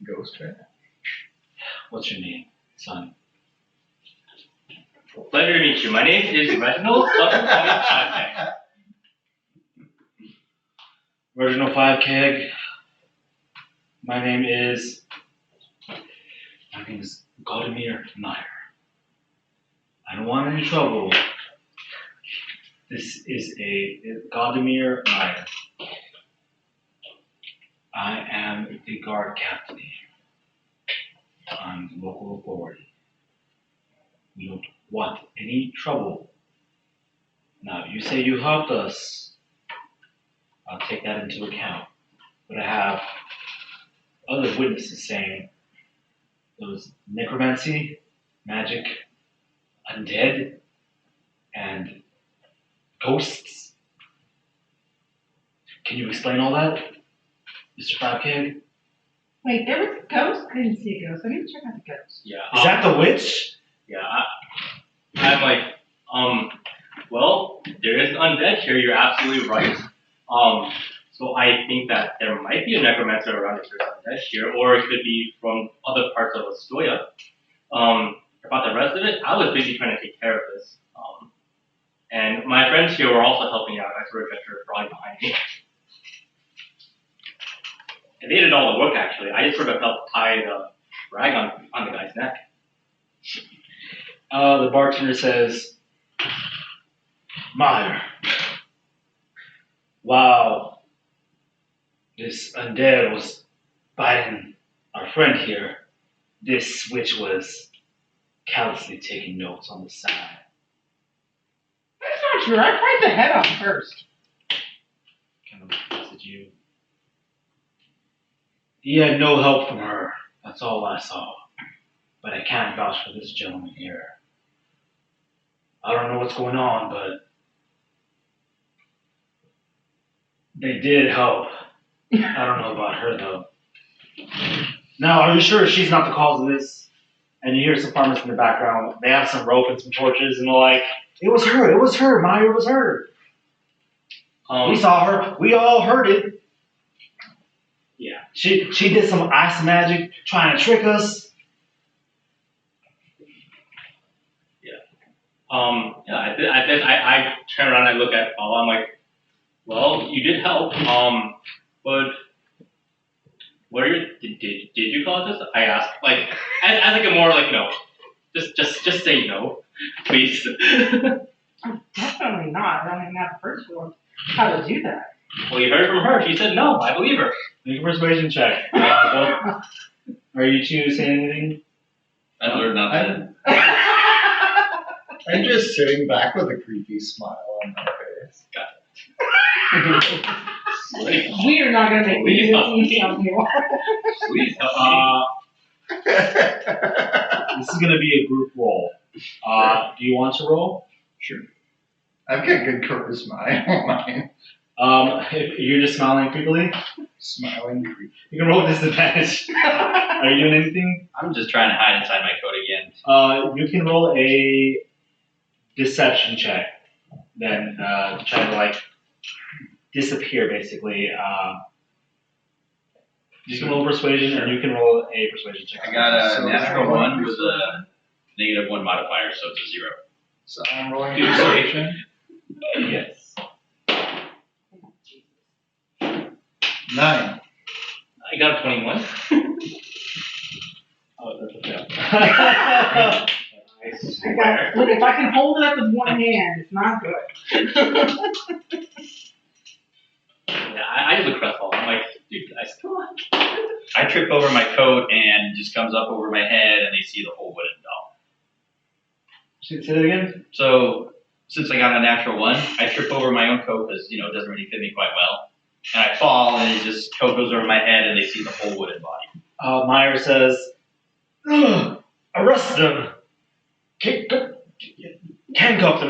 Ghost man. what's your name, son? pleasure to meet you. My name is Reginald. Reginald 5Keg. My name is Vladimir Meyer. I don't want any trouble. This is a Vladimir Meyer. I am the guard captain here. I'm the local authority. We don't want any trouble. Now, you say you helped us. I'll take that into account. But I have other witnesses saying there was necromancy, magic, undead, and ghosts. Can you explain all that, Mr. Five-Keg? Wait, there was a ghost? I didn't see a ghost. I need to check out the ghost. Yeah. Is that the witch? Yeah. I'm like, well, there is an undead here. You're absolutely right. So I think that there might be a necromancer around if there's undead here, or it could be from other parts of Astoria. About the rest of it, I was busy trying to take care of this. And my friends here were also helping out. I sort of kept her probably behind me. And they did all the work, actually. I just sort of helped tie the rag on the guy's neck. The bartender says, Meyer, wow, this undead was biting our friend here. This witch was callously taking notes on the side. That's not true. I pried the head off first. Kind of looks at you. He had no help from her. That's all I saw. But I can't vouch for this gentleman here. I don't know what's going on, but they did help. I don't know about her, though. Now, are you sure she's not the cause of this? And you hear some farmers in the background. They have some rope and some torches, and they're like, it was her, Meyer, it was her. We saw her. We all heard it. Yeah. She did some ice magic trying to trick us. I turn around and I look at Vala. I'm like, well, you did help. But what are your did you cause this? I asked, like, as like a more like no, just say no, please. Definitely not. I don't even have the first one. How to do that? Well, you heard it from her. She said no. I believe her. Make a persuasion check. Are you two saying anything? I learned nothing. I'm just sitting back with a creepy smile on my face. We are not going to make Please help me. Please. This is going to be a group roll. Do you want to roll? Sure. I've got good charisma. I don't mind. If you're just smiling creepily, Smiling creepy. you can roll with disadvantage. Are you doing anything? I'm just trying to hide inside my coat again. You can roll a deception check. Then try to like disappear basically. You can roll persuasion, and you can roll a persuasion check. I got a So natural roll one with a -1 modifier, so it's a 0. So I'm rolling persuasion. Yes. 9. I got a 21. Oh, that's okay. I got, look, if I can hold it up with one hand, it's not good. Yeah, I just look crestfallen. I'm like, dude, guys, come on. I trip over my coat and it just comes up over my head and they see the whole wooden doll. Say that again? So, since I got a natural 1, I trip over my own coat because, it doesn't really fit me quite well. And I fall and it just coat goes over my head and they see the whole wooden body. Meyer says, "Ugh, arrest them. Get handcuffed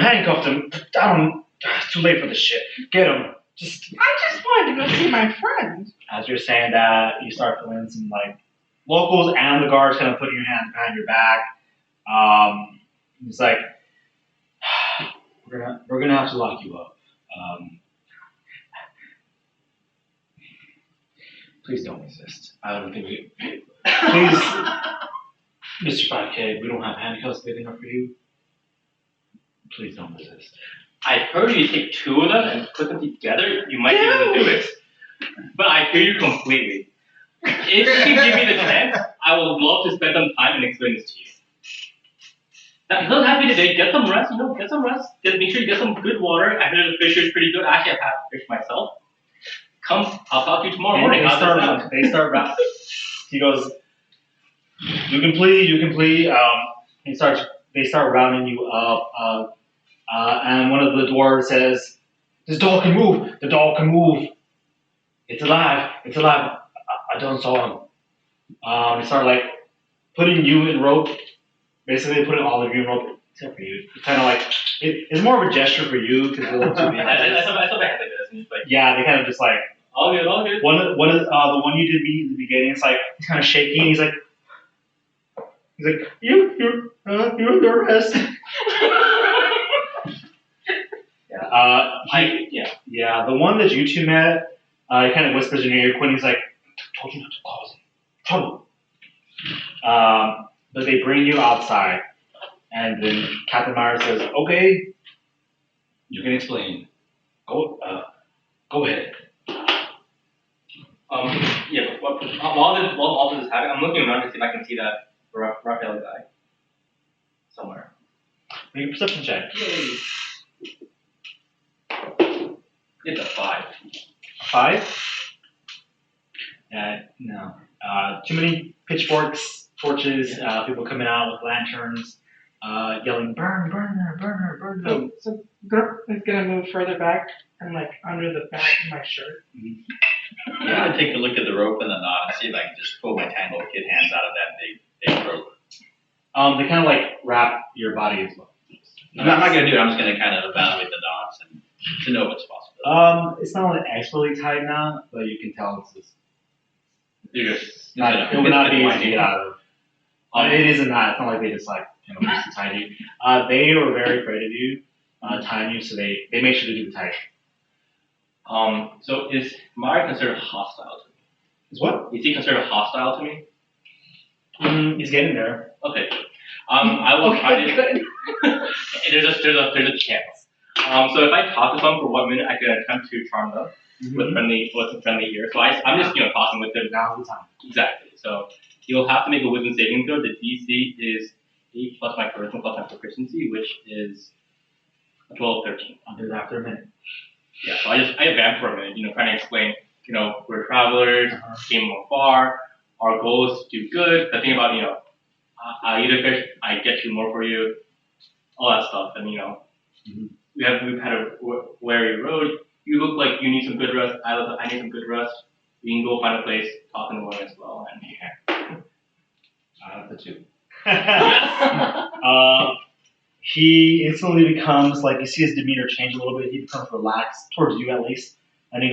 him. It's too late for this shit. Get him. I just wanted to go see my friend. As you're saying that, you start feeling some like locals and the guards kind of putting your hands behind your back. It's like we're gonna have to lock you up. Please don't resist. I don't think we. Please, Mr. 5K, we don't have handcuffs big enough for you. Please don't resist. I heard you take two of them and put them together. You might be able to do it. But I hear you completely. If you give me the chance, I would love to spend some time and explain this to you. Now, you don't have to today. Get some rest. Get some rest. Make sure you get some good water. I heard the fish is pretty good. Actually, I've had fish myself. Come, I'll talk to you tomorrow morning. They start. He goes, you can plead. They start rounding you up. And one of the dwarves says, "This dog can move. The dog can move. It's alive. I don't saw him." They start like putting you in rope. Basically, putting all of you in rope except for you. It's kind of like it's more of a gesture for you because they're too big. I thought I had this. Yeah, they kind of just like all good. One of the one you did meet in the beginning. It's like he's kind of shaky. And he's like you're under arrest. The one that you two met, he kind of whispers in your ear. Quin, he's like, "Told you not to cause trouble." But they bring you outside, and then Captain Myers says, "Okay, you can explain. Go ahead." While all this is happening, I'm looking around to see if I can see that Raphael guy somewhere. Make a perception check. Yay! It's a 5. 5? No. Too many pitchforks, torches, people coming out with lanterns, yelling, "Burn them." So Gurp is gonna move further back and like under the back of my shirt. I'm gonna take a look at the rope and the knot and see if I can just pull my tangled kid hands out of that big rope. They kind of like wrap your body as well. I'm not gonna do it. I'm just gonna kind of evaluate the knots and to know what's possible. It's not an expertly tied knot, but you can tell it's just. It It would not be easy to get out of. It is a knot. It's not like they just like loosely tied you. They were very afraid of you tying you, so they made sure to do the tie. So is Mari considered hostile to me? Is what? Is he considered hostile to me? He's getting there. Okay. I will try to. There's a chance. So if I talk to someone for 1 minute, I can attempt to charm them with a friendly ear. So I'm just talking with them. Now's the time. Exactly. So you'll have to make a wisdom saving throw. The DC is 8 plus my charisma plus my proficiency, which is a 12, 13. I'll do it after a minute. Yeah. So I vamp for a minute. Trying to explain. We're travelers, came from afar. Our goal is to do good. The thing about I eat a fish, I get you more for you, all that stuff, and we've had a weary road. You look like you need some good rest. I need some good rest. We can go find a place, talk in the morning as well. And the two. He instantly becomes like, you see his demeanor change a little bit. He becomes relaxed towards you at least, and he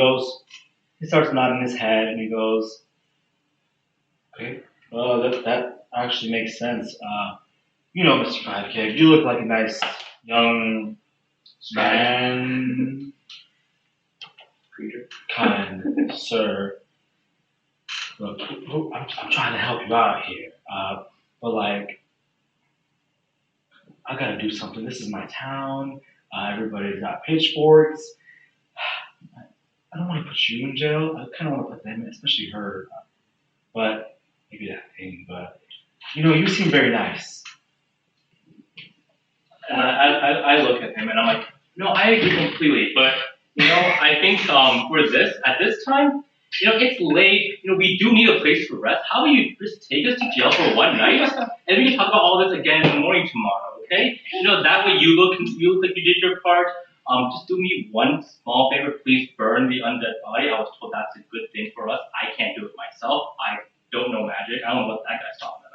starts nodding his head, and he goes, "Okay, well that actually makes sense. Mr. 5K, you look like a nice young man, kind sir. Look, I'm trying to help you out here, but like, I gotta do something. This is my town. Everybody's got pitchforks. I don't want to put you in jail. I kind of want to put them in, especially her. But maybe that thing. But you seem very nice." And I look at him and I'm like, no, I agree completely. But I think at this time, it's late. We do need a place to rest. How about you just take us to jail for one night, and we can talk about all this again in the morning tomorrow, okay? That way you look like you did your part. Just do me one small favor. Please burn the undead body. I was told that's a good thing for us. I can't do it myself. I don't know magic. I don't know what that guy's talking about.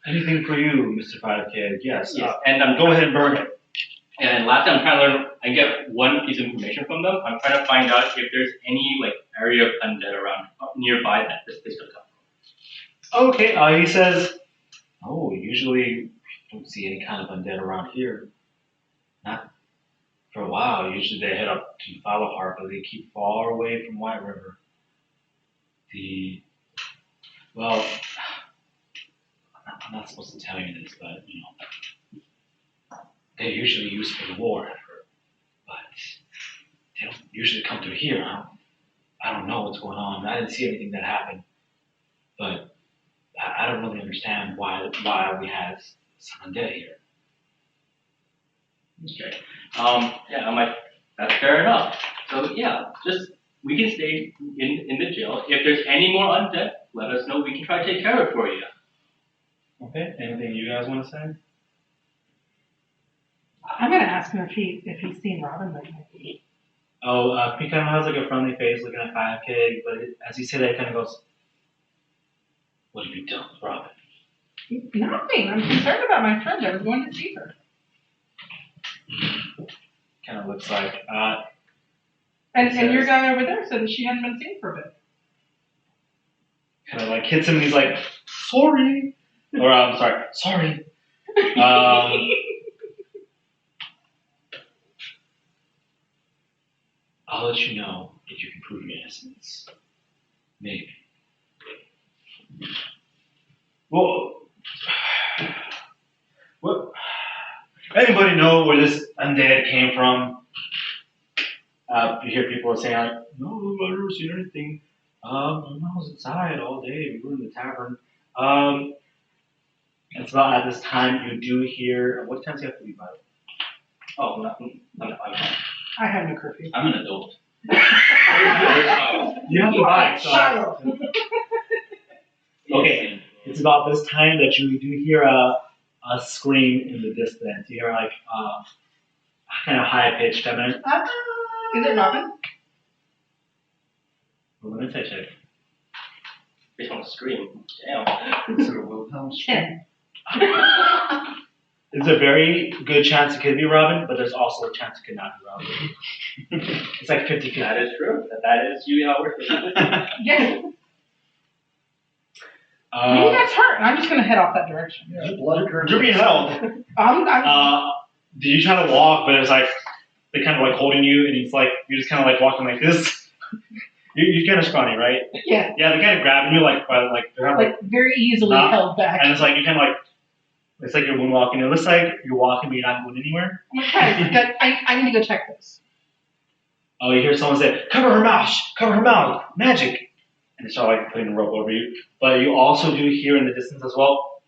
Anything for you, Mr. 5K. Yes. And go ahead and burn it. And lastly, I'm trying to learn. I get one piece of information from them. I'm trying to find out if there's any like area of undead around nearby that this place could come from. Okay, he says, oh, usually don't see any kind of undead around here. Not for a while. Usually they head up to Vala, but they keep far away from White River. Well, I'm not supposed to tell you this, but you know, they're usually used for the war effort, but they don't usually come through here. I don't know what's going on. I didn't see anything that happened, but I don't really understand why we have some undead here. Okay. Yeah, I'm like, that's fair enough. So yeah, just we can stay in the jail. If there's any more undead, let us know. We can try to take care of it for you. Okay. Anything you guys want to say? I'm gonna ask him if he's seen Robin lately. Oh, he kind of has like a friendly face looking at 5K, but as he said that, he kind of goes, "What have you done with Robin?" Nothing. I'm concerned about my friend. I was going to see her. Kind of looks like, And your guy over there said that she hadn't been seen for a bit. kind of like hits him and he's like, sorry. Or, I'm sorry, sorry. I'll let you know if you can prove your innocence. Maybe. Well, anybody know where this undead came from? You hear people saying like, no, I've never seen anything. I was inside all day. We were in the tavern. It's about at this time you do hear. What time do you have to leave by? Oh, nothing. I'm fine. I have no curfew. I'm an adult. You have to buy. So Child. okay, it's about this time that you do hear a scream in the distance. You hear like kind of high pitched. I mean, Is it Robin? let me check. They just want to scream. Damn. Is it a Wilhelm scream? 10. There's a very good chance it could be Robin, but there's also a chance it could not be Robin. It's like 50-50. That is true. That is usually how it works. Yeah. Maybe that's her. I'm just gonna head off that direction. Yeah, blood You're being held. Do you try to walk, but it's like they're kind of like holding you, and it's like you're just kind of like walking like this. You're kind of scrawny, right? Yeah. Yeah, they're kind of grabbing you like by like they're kind of like, Very easily Nah. held back. and it's like you kind of like it's like you're moonwalking. It looks like you're walking, but you're not going anywhere. Guys, I need to go check this. Oh, you hear someone say, cover her mouth, magic. And they start like putting a rope over you. But you also do hear in the distance as well.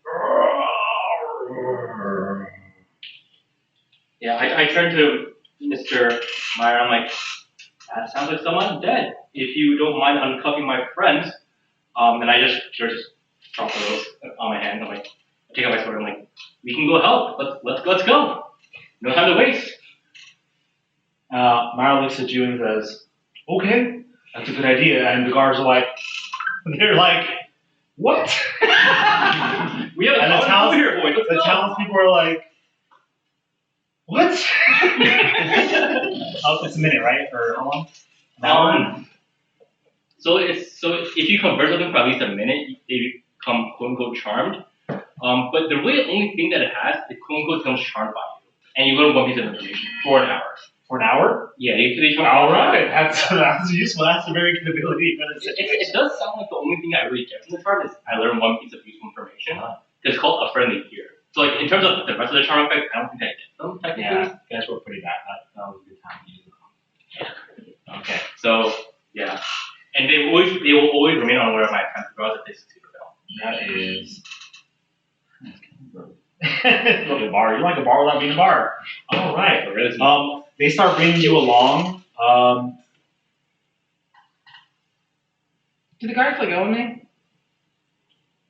Yeah, I turn to Mr. Meyer. I'm like, that sounds like someone dead. If you don't mind uncuffing my friends, and I just drop the rose on my hand. I'm like, I take out my sword. I'm like, we can go help. Let's go. No time to waste. Myra looks at you and says, okay, that's a good idea. And the guards are like, they're like, what? We have a And the common food here, boys. Let's The go. townspeople are like, what? Oh, it's a minute, right? Or how long? An hour? So if you converse with them for at least a minute, they become quote unquote charmed. But the really only thing that it has is quote unquote becomes charmed by you, and you learn one piece of information for an hour. For an hour? Yeah, they charm. All right, that's useful. That's a very good ability for this It situation. does sound like the only thing I really get from the charm is I learn one piece of useful information. It's called a friendly fear. So like in terms of the rest of the charm effects, I don't think I get them technically. Yeah, you guys were pretty bad. That was a good time to use them. Okay. So yeah, and they will always remain unaware of my attempts regardless if they succeed or fail. That is. Look at bar. You're like a bar without being a bar. All right. They start bringing you along. Do the guards let go of me?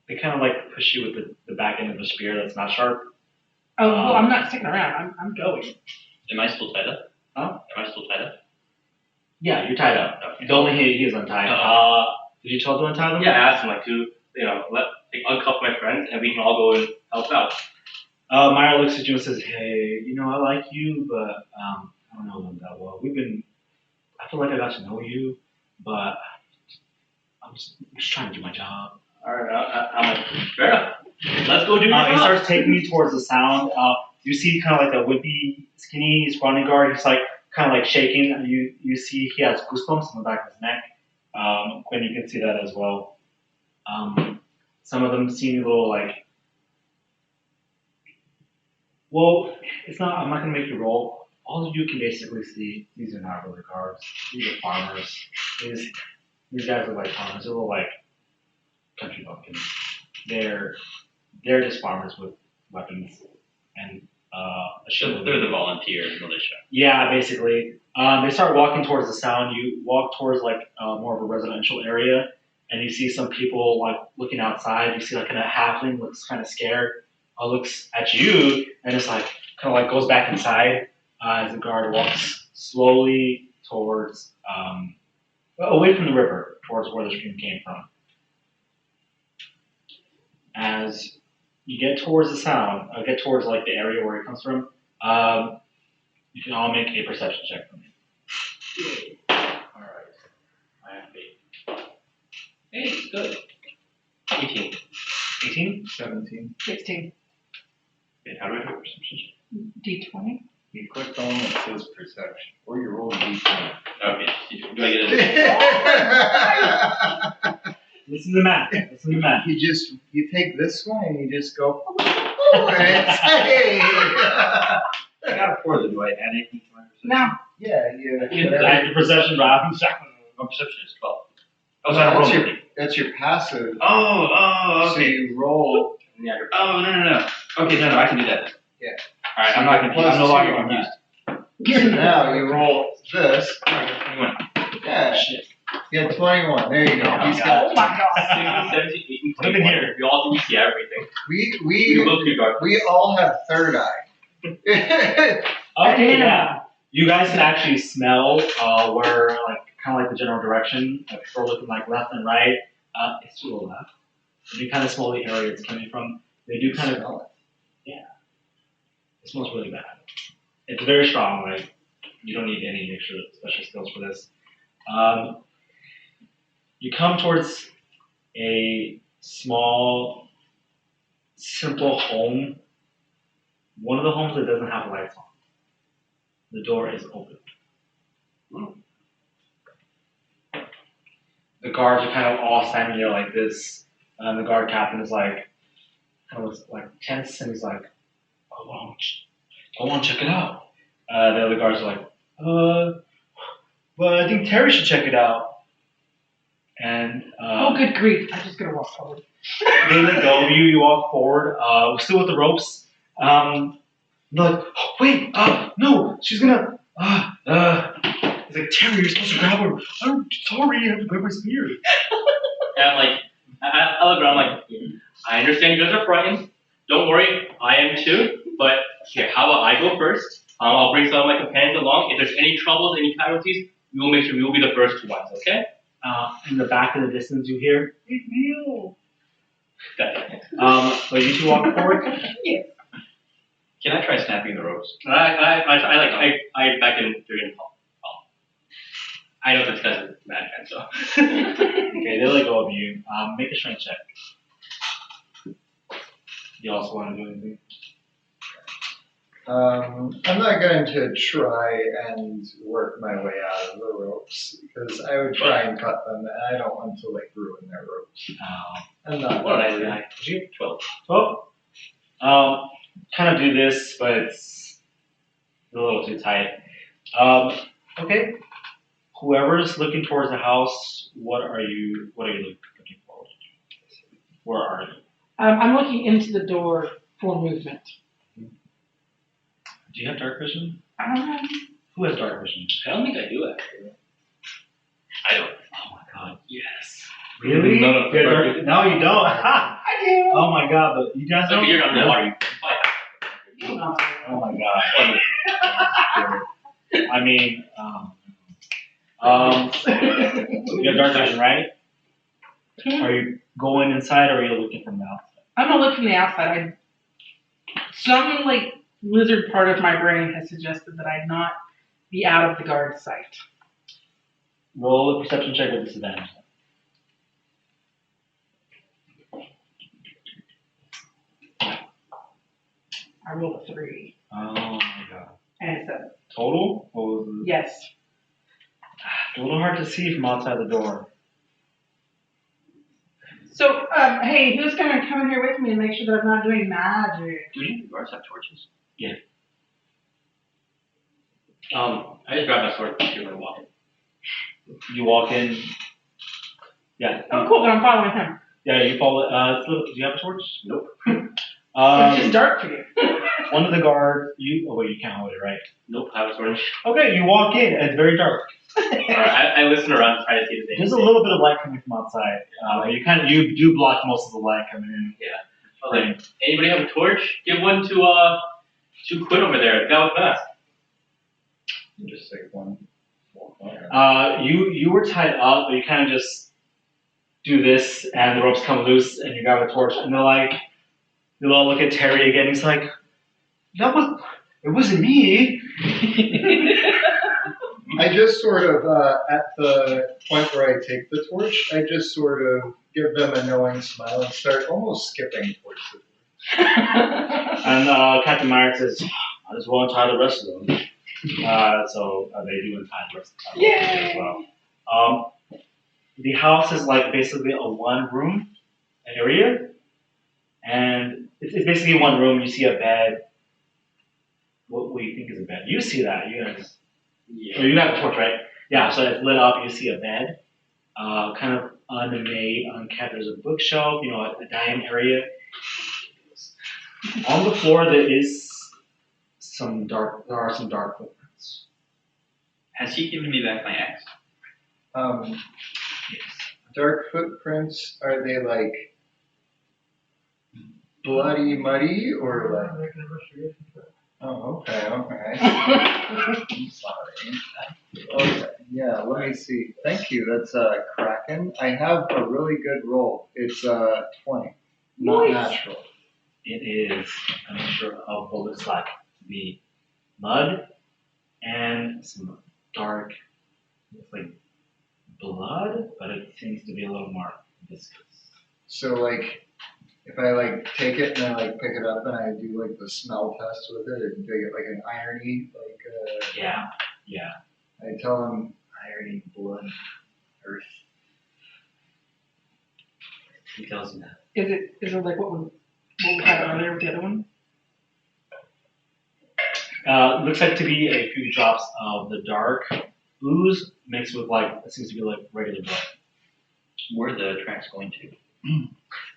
They kind of like push you with the back end of a spear that's not sharp. Oh, well, I'm not sticking around. I'm going. Am I still tied up? Huh? Am I still tied up? Yeah, you're tied up. Okay. The only he is untied. Did you tell them to untie them? Yeah, I asked him like to uncuff my friends and we can all go and help out. Myra looks at you and says, "Hey, I like you, but I don't know them that well. I feel like I got to know you, but I'm just trying to do my job." Alright, I'm like, fair enough. Let's go do your He job. starts taking you towards the sound. You see kind of like a wimpy, skinny scrawny guard. He's like kind of like shaking. You see he has goosebumps on the back of his neck. Quinn, you can see that as well. Some of them seem a little like, well, it's not. I'm not gonna make you roll. All of you can basically see these are not really guards. These are farmers. These guys look like farmers. They look like country bumpkins. They're just farmers with weapons and a shield. They're the volunteer militia. Yeah, basically. They start walking towards the sound. You walk towards like more of a residential area, and you see some people like looking outside. You see like a halfling looks kind of scared. Looks at you and it's like kind of like goes back inside as the guard walks slowly towards away from the river towards where the stream came from. As you get towards the sound, get towards like the area where it comes from, you can all make a perception check for me. Alright. I have faith. Hey, it's good. 18. 18? 17. 16. Okay, how do I do a perception check? D20. You click on it says perception, or you roll a d20. Okay, do I get it? Listen to the map. You take this one and you just go, oh, and it's, hey! I got a 4, do I add anything to my perception? No. Yeah, you. Add your perception, Rob. My perception is 12. Oh, that's your passive. Oh, So okay. you roll. Yeah, Oh, no. Okay, no, I can do that then. Yeah. Alright, I'm not confused. I'm no longer confused. So now you roll this. 21. Yeah. Yeah, 21. There you go. Oh, He's Oh got. my god. 16, 17, 18, Look in 21. here. We all think we see everything. We look good, guard. we all have third eye. Okay, yeah. You guys can actually smell where, like, kind of like the general direction. Like, if we're looking like left and right, it's to the left. And you kind of smell the area it's coming from. They do kind of Smell it. Yeah. It smells really bad. It's very strong. Like, you don't need any extra special skills for this. You come towards a small, simple home. One of the homes that doesn't have lights on. The door is open. The guards are kind of all standing there like this, and the guard captain is like, kind of looks like tense, and he's like, "Oh, I want to check it out." The other guards are like, "Well, I think Terry should check it out." And Oh, good grief. I'm just going to walk forward. they let go of you. You walk forward, still with the ropes. They're like, oh, "Wait, no, she's gonna." It's like, "Terry, you're supposed to grab her." "I'm sorry, I have to grab my spear." And I'm like, I look around, I'm like, I understand you guys are frightened. Don't worry, I am too. But here, how about I go first? I'll bring some of my companions along. If there's any troubles, any casualties, we will make sure we will be the first ones, okay? In the back of the distance, you hear, "Big meal." Gotcha. So you two walk forward. Can I try snapping the ropes? I back in Durian. I know this guy's a madman, so. Okay, they let go of you. Make a strength check. You also want to do anything? I'm not going to try and work my way out of the ropes because I would try and cut them, and I don't want to like ruin their ropes. I'm not. What did I say? 12. 12. Kind of do this, but it's a little too tight. Okay. Whoever's looking towards the house, what are you looking forward to? Where are you? I'm looking into the door for movement. Do you have dark vision? Um, Who has dark vision? I don't think I do, actually. I don't. Oh my god, yes. Really? No, no, no, you don't. Ha! I do. Oh my god, but you guys I don't? figured on the water, you can fight. Oh my god. I mean, you have dark vision, right? Are you going inside or are you looking from the outside? I'm gonna look from the outside. Some like lizard part of my brain has suggested that I not be out of the guard sight. Roll a perception check with disadvantage. I rolled a 3 Oh my god. and a 7. Total? What was it? Yes. It's a little hard to see from outside the door. So, hey, who's gonna come in here with me and make sure that I'm not doing magic? Do any of the guards have torches? I just grabbed my sword and we're walking. You walk in. Yeah. Oh, cool, then I'm following him. Yeah, you follow. It's a little, do you have a torch? Nope. It's just dark for you. One of the guards. Oh wait, you can't hold it, right? Nope, I have a sword. Okay, you walk in. And it's very dark. Alright, I listen around to try to see the thing. There's a little bit of light coming from outside. You do block most of the light coming in. I was like, anybody have a torch? Give one to Quin over there, the guy with the mask. Just like one. You were tied up, but you kind of just do this, and the ropes come loose, and you grab a torch, and they're like, you all look at Terry again. He's like, it wasn't me. I just sort of, at the point where I take the torch, I just sort of give them a knowing smile and start almost skipping towards the door. And Captain Myers says, I just want to tie the rest of them. So they do untie the rest of them as well. The house is like basically a one-room area, and it's basically one room. You see a bed. What do you think is a bed? You see that, you guys. Yeah. Oh, you have a torch, right? Yeah, so it's lit up. You see a bed, kind of unmade, unkept. There's a bookshelf, a dining area. On the floor, there are some dark footprints. Has he given me back my axe? Yes. Dark footprints, are they like bloody muddy or like? Oh, okay. I'm sorry. Okay, yeah, let me see. Thank you, that's Kraken. I have a really good roll. It's 20, not Nice. natural. It is a mixture of what looks like to be mud and some dark, looks like blood, but it seems to be a little more viscous. So like, if I like take it and I like pick it up and I do like the smell test with it, and do I get like an irony, like Yeah. I tell them irony, blood, earth. He tells you that. Is it like what we had earlier with the other one? Looks like to be a few drops of the dark ooze mixed with it seems to be like regular blood. Where are the tracks going to?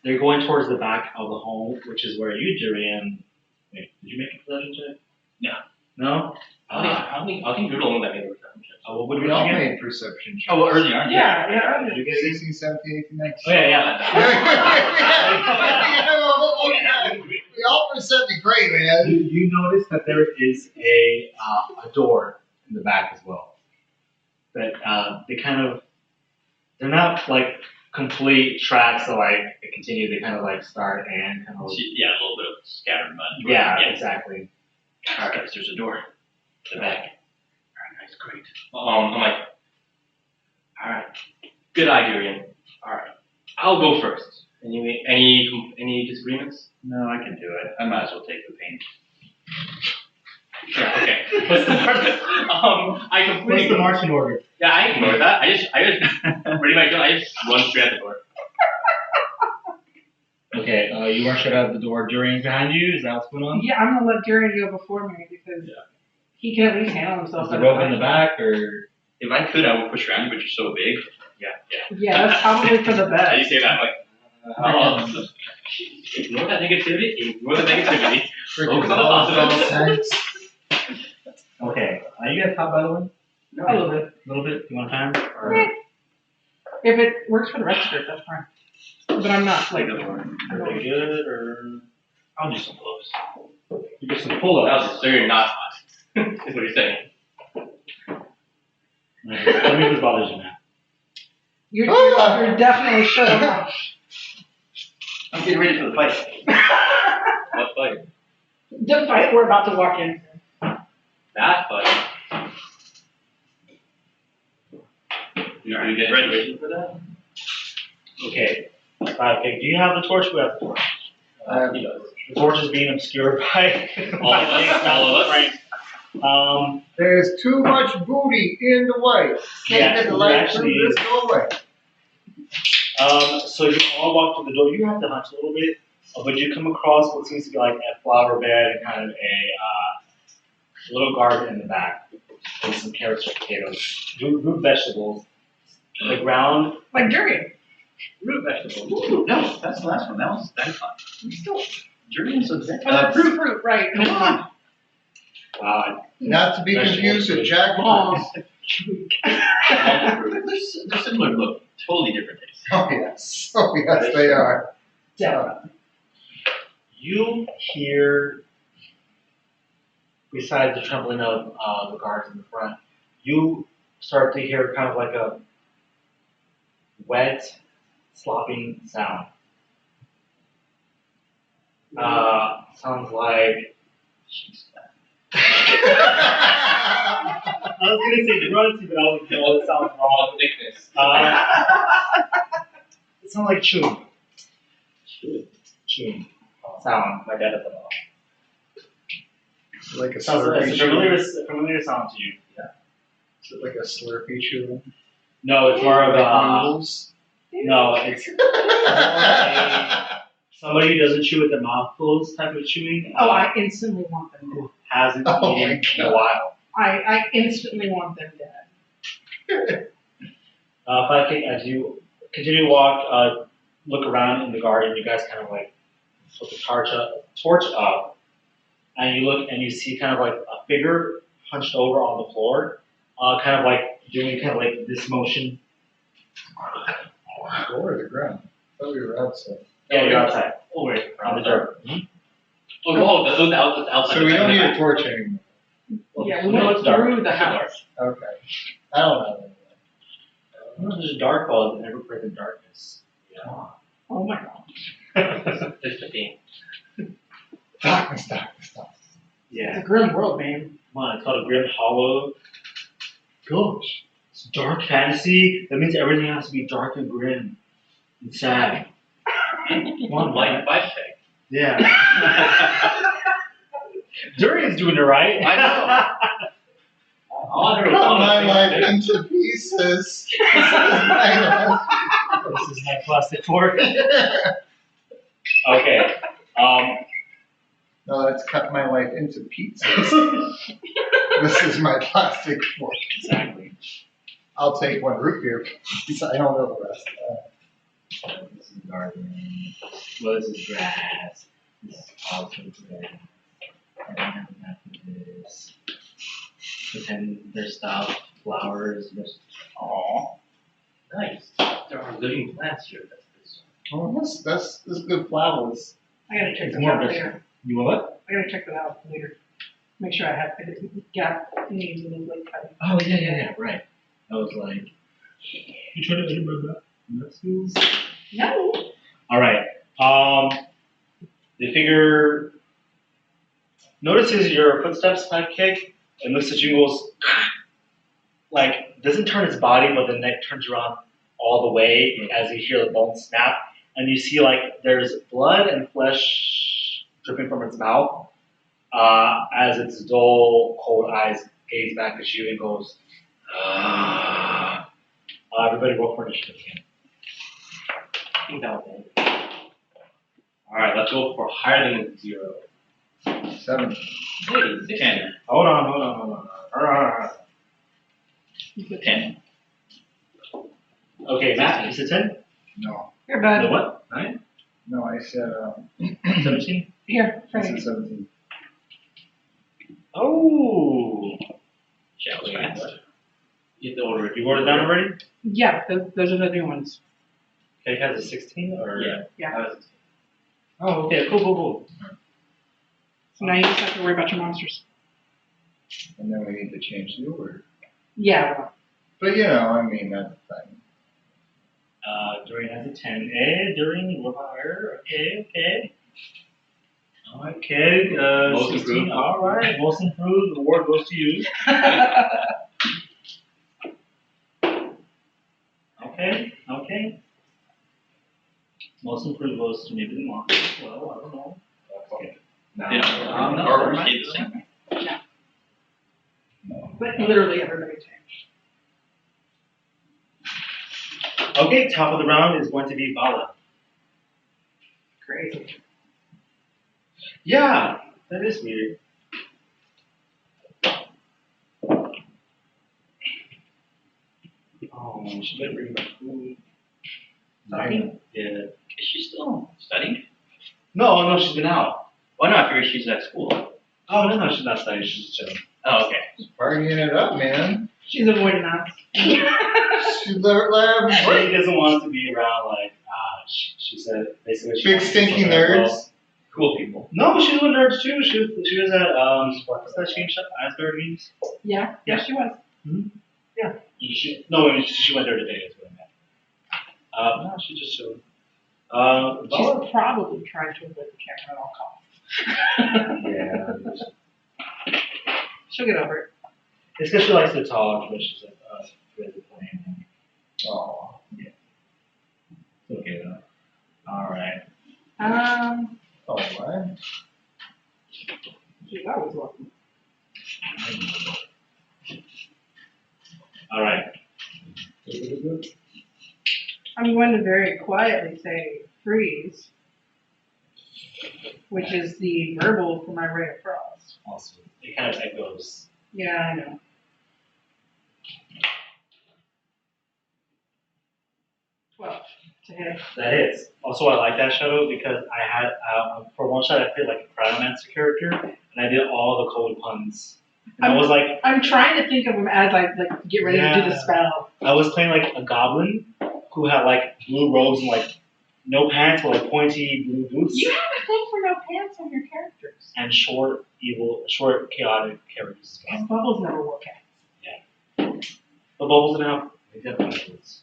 They're going towards the back of the home, which is where you, Durian. Wait, did you make a perception check? No. No? I think you're the one that made the perception check. What would We you all get? made perception checks. Oh, well, early on. Yeah. Did you get it? 16, 17, 18, 19. Oh, yeah. We all percepted great, man. You notice that there is a door in the back as well. But they're not like complete tracks, so like they continue, they kind of like start and kind of. Yeah, a little bit of scattered mud. Yeah, exactly. Alright, there's a door to the back. Alright, nice, great. I'm like, alright, good eye, Durian. Alright, I'll go first. Any disagreements? No, I can do it. I might as well take the pain. Sure, okay. What's the purpose? I completely. What's the marching order? Yeah, I ignore that. I just ready my gun. I just run straight at the door. Okay, you march right out the door. Durian's behind you. Is that what's going on? Yeah, I'm gonna let Durian go before me because he can at least handle himself. Is the rope in the back or? If I could, I would push around you, but you're so big. Yeah, that's probably for the You best. say that, I'm like, ignore that negativity. Ignore the negativity. Focus on the positives. Okay, you guys top by the way? A little bit. A little bit. You want time? Or? If it works for the rest of it, that's fine. But I'm not like. Pretty good, or I'll do some blows. you get some pull-ups. So you're not hot. Is what you're saying. Tell me if this bothers you now. You're definitely shut up. I'm getting ready for the fight. What fight? The fight we're about to walk in. That fight. You get ready for that? Okay. Okay. Do you have the torch? We have the torch. He does. The torch is being obscured by All of us. All of us. There's too much booty in the way. Yeah, Get the there light actually through is. this doorway. So you all walk to the door. You have to hunch a little bit, but you come across what seems to be like a flower bed and kind of a little garden in the back with some carrots or potatoes, root vegetables. The ground. Like Durian. Root vegetables. Ooh, no, that's the last one. That was fun. Durian's a Oh, that's fruit, right. Come on. Wow. Not to be confused with jackfruit. Long. They're similar look, totally different taste. Oh yes. Oh yes, they are. Yeah. You hear, besides the trembling of the guards in the front, you start to hear kind of like a wet, slopping sound. Sounds like. I was gonna say grunty, but I was like, no, it sounds wrong. All thickness. It sounds like chewing. Chewing. Sound. My dad does it all. Like a It sounds like slurpee it's chew. a familiar sound to you. Yeah. Is it like a slurpee chew? No, it's more of Like a. noodles? No, it's somebody who doesn't chew with their mouth closed type of chewing. Oh, I instantly want them dead. Who hasn't Oh eaten my in a God. while. I instantly want them dead. If I can, as you continue to walk, look around in the garden, you guys kind of like put the torch up, and you look and you see kind of like a figure hunched over on the floor, kind of like doing kind of like this motion. Floor or the ground? I thought we were outside. Yeah, you're outside. Oh wait, On the dirt. Oh no, those outside. So we don't need a torch anymore. Yeah, we No, went it's dark. through the house. Okay. I don't know. No, there's a dark ball in ever present darkness. Yeah. Oh my god. It's 15. Darkness. It's Yeah. a grim world, man. Come on, it's called a Grim Hollow. Gosh, it's dark fantasy. That means everything has to be dark and grim and sad. Come on, Like man. 5 check. Yeah. Durian's doing it right. I know. Cut my life into pieces. This is my This is my plastic fork. Okay. No, that's cut my life into pizzas. This is my plastic fork. Exactly. I'll take one root beer piece. I don't know the rest. This is garden. Well, this is grass. This is also grass. I don't have enough of this. But then there's stuff, flowers, there's Nice. There are living plants here. That's good. Oh, that's good flowers. I gotta check It's them more out of a- later. You want what? I gotta check them out later. Make sure I have the gap needs in the late cutting. Oh yeah, right. I was like, you trying to remember that? No. All right. The figure notices your footsteps, Sidekick, and looks at you and goes, like, doesn't turn its body, but the neck turns around all the way as you hear the bones snap, and you see like there's blood and flesh dripping from its mouth as its dull, cold eyes gaze back at you and goes, everybody roll for initiative again. I think that was it. Alright, let's go for higher than 0. 7. Hey, 10. Hold on. 10. Okay, Matt, you said 10? No. Here, bud. No what? 9? No, I said 17? Here, I said Freddy. 17. Oh! Shall we? You have to order it. You wrote it down already? Yeah, those are the new ones. Okay, it has a 16 or? Yeah. Yeah. That was- Oh, okay, cool. So now you just have to worry about your monsters. And then we need to change the order. Yeah. But you know, I mean, that's the thing. Durian has a 10. Durian, you were higher. Okay. Okay, Most 16. improved. All right, most improved. The award goes to you. Okay. Most improved goes to maybe the monk. Well, I don't know. Okay. Yeah. No, Or never stayed the mind. same. But literally everybody changed. Okay, top of the round is going to be Vala. Crazy. Yeah, that is weird. Oh, she better bring back food. Studying? Yeah. Is she still studying? No, she's been out. Oh no, I figured she's at school. Oh, no, she's not studying. She's just chilling. Oh, okay. Partying it up, man. She's avoiding us. She let She doesn't want us to be around, like, she said, basically. She big wants to do stinky something as well. nerds. Cool people. No, she's with nerds too. She was at, what's that game shop? Asgard Games? Yeah, she was. She went there today, is what I meant. No, she's just chilling. Vala? She's probably trying to avoid the camera at all costs. Yeah. She'll get over it. It's because she likes to talk, but she's like, really playing. Oh. It's okay though. Alright. Oh, man. She's always welcome. Alright. I'm going to very quietly say freeze, which is the verbal for my ray of frost. Awesome. It kind of echoes. Yeah, I know. Well, to hit. That is. Also, I like that shadow because I had, for one shot, I played like a Cryomancer character, and I did all the code puns. And I was like, I'm trying to think of them as like get ready to do the spell. I was playing like a goblin who had like blue robes and like no pants, but like pointy blue boots. You have a thing for no pants on your characters. And short, chaotic characters. And Bubbles never wore pants. The bubbles didn't have, they did have bubbles.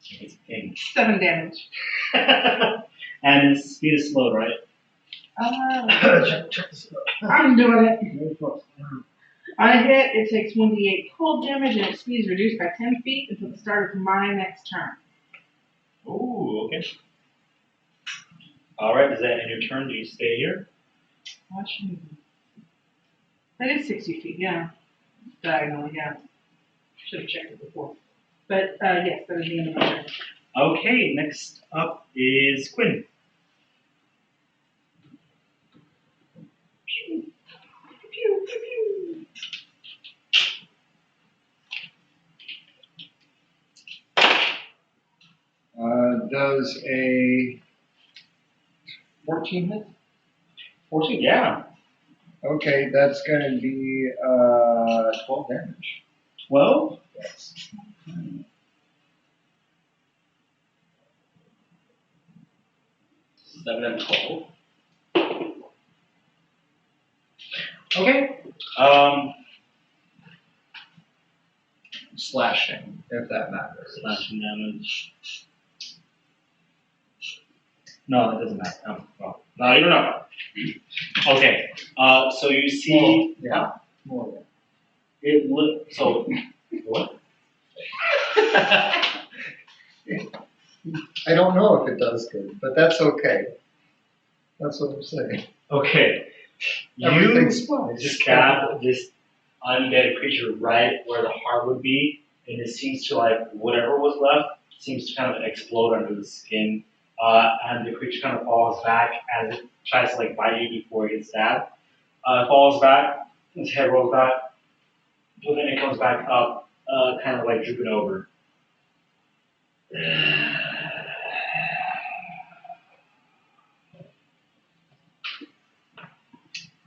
It's a thing. 7 damage. And his speed is slowed, right? Check this out. I'm doing it. On a hit, it takes 1d8 cold damage and its speed is reduced by 10 feet until the start of my next turn. Ooh, okay. Alright, is that in your turn? Do you stay here? Watch me. That is 60 feet, yeah. Diagonally, yeah. Should have checked it before. But yes, that is the end of my turn. Okay, next up is Quin. Pew, pew, pew, Does a 14 hit? 14, yeah. Okay, that's gonna be 12 damage. 12? Yes. 7 and 12. Okay. Slashing, if that matters. Slashing damage. No, that doesn't matter. Oh, well. No, you don't know. Okay. So you see. Yeah. More than. It look so. What? I don't know if it does good, but that's okay. That's what I'm saying. Okay. Everything's fine. Just stab this undead creature right where the heart would be, and it seems to like whatever was left seems to kind of explode under the skin, and the creature kind of falls back as it tries to like bite you before it gets stabbed. It falls back, its head rolls back, but then it comes back up, kind of like drooping over.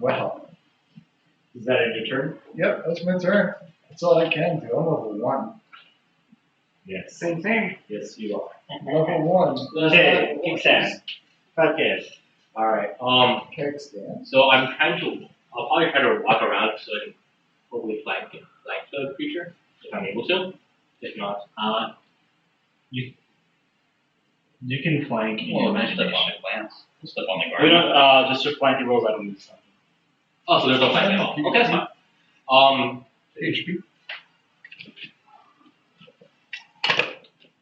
Well, Is that in your turn? yep, that's my turn. That's all I can do. I'm level 1. Yes. Same thing. Yes, you are. Level 1. Okay, kickstand. 5K. Alright. Kickstand. So I'll probably try to walk around so I can hopefully flank the creature if I'm able to. If not, You can flank in well, your imagine the imagination. glance. We'll slip on the We guard. don't, just for flanking rolls, I don't need something. Oh, so there's no flank at all. Okay, that's fine. HP.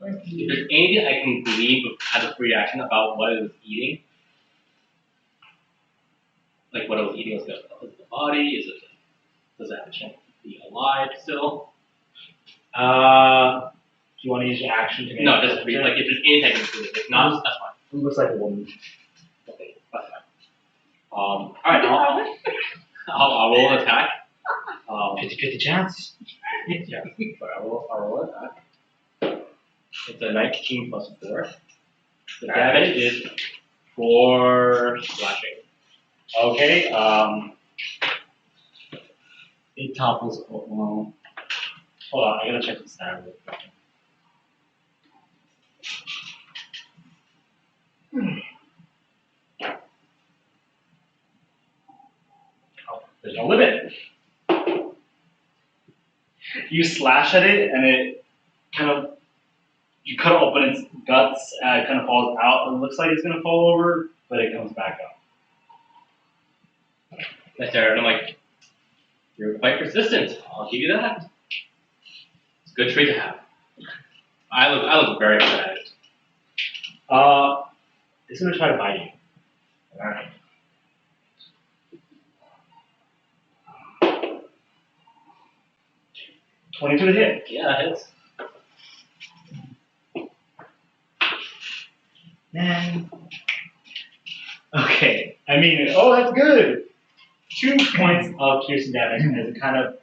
If there's anything I can glean as a free action about what it was eating, like what it was eating, is it the body? Does it have a chance to be alive still? Do you want to use your action to make No, just free. Like if there's anything I can do, if not, that's fine. It looks like a woman. Okay, that's fine. All right, I'll roll an attack. 50-50 chance. Yeah, but I'll roll an attack. It's a 19 plus 4. The damage is 4 slashing. Okay, it topples, well, hold on, I gotta check the stat real quick. Oh, there's no limit. You slash at it and it kind of, you cut open its guts, it kind of falls out, it looks like it's gonna fall over, but it comes back up. I stare and I'm like, you're quite persistent. I'll give you that. It's a good trait to have. I look very good at it. It's gonna try to bite you. Alright. $22 to hit. Yeah, it hits. Man. Okay. I mean, oh, that's good. 2 points of piercing damage as it kind of,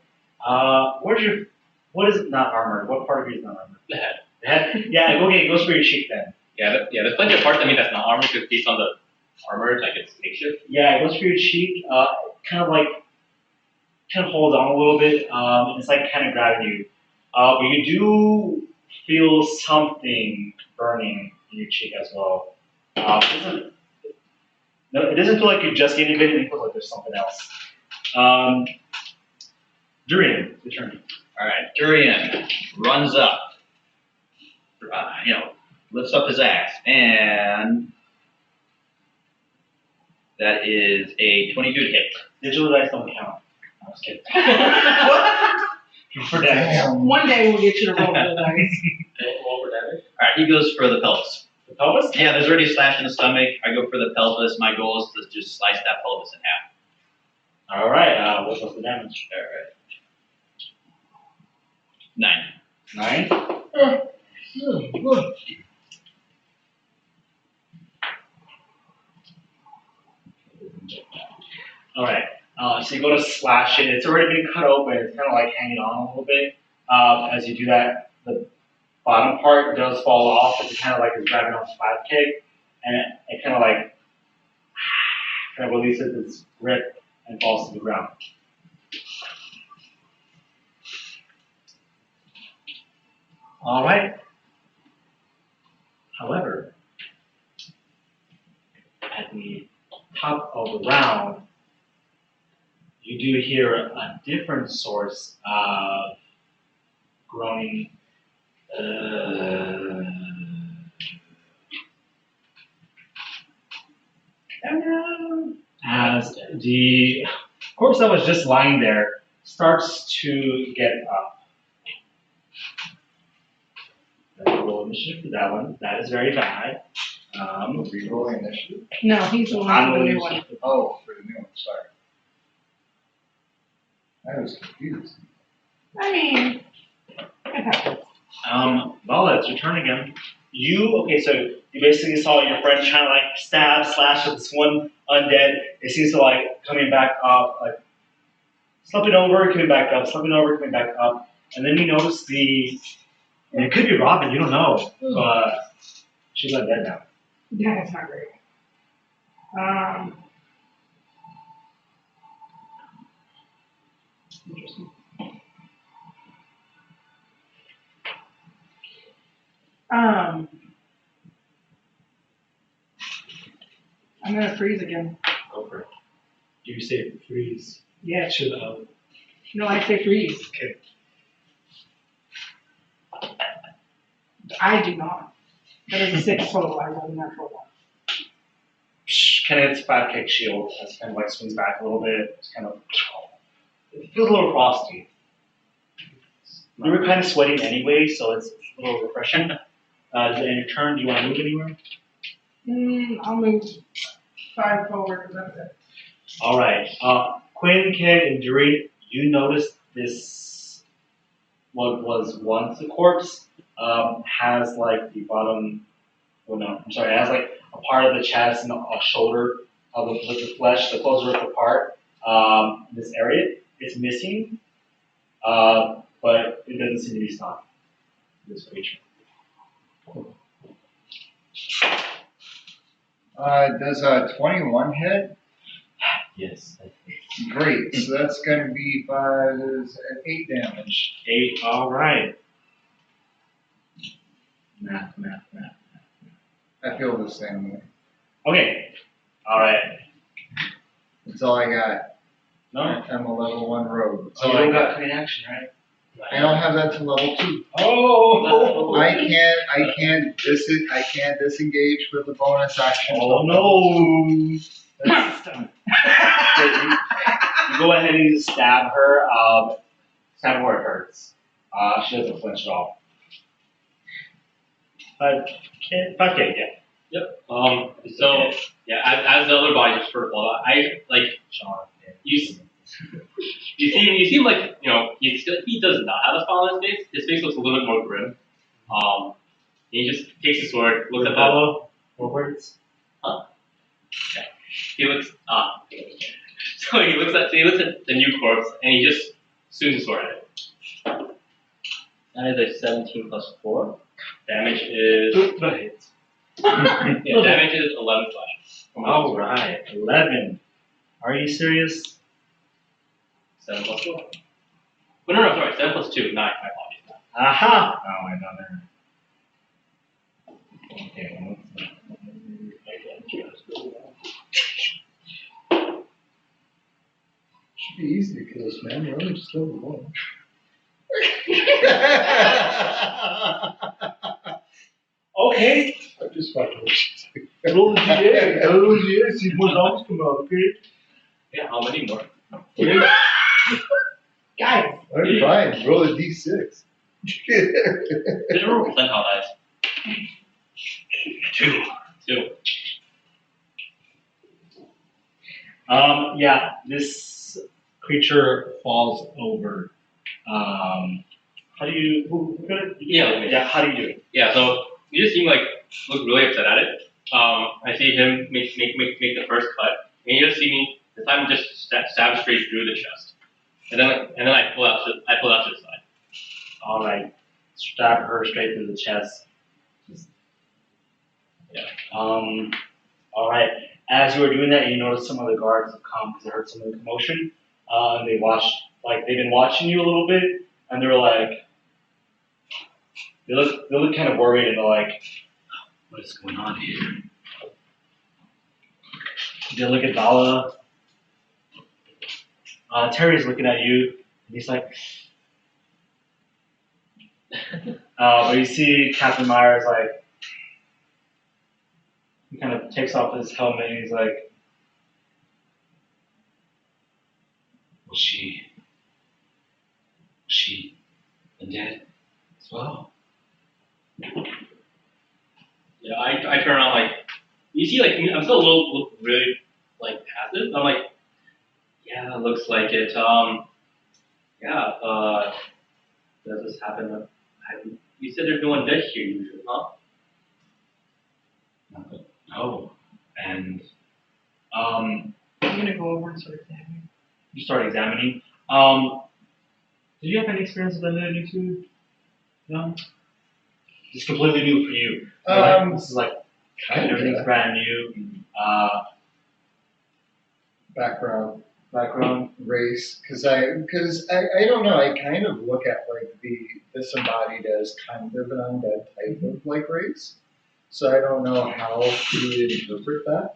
what is not armored? What part of you is not armored? The head. The head? Yeah, okay, it goes for your cheek then. Yeah, there's plenty of parts of me that's not armored because based on the armor, like it's makeshift. Yeah, it goes for your cheek, kind of holds on a little bit, and it's like kind of grabbing you. But you do feel something burning in your cheek as well. It doesn't feel like you're just getting bitten, it feels like there's something else. Durian, your turn. Alright, Durian runs up, lifts up his axe, and that is a 22 to hit. Digital dice don't count. I was kidding. What? For damage. One day we'll get you to roll the dice. Roll for damage. Alright, he goes for the pelvis. The pelvis? Yeah, there's already a slash in the stomach. I go for the pelvis. My goal is to just slice that pelvis in half. Alright, what was the damage? Alright. 9. 9? Alright, so you go to slash it. It's already been cut open. It's kind of like hanging on a little bit. As you do that, the bottom part does fall off. It's kind of like it's grabbing on splat kick, and it kind of releases its grip and falls to the ground. All right. However, at the top of the round, you do hear a different source of groaning. As the corpse that was just lying there starts to get up. Roll initiative for that one. That is very bad. Rerolling initiative? No, he's the one for the new one. Oh, for the new one, sorry. I was confused. I mean, it happens. Vala, it's your turn again. So you basically saw your friend trying to like stab, slash with this one undead. It seems to like coming back up, like slipping over, coming back up, slipping over, coming back up. And then you notice it could be Robin, you don't know, but she's undead now. Yeah, that's not great. Interesting. I'm gonna freeze again. Go for it. You say freeze. Yeah. Should No, I say freeze. Okay. I do not. That is a 6 total. I rolled a natural 1. kind of hits a fat kick shield as kind of like swings back a little bit. It's kind of, it feels a little frosty. You were kind of sweating anyway, so it's a little refreshing. Is it in your turn? Do you want to move anywhere? I'll move 5 forward. That's it. All right. Quin, Kid, and Durian, you notice this, what was once a corpse, has like the bottom, oh no, I'm sorry, it has like a part of the chest and a shoulder of the flesh, the closer up the part, in this area. It's missing, but it doesn't seem to be stopping this creature. Does a 21 hit? Yes. Great. So that's going to be 8 damage. 8, all right. Math. I feel the same way. Okay, all right. That's all I got. No, I'm a level 1 rogue. That's so all you I don't got. got clean action, right? I don't have that to level 2. Oh! I can't disengage with a bonus action. Oh no! You go ahead and stab her. Stab her where it hurts. She doesn't flinch at all. 5K, yeah. Yep. So yeah, as the other body just sort of fall out, I like you seem like he does not have a smile on his face. His face looks a little bit more grim. He just takes his sword, looks at Follow. More words. Okay. He looks so he looks at the new corpse and he just swings his sword at it. That is a 17 plus 4. Damage is damage is 11 flesh. All right, 11. Are you serious? 7 plus 4. Oh, no, sorry, 7 plus 2, 9. My apologies. Aha! Oh, I know there. Okay. Should be easy to kill this man. We're only just level 1. Okay. I'm just fucking with you. Roll the GA. Oh, yes, see more zombies come out, okay? Yeah, how many more? Guys. I'm fine. Roll a d6. Did you roll percentile dice? 2. Yeah, this creature falls over. How do you? Yeah. How do you do it? Yeah, so you just seem like look really upset at it. I see him make the first cut, and you just see me this time just stab straight through the chest, and then I pull out to the side. All right, stab her straight through the chest. Yeah. All right. As you were doing that, you notice some of the guards have come because they heard some of the commotion, and they've been watching you a little bit, and they're like, they look kind of worried, and they're like, what is going on here? They look at Vala. Terry's looking at you, and he's like, but you see Captain Myers like, he kind of takes off his helmet and he's like, was she dead as well? Yeah, I turn around like, you see, like I'm still a little really like passive. I'm like, yeah, looks like it. Does this happen? You said there's no one dead here usually, huh? No. And I'm gonna go over and start examining. you start examining. Did you have any experience with Unlimited YouTube? No? It's completely new for you. This is like everything's brand new. Background, Race. because I don't know. I kind of look at like the disembodied as kind of an undead type of like race. So I don't know how you interpret that.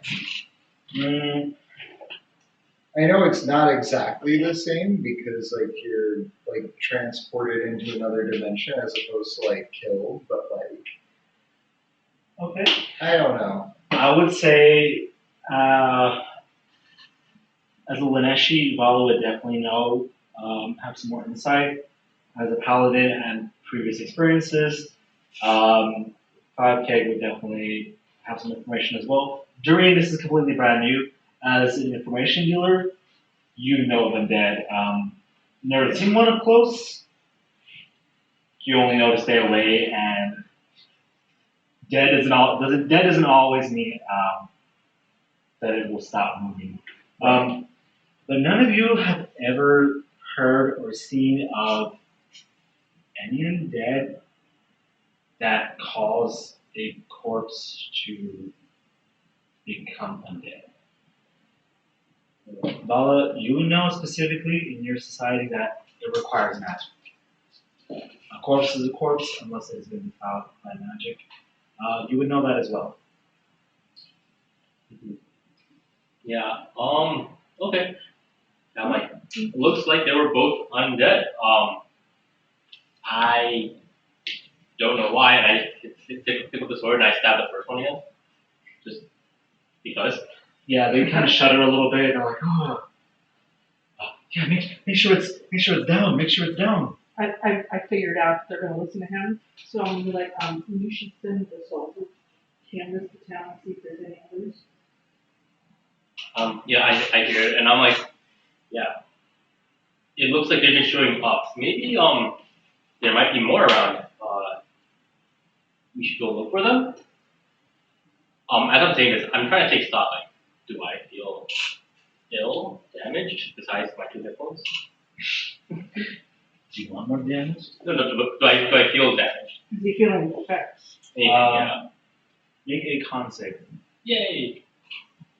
I know it's not exactly the same because like you're like transported into another dimension as opposed to like killed, but like Okay. I don't know. I would say As a Laneshi, Vala would definitely know, have some more insight. As a paladin and previous experiences, 5K would definitely have some information as well. Durian, this is completely brand new. As an information dealer, you know of undead. Never seen one up close. You only know to stay away, and dead doesn't always mean that it will stop moving. But none of you have ever heard or seen of any undead that cause a corpse to become undead. Vala, you know specifically in your society that it requires magic. A corpse is a corpse unless it's been defiled by magic. You would know that as well. Yeah. Okay. I'm like, looks like they were both undead. I don't know why, and I pick up the sword and I stab the first one again, just because. Yeah, they kind of shudder a little bit. They're like, oh, yeah, make sure it's down. Make sure it's down. I figured out they're gonna listen to him, so I'm gonna be like, you should send the soldier canvas to town and see if there's any others. Yeah, I hear it, and I'm like, yeah. It looks like they've been showing up. Maybe there might be more around. We should go look for them. As I'm saying this, I'm trying to take stock. Like, do I feel ill, damaged, besides my 2 hit points? Do you want more damage? No, do I feel damaged? Is he feeling the effects? Yeah. Make a con save. Yay!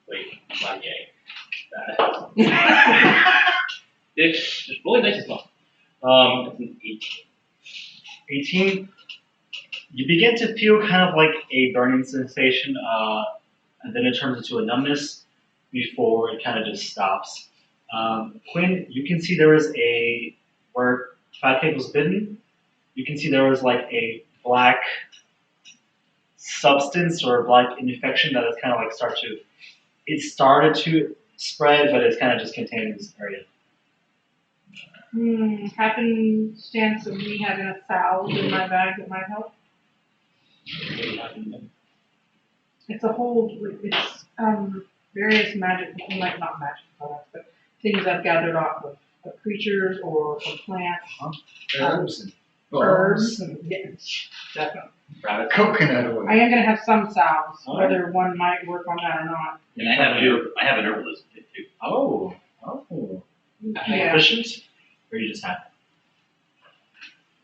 Wait, not yay. It's really nice as well. It's an 18. 18. You begin to feel kind of like a burning sensation, and then it turns into a numbness before it kind of just stops. Quin, you can see there is where 5K was bitten, you can see there was like a black substance or a black infection that has kind of like it started to spread, but it's kind of just contained in this area. Happenstance of me having a salve in my bag that might help. It's various magic, like not magic products, but things I've gathered off of creatures or from plants. Herbs and Herbs. bones. Yes, definitely. Rabbit. Coconut oil. I am gonna have some salves, All whether one might work on that or not. And I have an herbalism kit too. Oh. Yeah. Proficient? Or you just have it?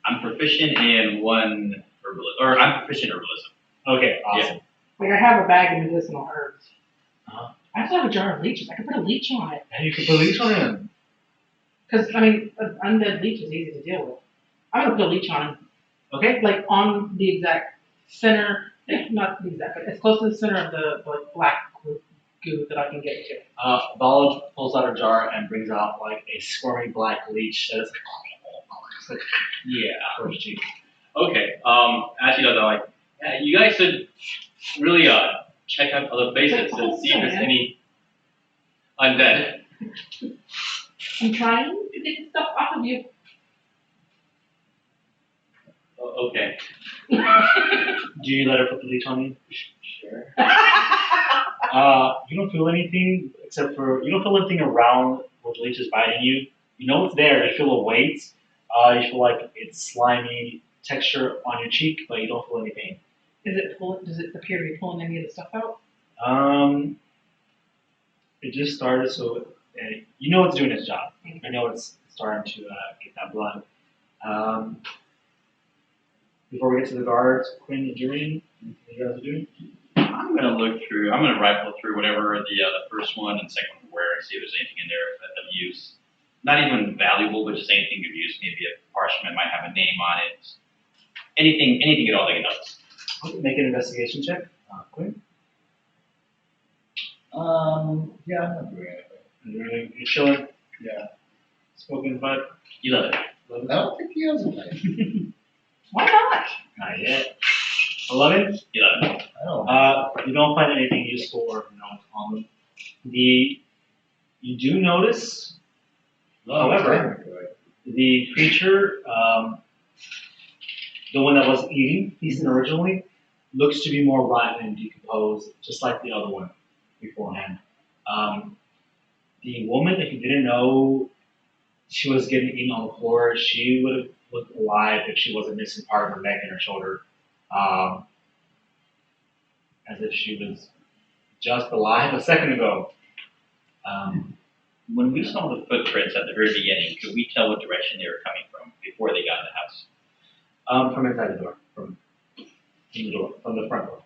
I'm proficient in one herbalism, or I'm proficient in herbalism. Okay, awesome. Like I have a bag of medicinal herbs. Uh-huh. I also have a jar of leeches. I could put a leech on it. And you can put leech on him. Because, I mean, an undead leech is easy to deal with. I'm going to put a leech on him. Okay. Like on the exact center, not the exact, but as close to the center of the like, black goo that I can get to. Vala pulls out a jar and brings out like a squirmy black leech that is like Yeah. Okay. As you know, like, yeah, you guys should really check out other places and see if there's any undead. I'm trying to get the stuff off of you. Okay. Do you let her put the leech on you? Sure. You don't feel anything except for you don't feel anything around where the leech is biting you. You know it's there. You feel a weight. You feel like it's slimy texture on your cheek, but you don't feel any pain. Does it appear to be pulling any of the stuff out? It just started, so you know it's doing its job. I know it's starting to get that blood. Before we get to the guards, Quin and Durian, anything you guys are doing? I'm gonna rifle through whatever the first one and second one were and see if there's anything in there of use. Not even valuable, but just anything of use. Maybe a parchment might have a name on it. Anything at all that can help us. Okay, make an investigation check. Quin? Yeah, I'm not doing anything. You're chilling. Yeah. Spoken, but 11. I don't think he has a knife. Why not? not yet. 11? 11. I don't. You don't find anything useful or on them. You do notice, however, the creature, the one that was eating Ethan originally, looks to be more rotten and decomposed, just like the other one beforehand. The woman, if you didn't know she was getting eaten on the floor, she would have looked alive if she wasn't missing part of her neck and her shoulder. As if she was just alive a second ago. When we saw the footprints at the very beginning, could we tell what direction they were coming from before they got in the house? From inside the door, from the front door.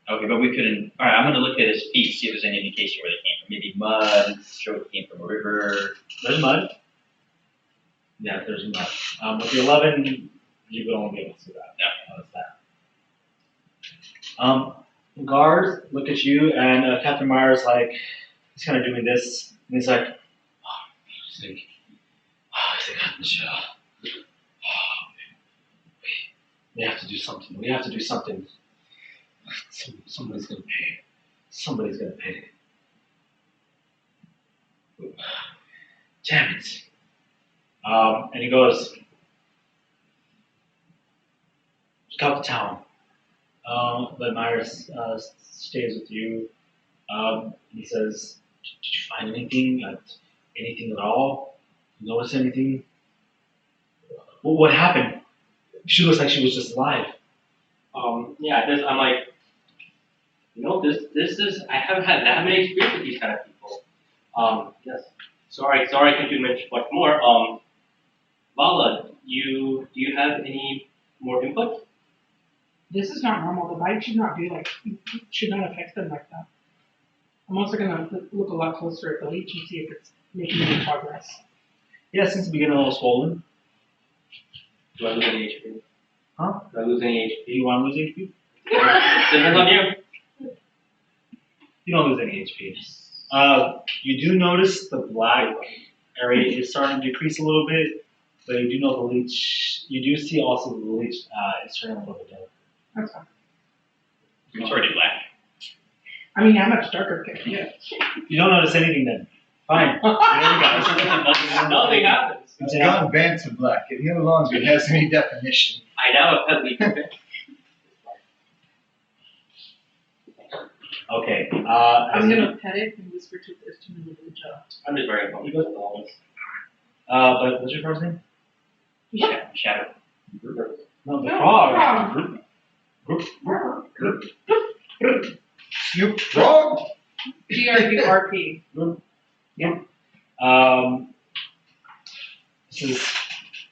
Okay, but we couldn't. All right, I'm going to look at his feet, see if there's any indication where they came from. Maybe mud, show it came from a river. There's mud. Yeah, there's mud. With the 11, you would only be able to see that. Yeah. Notice that. Guards look at you, and Captain Myers he's kind of doing this, and he's like, he's like, Michelle, we have to do something. We have to do something. Somebody's gonna pay. Somebody's gonna pay. Damn it. And he goes, scout the town. But Myers stays with you. He says, did you find anything? Anything at all? Notice anything? What happened? She looks like she was just alive. I'm like, this is, I haven't had that many experience with these kind of people. Yes. Sorry, I can't do much more. Vala, do you have any more input? This is not normal. The bite should not should not affect them like that. I'm also gonna look a lot closer at the leech and see if it's making any progress. Yeah, since the beginning, a little swollen. Do I lose any HP? Huh? Do I lose any Do you want to lose HP? HP? Depends on you. You don't lose any HP. You do notice the black area is starting to decrease a little bit, but you do know the leech. You do see also the leech is turning a little bit darker. That's fine. It's already black. I mean, how much darker can it get? You don't notice anything then. Fine. Whatever, guys. Nothing happens. It's gone banned to black. It no longer has any definition. I now have pet leech. Okay. I'm gonna pet it and whisper to this to do a good job. I'm just very comfortable with all this. But what's your first name? Shadow. No, the No, frog. Snoop Frog? TRURP. This is,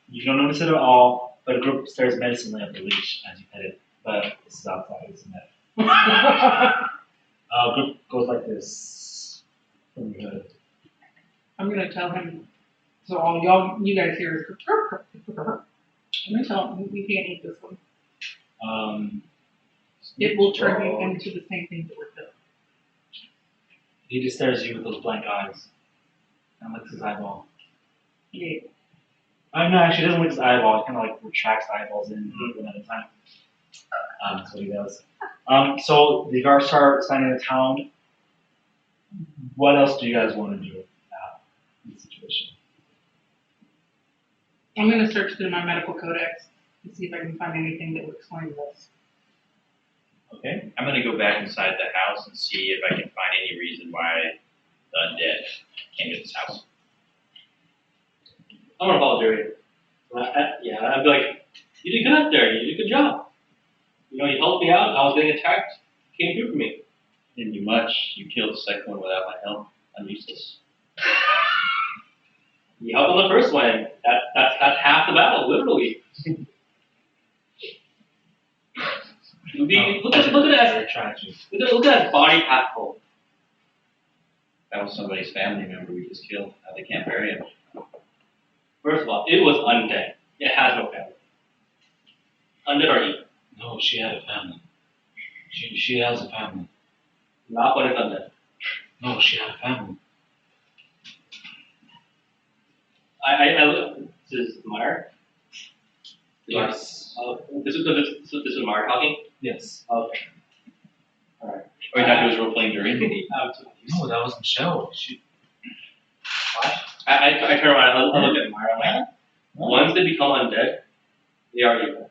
you don't notice it at all, but a group stares menacingly at the leash as you pet it. But this is outside, isn't it? Group goes like this from your hood. I'm gonna tell him. So all you guys hear is. I'm gonna tell him we can't eat this one. It will turn you into the same thing that we're doing. He just stares at you with those blank eyes and licks his eyeball. Yeah. No, actually, he doesn't lick his eyeball. He kind of retracts the eyeballs in one at a time. That's what he does. So the guards start expanding the town. What else do you guys want to do in this situation? I'm gonna search through my medical codex and see if I can find anything that would explain this. Okay. I'm going to go back inside the house and see if I can find any reason why the undead came to this house. I'm gonna follow Durian. I'd be like, you did good up there. You did a good job. You helped me out. I was getting attacked. Came through for me. Didn't do much. You killed the second one without my help. I'm useless. You helped on the first one. That's half the battle, literally. Look at that body half hole. That was somebody's family member we just killed. Now they can't bury him. First of all, it was undead. It has no family. Undead are evil. No, she had a family. She has a family. Not when it's undead. No, she had a family. I look. This is Meyer. Yes. This is Meyer talking. Yes. Okay. All right. Or you thought it was role playing Durian? No, that was Michelle. I turn around. I look at Myra. I'm like, once they become undead, they are evil.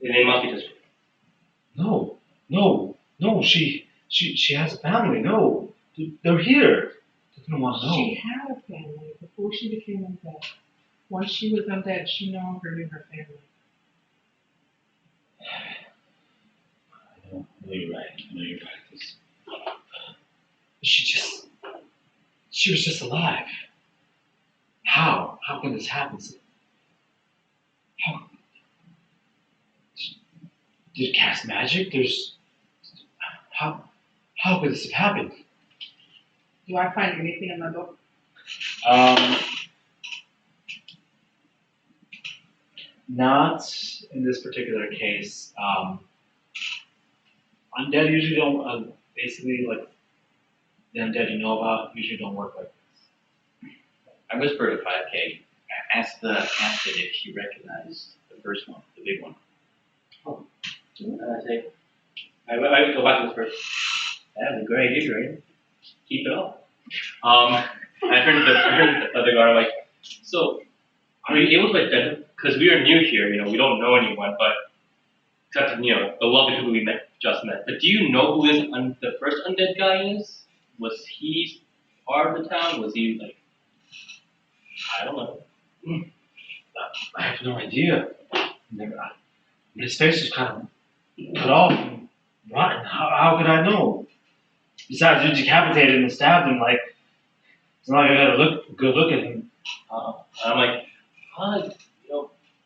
And they must be destroyed. No. She has a family. No, they're here. They didn't want to know. She had a family before she became undead. Once she was undead, she no longer knew her family. I know you're right. She was just alive. How? How can this happen? How? Did it cast magic? How could this have happened? Do I find anything in my book? Not in this particular case. Undead usually don't, basically, like, the undead you know about usually don't work like this. I whispered to 5K. Asked it if she recognized the first one, the big one. I say, I go back to this person. That was a great idea, right? Keep it up. I turned to the other guard. I'm like, so, are you able to identify? Because we are new here, we don't know anyone, but except the lovely people we just met. But do you know who the first undead guy is? Was he part of the town? Was he like? I don't know. I have no idea. His face was kind of cut off and rotten. How could I know? Besides, you decapitated and stabbed him. Like, it's not like I got a good look at him. I'm like,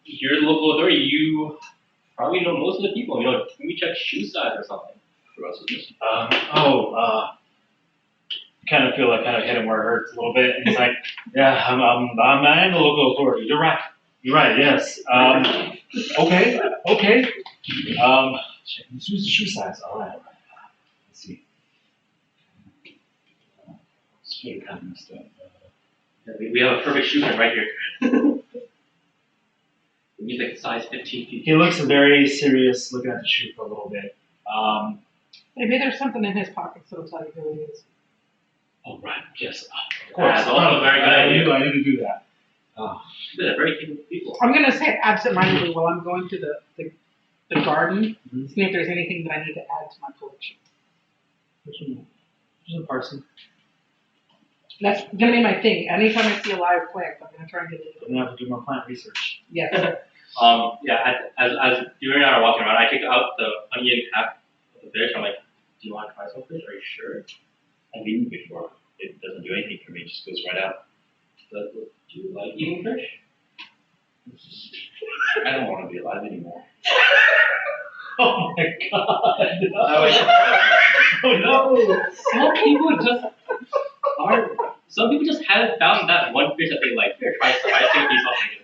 you're the local authority. You probably know most of the people. Maybe check shoe size or something. Who else is missing? Kind of feel like kind of hit him where it hurts a little bit. And he's like, yeah, I am the local authority. You're right. Yes. Okay. Checking the shoe size. All right. Let's see. It's really kind of messed up. We have a perfect shoe fit right here. He's like size 15 feet. He looks very serious, looking at the shoe for a little bit. Maybe there's something in his pocket, so it'll tell you who it is. Oh, right. Yes. Of course. That's also a very good idea. I need to do that. They're very capable people. I'm gonna say it absentmindedly while I'm going to the garden, Mm-hmm. see if there's anything that I need to add to my collection. There's a person. That's gonna be my thing. Anytime I see a live plant, I'm gonna try and get it. I'm gonna have to do more plant research. Yes. As Durian and I are walking around, I take out the onion cap of the fish. I'm like, do you want to try some fish? Are you sure? I've eaten before. It doesn't do anything for me. It just goes right out. Do you like eating fish? I don't want to be alive anymore. Oh my god! Oh no! Some people just haven't found that one fish that they like. Here, try some. I take a piece off of it.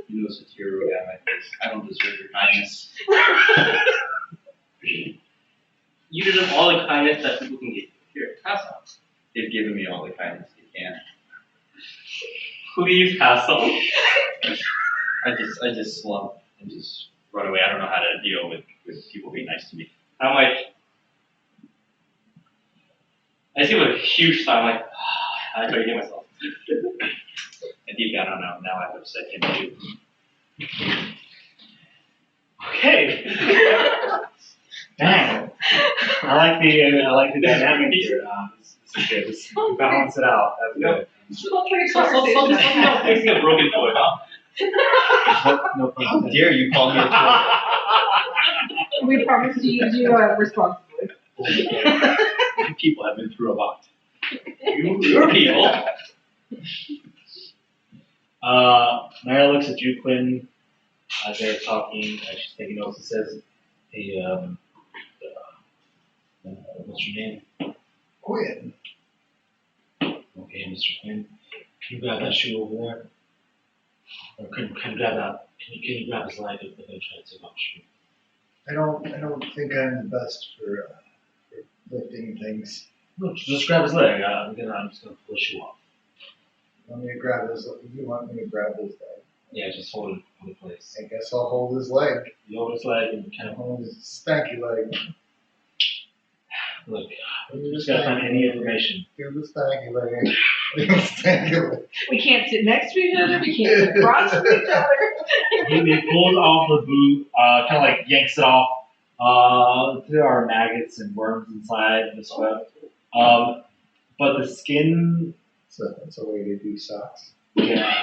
You know, Satiro got my face. I don't deserve your kindness. You did them all the kindness that people can give you. Here, have some. They've given me all the kindness they can. Please have some. I just slump and just run away. I don't know how to deal with people being nice to me. I'm like, I see with a huge sigh. I'm like, I try to get myself. And deep down, I don't know. Now I've upset him too. Okay. Man, I like the dynamic here. This is good. You balance it out. That's good. Something else makes me a broken toy, huh? No How problem. dare you call me a toy? We promise to use you responsibly. You people have been through a lot. Your people. Mara looks at you, Quin, as they're talking. She's taking notes. It says, "Hey, what's your name?" Quin. Okay, Mr. Quin. Can you grab that shoe over there? Or can you grab that? Can you grab his leg if they're gonna try to take off the shoe? I don't think I'm the best for lifting things. No, just grab his leg. I'm just gonna pull the shoe off. Want me to grab his? You want me to grab his leg? Yeah, just hold it in place. I guess I'll hold his leg. You hold his leg and kind of. Hold his stanky leg. Look, we just gotta find any information. Do the stanky leg. Do the stanky leg. We can't sit next to each other. We can't sit across from each other. He pulls off the boot, kind of like yanks it off. There are maggots and worms inside the sweat. But the skin, So that's a way to do socks. yeah,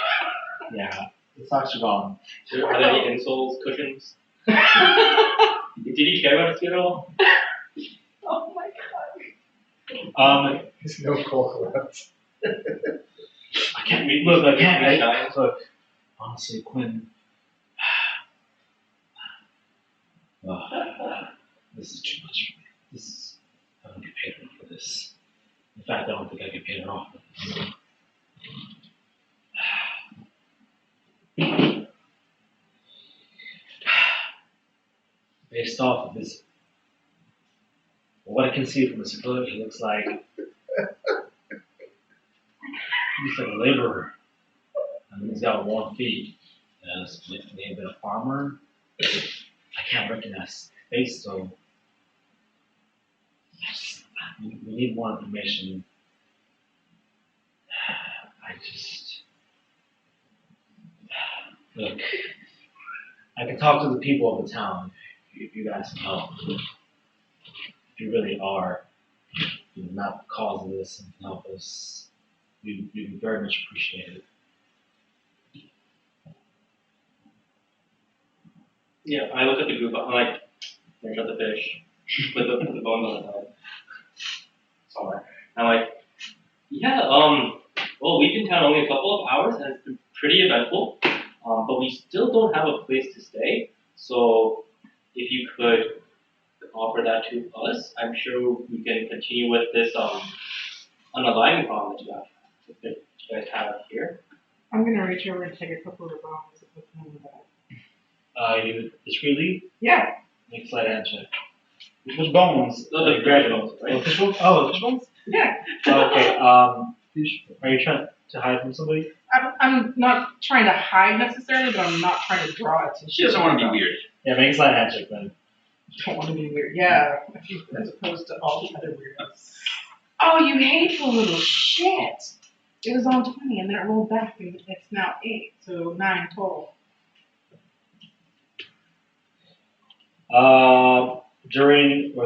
the socks are gone. Are there any insoles, cushions? Did he care about his skin at all? Oh my god. There's no cold left. I can't read. Look, I can't. Look, honestly, Quinn. This is too much for me. I don't get paid enough for this. In fact, I don't think I get paid enough. Based off of this, what I can see from this photo, he looks like a laborer. And he's got 1 feet. He may have been a farmer. I can't recognize his face, so we need more information. Look, I can talk to the people of the town if you guys can help. If you really are, not the cause of this and can help us, we'd be very much appreciated. Yeah, I look at the group. I'm like, there's the fish with the bones on the side. Somewhere. I'm like, yeah. Well, we've been in town only a couple of hours, and it's been pretty eventful. But we still don't have a place to stay. So if you could offer that to us, I'm sure we can continue with this unaliving problem that you guys have here. I'm gonna reach over and take a couple of the bones and put them in the bag. You discreetly Yeah. make a sleight of hand check. Which bones? Those are graduate bones, Oh, right? fish bones? Oh, fish bones? Yeah. Okay, are you trying to hide from somebody? I'm not trying to hide necessarily, but I'm not trying to draw attention. She doesn't want to be weird. Yeah, make a sleight of hand check then. Don't want to be weird. Yeah. As opposed to all the other weirdos. Oh, you hateful little shit. It was on 20 and then it rolled back and it's now 8. So 9 total.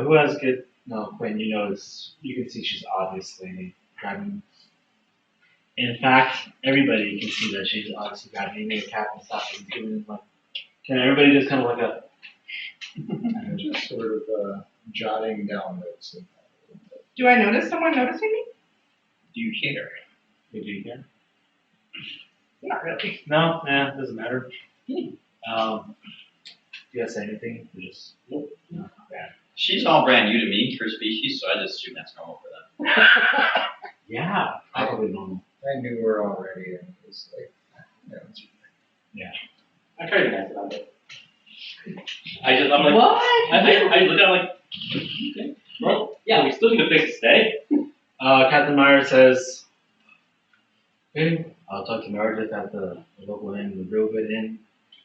Who has good? No, Quinn. You notice. You can see she's obviously grabbing. In fact, everybody can see that she's obviously grabbing. You make a cap and stop and giving them like. Can everybody just kind of like a? Just sort of jotting down notes. Do I notice someone noticing me? Do you care? Do you care? Not really. No, doesn't matter. Do you guys say anything? Or just nope. No. Bad. She's all brand new to me, her species, so I just assume that's normal for them. Yeah, probably normal. I knew her already, and it was like, it's I try to be nice about it. I'm like, What? I look at it like, okay, well, yeah, we still need a place to stay. Captain Meyer says, "Okay, I'll talk to Meredith at the local inn, the real good inn.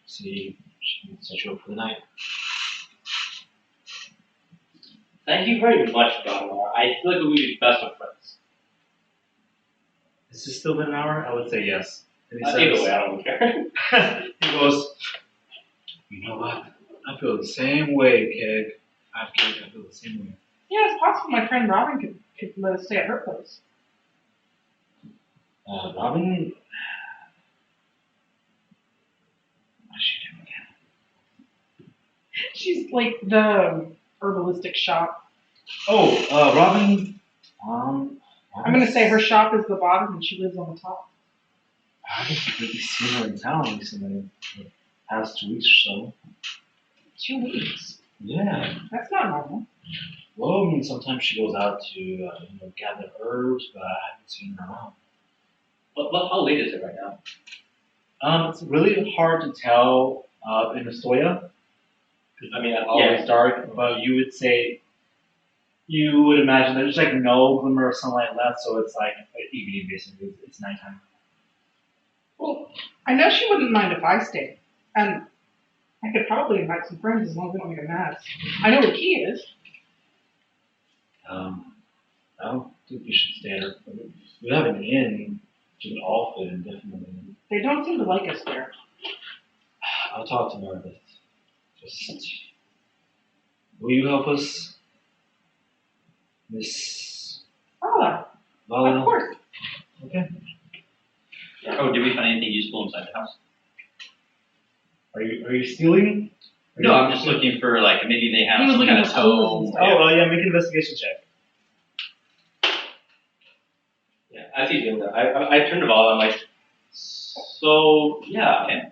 See if she can set you up for the night." Thank you very much, Godmother. I feel like we would be best of friends. Has this still been an hour? I would say yes. And he Either says, way, I don't care. he goes, "You know what? I feel the same way, kid. I feel the same way." Yeah, it's possible my friend Robin could let us stay at her place. Robin, what's she doing again? She's like the herbalistic shop. Oh, Robin. I'm gonna say her shop is the bottom and she lives on the top. I haven't really seen her in town recently. The past 2 weeks or so. 2 weeks. Yeah. That's not normal. Well, I mean, sometimes she goes out to gather herbs, but I haven't seen her around. How late is it right now? It's really hard to tell in Astoria. I mean, Always dark, but you would imagine that there's like no glimmer of sunlight left, so it's like evening basically. It's nighttime. Well, I know she wouldn't mind if I stayed. And I could probably invite some friends as long as we don't make a mess. I know where the key is. I don't think we should stay there. We have an inn. We can all fit in, definitely. They don't seem to like us there. I'll talk to Meredith. Just, will you help us, Miss Oh, Vala? of course. Okay. Oh, did we find anything useful inside the house? Are you stealing? No, I'm just looking for like maybe they have He was some looking kind of for clues and tome. stuff. Oh, yeah, make an investigation check. Yeah, as he's doing that, I turned to Vala. I'm like, so yeah,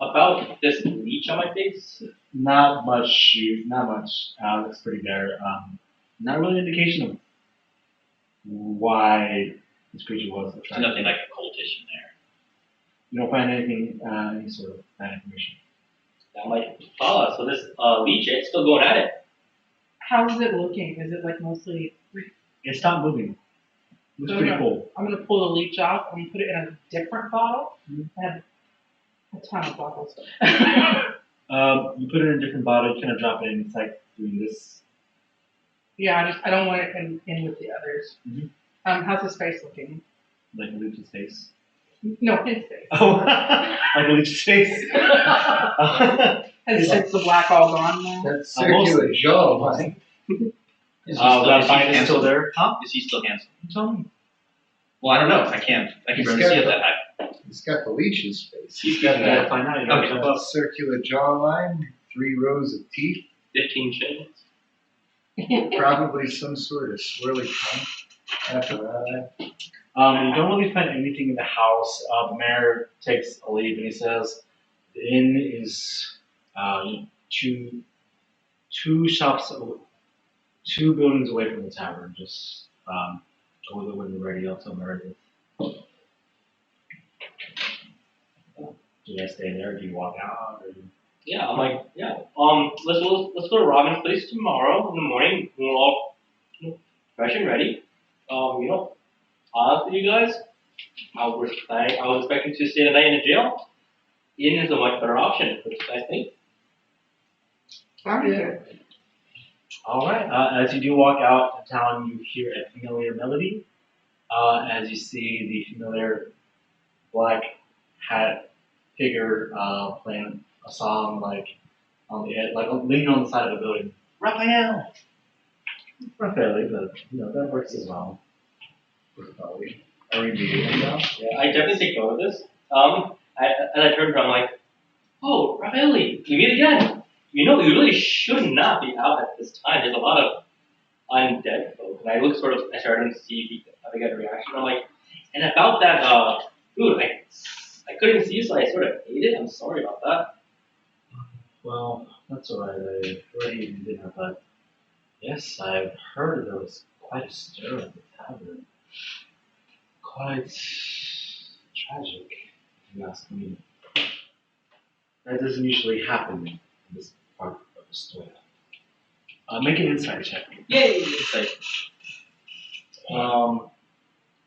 about this leech on my face. Not much. Looks pretty bare. Not really an indication of why this creature was So attracted. nothing like a cultish in there. You don't find anything, any sort of bad information. I'm like, Vala, so this leech, it's still going at it. How's it looking? Is it like mostly? It stopped moving. Looks So pretty no. cool. I'm gonna pull the leech off. I'm gonna put it in a different bottle. Mhm. I have a ton of bottles. You put it in a different bottle. You kind of drop it in. It's like doing this. Yeah, I don't want it in with the others. Mhm. How's his face looking? Like a leech's face. No, his face. Oh, like a leech's face. Is the black all gone now? That circular jawline. That bite is still there. Huh? Is he still handsome? Tell me. Well, I don't know. I can He's barely got see it the- that high. He's got the leech's face. He's got You gotta that, find out. You gotta Okay. jump that up. circular jawline, 3 rows of teeth, 15 chins. probably some sort of swirly tongue. After that, You don't really find anything in the house. The mayor takes a leave and he says, the inn is two shops, 2 buildings away from the tavern. Just over the window ready up to Meredith. Do you guys stay there? Do you walk out? Or... Yeah, I'm like, yeah. Let's go to Robin's place tomorrow in the morning. We're all fresh and ready. Honestly, you guys, I was expecting to stay the night in the jail. Inn is a much better option. What do you guys think? I'm good. All right. As you do walk out of town, you hear a familiar melody. As you see the familiar black hat figure playing a song like on the edge, like leaning on the side of the building. Raphael. Raphael, but that works as well. Are we meeting him now? Yeah, I definitely take note of this. As I turned around, I'm like, oh, Rafaeli, you meet again. You really should not be out at this time. There's a lot of undead folk. And I started to see if I get a reaction. I'm like, and about that, dude, I couldn't see you, so I sort of ate it. I'm sorry about that. Well, that's all right. I already eaten dinner, but yes, I've heard there was quite a stir at the tavern. Quite tragic, if you ask me. That doesn't usually happen in this part of the story. Make an insight check. Yay! It's like,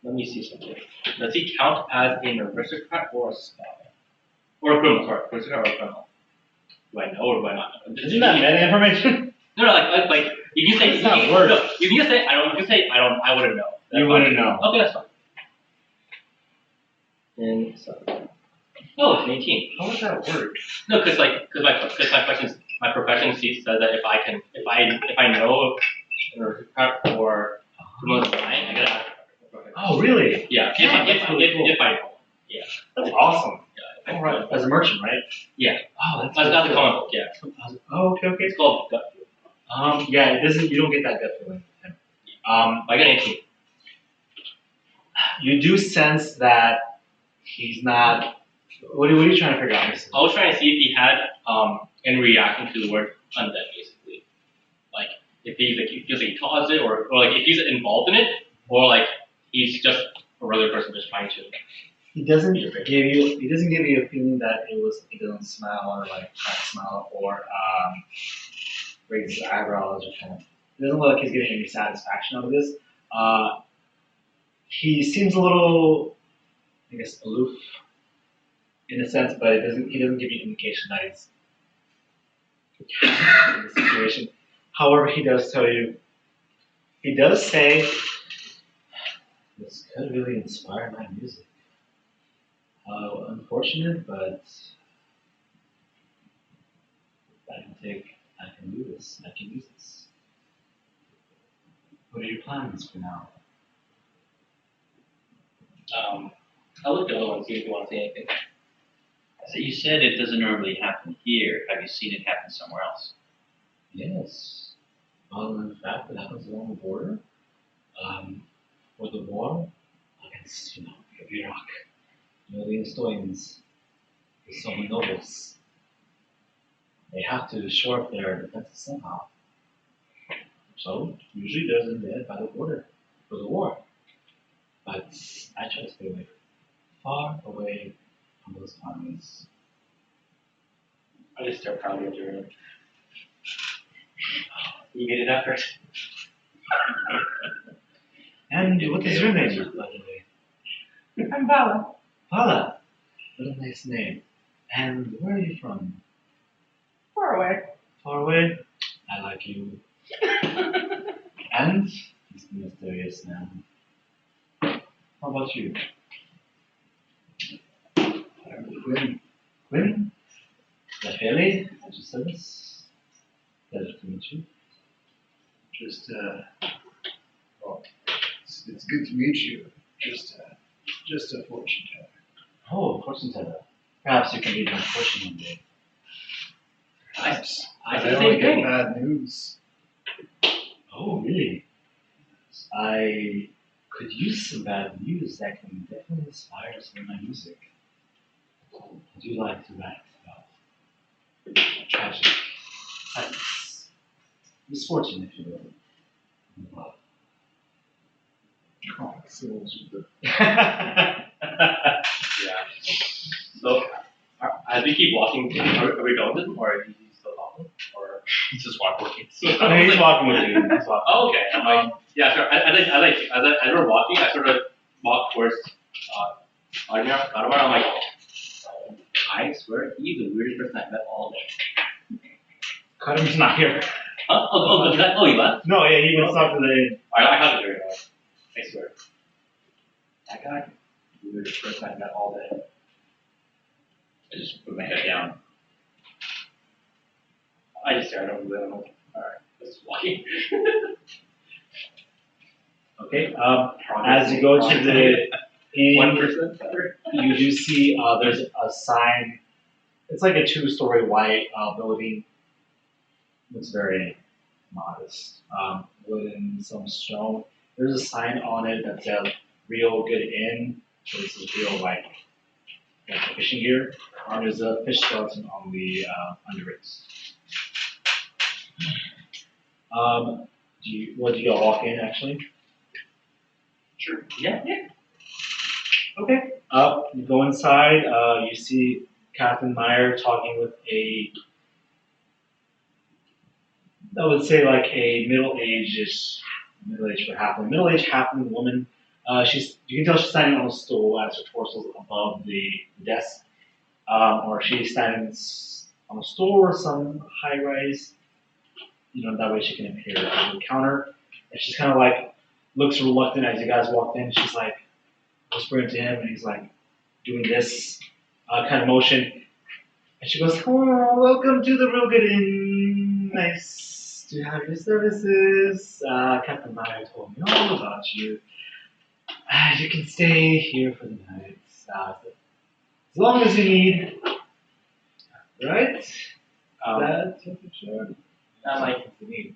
let me see something. Does he count as an aristocrat or a scholar? Or a criminal, sorry. Aristocrat or a criminal? Do I know or do I not know? Isn't that meta information? No, like you can say It's not words. No, you can say I don't. You can say I don't. I wouldn't know. That's You fine. wouldn't know. Okay, that's fine. And so, oh, it's an 18. How would that work? No, because my profession says that if I know an aristocrat or criminal lying, I gotta ask. Oh, really? Yeah, Yeah, that's really cool. if I know. Yeah. That's awesome. Yeah. All right. As a merchant, right? Yeah. Oh, that's That's not the cool. comic book. Yeah. Oh, okay. It's called gut feel. Yeah, it doesn't. You don't get that gut feeling. I got an 18. You do sense that he's not. What are you trying to figure out? I was trying to see if he had any reaction to the word undead, basically. Like if he's like he feels like he caused it, or like if he's involved in it, or like he's just a regular person just trying to. He doesn't give you. He doesn't give you a feeling that it was. He doesn't smile or like try to smile or raise his eyebrows or kind of. It doesn't look like he's getting any satisfaction out of this. He seems a little, I guess, aloof in a sense, but he doesn't give you indication that he's in the situation. However, he does tell you He does say this could really inspire my music. Unfortunate, but I can do this. I can use this. What are your plans for now? I'll look at the other one and see if you want to say anything. So you said it doesn't normally happen here. Have you seen it happen somewhere else? Yes. In fact, it happens along the border. For the war against, Iraq. The Estonians, the Soman nobles. They have to shore up their defenses somehow. So, usually there's a dead by the border for the war. But I try to stay away, far away from those armies. I just start proudly at Durian. You made an effort. And what is your name, by the way? I'm Vala. Vala. What a nice name. And where are you from? Far away. Far away? I like you. And he's the mysterious man. How about you? Quinn, Quin? Raffaele? I just said this. Pleasure to meet you. just, well, it's good to meet you. Just a fortune teller. Oh, fortune teller. Perhaps you can read my fortune one day. Perhaps. I I said the only same get thing. bad news. Oh, really? I could use some bad news that can definitely inspire some of my music. I do like to write about tragic sadness, misfortune, if you will. Comic sales with the Yeah. So, as we keep walking, are we done with him, or are you still talking? Or Just walk working. No, he's walking with you. He's walking. oh, okay. Yeah. So as we're walking, I sort of walk towards Anya. I'm like, I swear he's the weirdest person I've met all day. Cutter not here. He left. No, yeah, he went off to the. I have it during I swear. That guy, the weirdest person I've met all day. I just put my head down. I just stared over there. I'm like, all right, let's just walking. Okay. As you go to the inn, 1% better. you do see there's a sign. It's like a two-story white building. It's very modest. Wood and some stone. There's a sign on it that says "Real Good Inn." So this is real like fishing gear. And there's a fish skeleton on the under it. Do you all walk in actually? Sure. Yeah. Okay. You go inside. You see Captain Meyer talking with I would say like a middle-aged halfling woman. You can tell she's standing on a stool as her torso is above the desk, or she's standing on a stool or some high-rise. That way she can appear at the counter. And she's kind of like looks reluctant as you guys walked in. She's like whispering to him, and he's like doing this kind of motion. And she goes, "Oh, welcome to the Real Good Inn. Nice to have your services. Captain Meyer told me all about you. You can stay here for the night. As long as you need. Right? That temperature. I'm like, you need.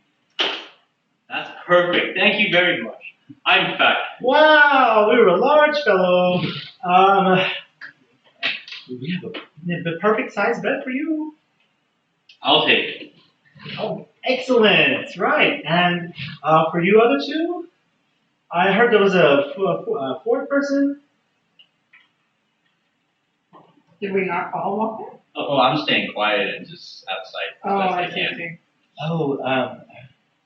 that's perfect. Thank you very much. I'm fat. Wow, we were a large fellow. We have the perfect size bed for you. I'll take it. Oh, excellent! Right, and for you other two, I heard there was a fourth person. Did we not all walk in? Oh, I'm staying quiet and just outside as Oh, best I I see. can. see. Oh,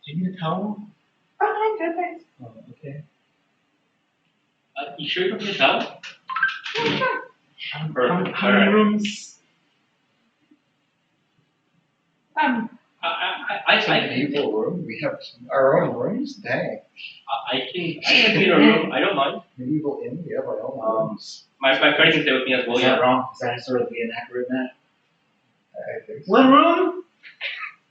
do you need a towel? Oh, I'm good, thanks. Oh, okay. You sure you don't need a towel? Yeah, sure. How many rooms? Um, How An evil room? We have our own rooms? Dang. I can be in a room. I don't mind. Medieval inn? We have our own rooms. My friend can stay with me as well. Is that wrong? Is that sort of the inaccurate, Matt? I think so. One room?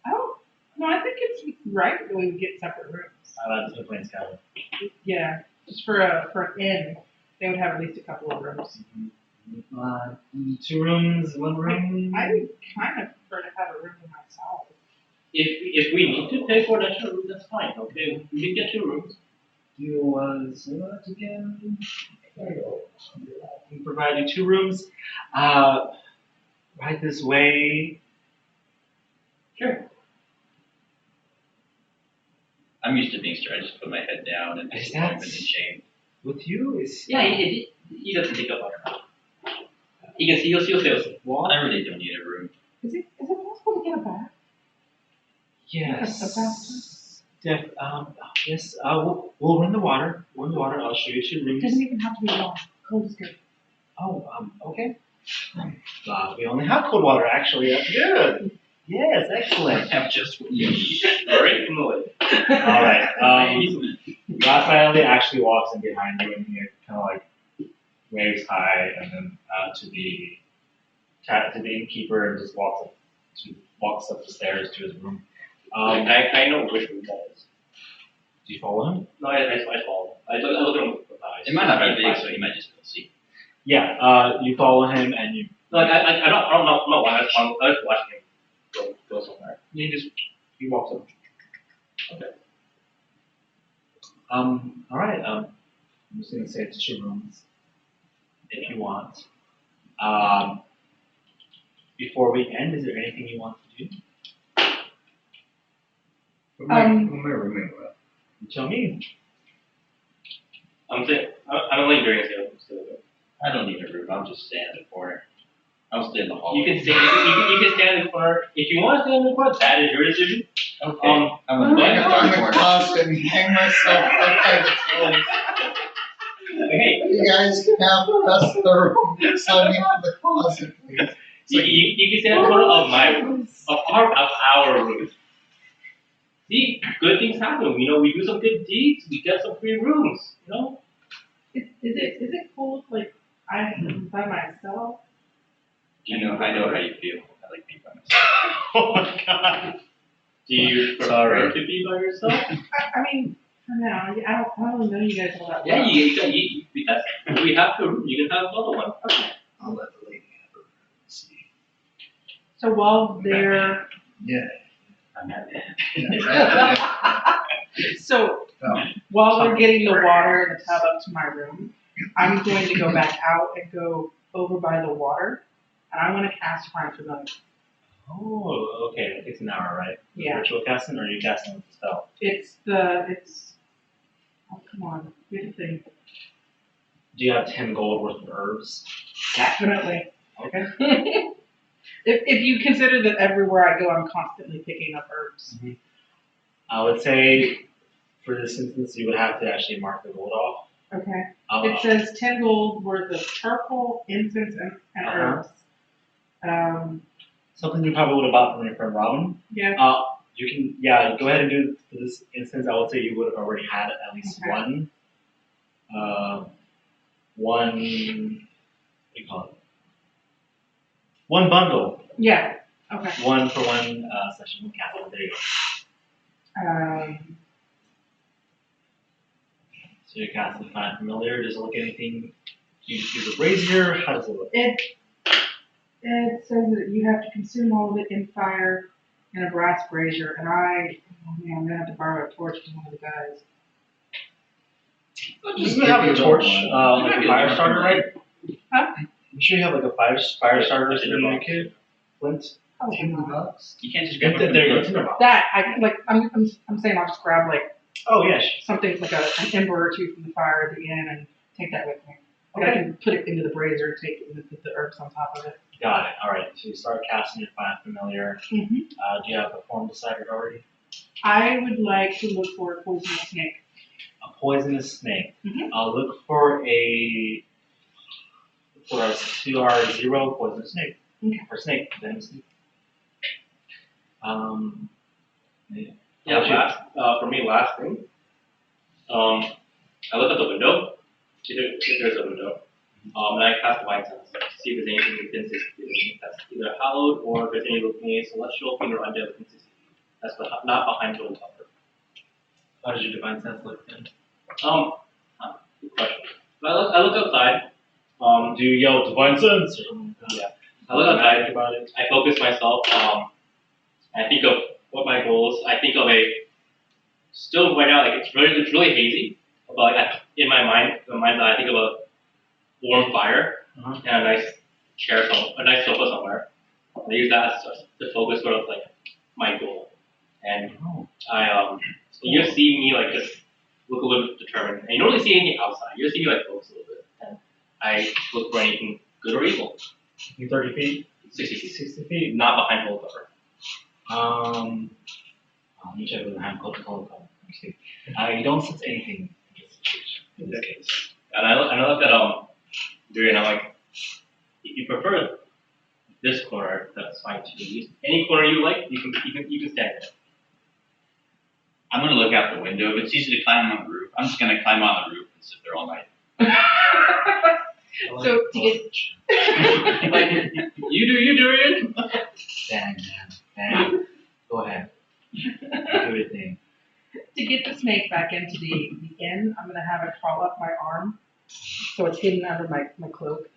Oh, no, I think it's right that we get separate rooms. I like to play Skyrim. Yeah, just for an inn, they would have at least a couple of rooms. 2 rooms, 1 room. I would kind of prefer to have a room to myself. If we need to pay for an extra room, that's fine. Okay, we can get 2 rooms. You was what again? We provide you 2 rooms. Right this way. Sure. I'm used to being scared. I just put my head down and disappointment and shame. With you is Yeah, he doesn't take up our time. He'll stay with us. Well, I really don't need a room. Is it possible to get a bath? yes. Yes. We'll run the water. I'll show you 2 It rooms. doesn't even have to be warm. Cold is good. Oh, okay. We only have cold water, actually. That's good. Yes, excellent. I have just what you need. Right from the way. All right. Raphael actually walks in behind you and he kind of like waves hi, and then to the innkeeper and just walks up the stairs to his room. I know which room that is. Do you follow him? No, I follow. I look at him with eyes. It might not be big, so he might just go see. Yeah. You follow him and you. Like I don't know why I was watching him go somewhere. He walks up. Okay. All right. I'm just gonna say it's 2 rooms, if you want. Before we end, is there anything you want to do? What am I rooming with? You tell me. I'm gonna let Durian stay with him. I don't need a room. I'll just stay in the corner. I'll stay in the hall. You can stand in the corner. If you want to stand in the corner, that is your decision. Okay. I'm gonna I'm stay in the gonna corner. closet and hang myself up by the clothes. Hey, You guys can have the rest of the room. Let me have the closet, please. you can stand in the corner of my room, of our room. See, good things happen. We do some good deeds. We get some free rooms. Is it cool if, like, I'm by myself? I know how you feel. I like being by myself. Oh my God. Do you prefer Sorry. to be by yourself? I mean, for now, I don't really know you guys all that well. Yeah, you because we have the room. You can have the other one. Okay. I'll let the lady have her. See. So while they're Yeah. I'm happy. So, while they're getting the water and the tub up to my room, I'm going to go back out and go over by the water, and I want to cast Find Familiar. Oh, okay. It takes an hour, right? Yeah. Ritual casting, or are you casting with the spell? Oh, come on, good thing. Do you have 10 gold worth of herbs? Definitely. Okay. If you consider that everywhere I go, I'm constantly picking up herbs. I would say, for this instance, you would have to actually mark the gold off. Okay. It says 10 gold worth of charcoal, incense, and herbs. Something you probably would have bought from your friend Robin. Yeah. You can, go ahead and do it for this instance. I would say you would have already had at least one, what do you call it? One bundle. Yeah. Okay. One for one session with Castle. There you go. So your castle Find Familiar. Does it look anything? Do you use a brazier? How does it look? It says that you have to consume all of it in fire in a brass brazier, and I'm gonna have to borrow a torch from one of the guys. Doesn't it have a torch, like a fire starter, right? Huh? I'm sure you have like a fire starter sitting in your kit. Flint. Oh, $10. You can't just grab There you go. Tinderbox. that I'm saying I'll just grab like Oh yeah. something like an ember or two from the fire at the end and take that with me. Like I can put it into the brazier and take it and put the herbs on top of it. Got it. All right. So you start casting your Find Familiar. Mm-hmm. Do you have a form decided already? I would like to look for a poisonous snake. A poisonous snake. Mhm. I'll look for a CR0 poisonous snake. Okay. Or snake, venomous snake. Yeah, for me, last thing. I look at the window, if there's a window, and I cast Divine Sense to see if there's anything within 60 feet that's either hallowed or if there's any celestial thing or undead within 60 feet. That's not behind total cover. How does your divine sense look then? Good question. So I look outside. Do you yell divine sense? Yeah. I look outside about it. I focus myself. I think of what my goals. I think of still right now, like it's really hazy. But like in my mind's eye, I think of a warm fire and a nice a nice sofa somewhere. And I use that as to focus sort of like my goal. And you just see me like just look a little bit determined. And you don't really see anything outside. You just see me like focus a little bit. And I look for anything good or evil. 30 feet? 60 feet. 60 feet? Not behind total cover. Let me check with the hand close to total cover. You don't sense anything in this case. And I look at Durian, I'm like, if you prefer this corner, that's fine too. Any corner you like, you can stand there. I'm gonna look out the window. If it's easy to climb on the roof, I'm just gonna climb on the roof and sit there all night. So to get You do you, Durian. Dang, man. Dang. Go ahead. Do your thing. to get the snake back into the inn, I'm gonna have it crawl up my arm, so it's hidden under my cloak.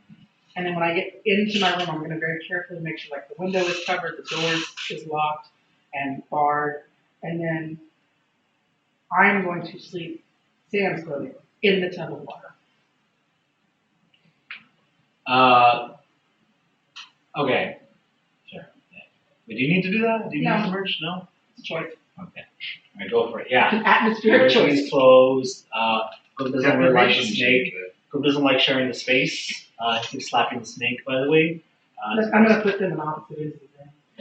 And then when I get into my room, I'm gonna very carefully make sure like the window is covered, the door is locked and barred, and then I'm going to sleep Sam's clothing in the tub of water. Okay. Sure. Yeah. But do you need to do that? Do you No. need to merge? No? It's a choice. Okay. All right, go for it. Yeah. An atmospheric Everything's choice. closed. Group doesn't really like the Decoration snake. Group doesn't like sharing the space. He's slapping the snake, by the way. I'm gonna put them in opposite ends of the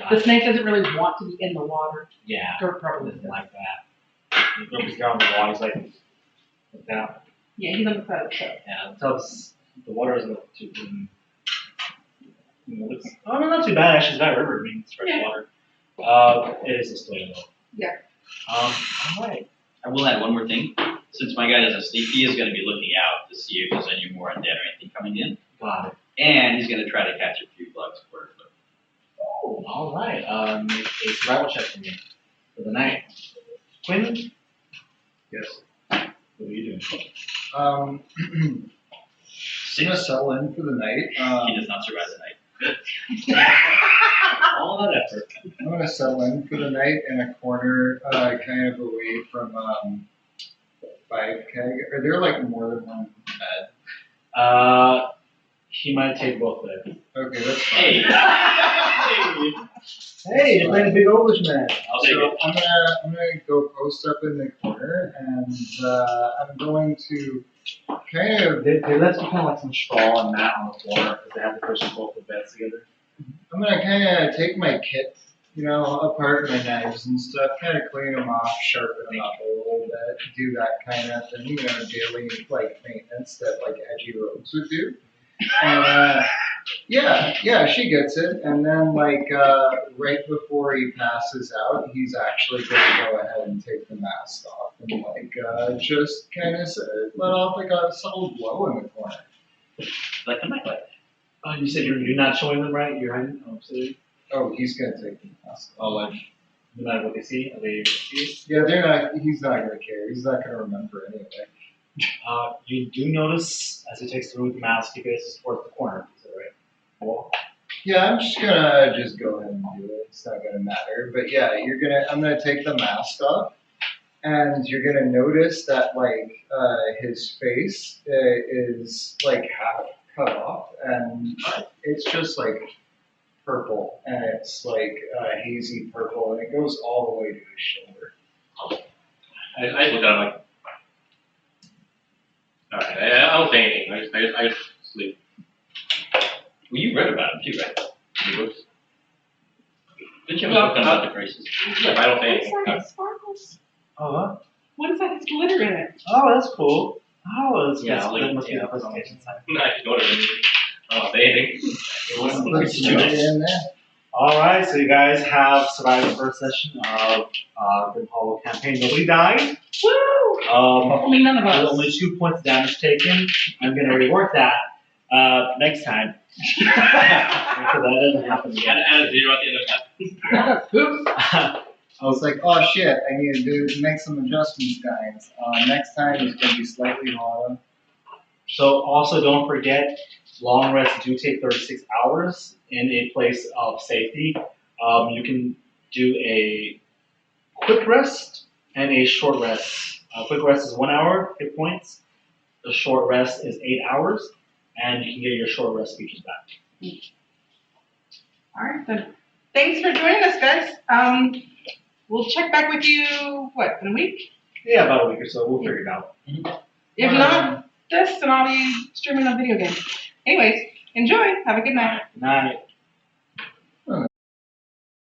room. The snake doesn't really want to be in the water. Yeah. Dirt probably Doesn't does. like that. Group is down on the wall. He's like that. Yeah, he's on the side of the tub. Yeah, the water isn't too clean. Not too bad actually. It's not a river. I mean, it's fresh water. It is a story though. Yeah. All right. I will add one more thing. Since my guy doesn't sleep, he is going to be looking out to see if there's any more undead or anything coming in. Got it. And he's going to try to catch a few bugs for it. Oh, all right. Make a survival check for me for the night. Quin, Yes. what are you doing? I'm gonna settle in for the night. He does not survive the night. All that effort. I'm gonna settle in for the night in a corner, kind of away from 5K. Are there like more than one bed? He might take both beds. Okay, that's fine. Hey! Hey, you're playing a big English man. I'll take So it. I'm gonna go post up in the corner, and I'm going to kind of They left kind of like some straw and mat on the floor because they had to push both the beds together. I'm gonna kind of take my kit, apart, my knives and stuff, kind of clean them off, sharpen them up a little bit, do that kind of thing, daily like maintenance that like edgy rogues would do. And yeah, she gets it. And then like right before he passes out, he's actually gonna go ahead and take the mask off and like just kind of let off like a subtle glow in the corner. Like a nightlight. You said you're not showing them, right? You're hiding. Oh, so Oh, he's gonna take the mask off. like no matter what they see, are they able to see it? Yeah, he's not gonna care. He's not gonna remember anyway. You do notice as he takes the room with the mask, he faces towards the corner. Is that right? Well, Yeah, I'm just gonna go ahead and do it. It's not gonna matter. But yeah, I'm gonna take the mask off, and you're gonna notice that like his face is like half cut off, and it's just like purple, and it's like hazy purple, and it goes all the way to his shoulder. I look at him like, all right. I don't say anything. I just sleep. Well, you read about him too, right? The books. Didn't you have a book about the crisis? Yeah, but I don't say What's anything. that? It sparkles. oh, huh? What is that? It's glitter in it. Oh, that's cool. Oh, that's Yeah, good. I'll That leave must it be to the you. presentation side. I can go to him. I don't say anything. Let's put it in there. Alright, so you guys have survived the first session of Grim Hollow campaign. Nobody died. Woo! I mean, none of There's us. only 2 points of damage taken. I'm gonna rework that next time. So that doesn't happen You again. gotta add a 0 at the end of that. Oops. I was like, oh shit, I need to make some adjustments, guys. Next time is gonna be slightly harder. So also don't forget, long rests do take 36 hours in a place of safety. You can do a quick rest and a short rest. Quick rest is 1 hour, hit points. The short rest is 8 hours, and you can get your short rest features back. All right, then. Thanks for joining us, guys. We'll check back with you, what, in a week? Yeah, about a week or so, we'll figure it out. If not this, then I'll be streaming a video game. Anyways, enjoy. Have a good night. Good night.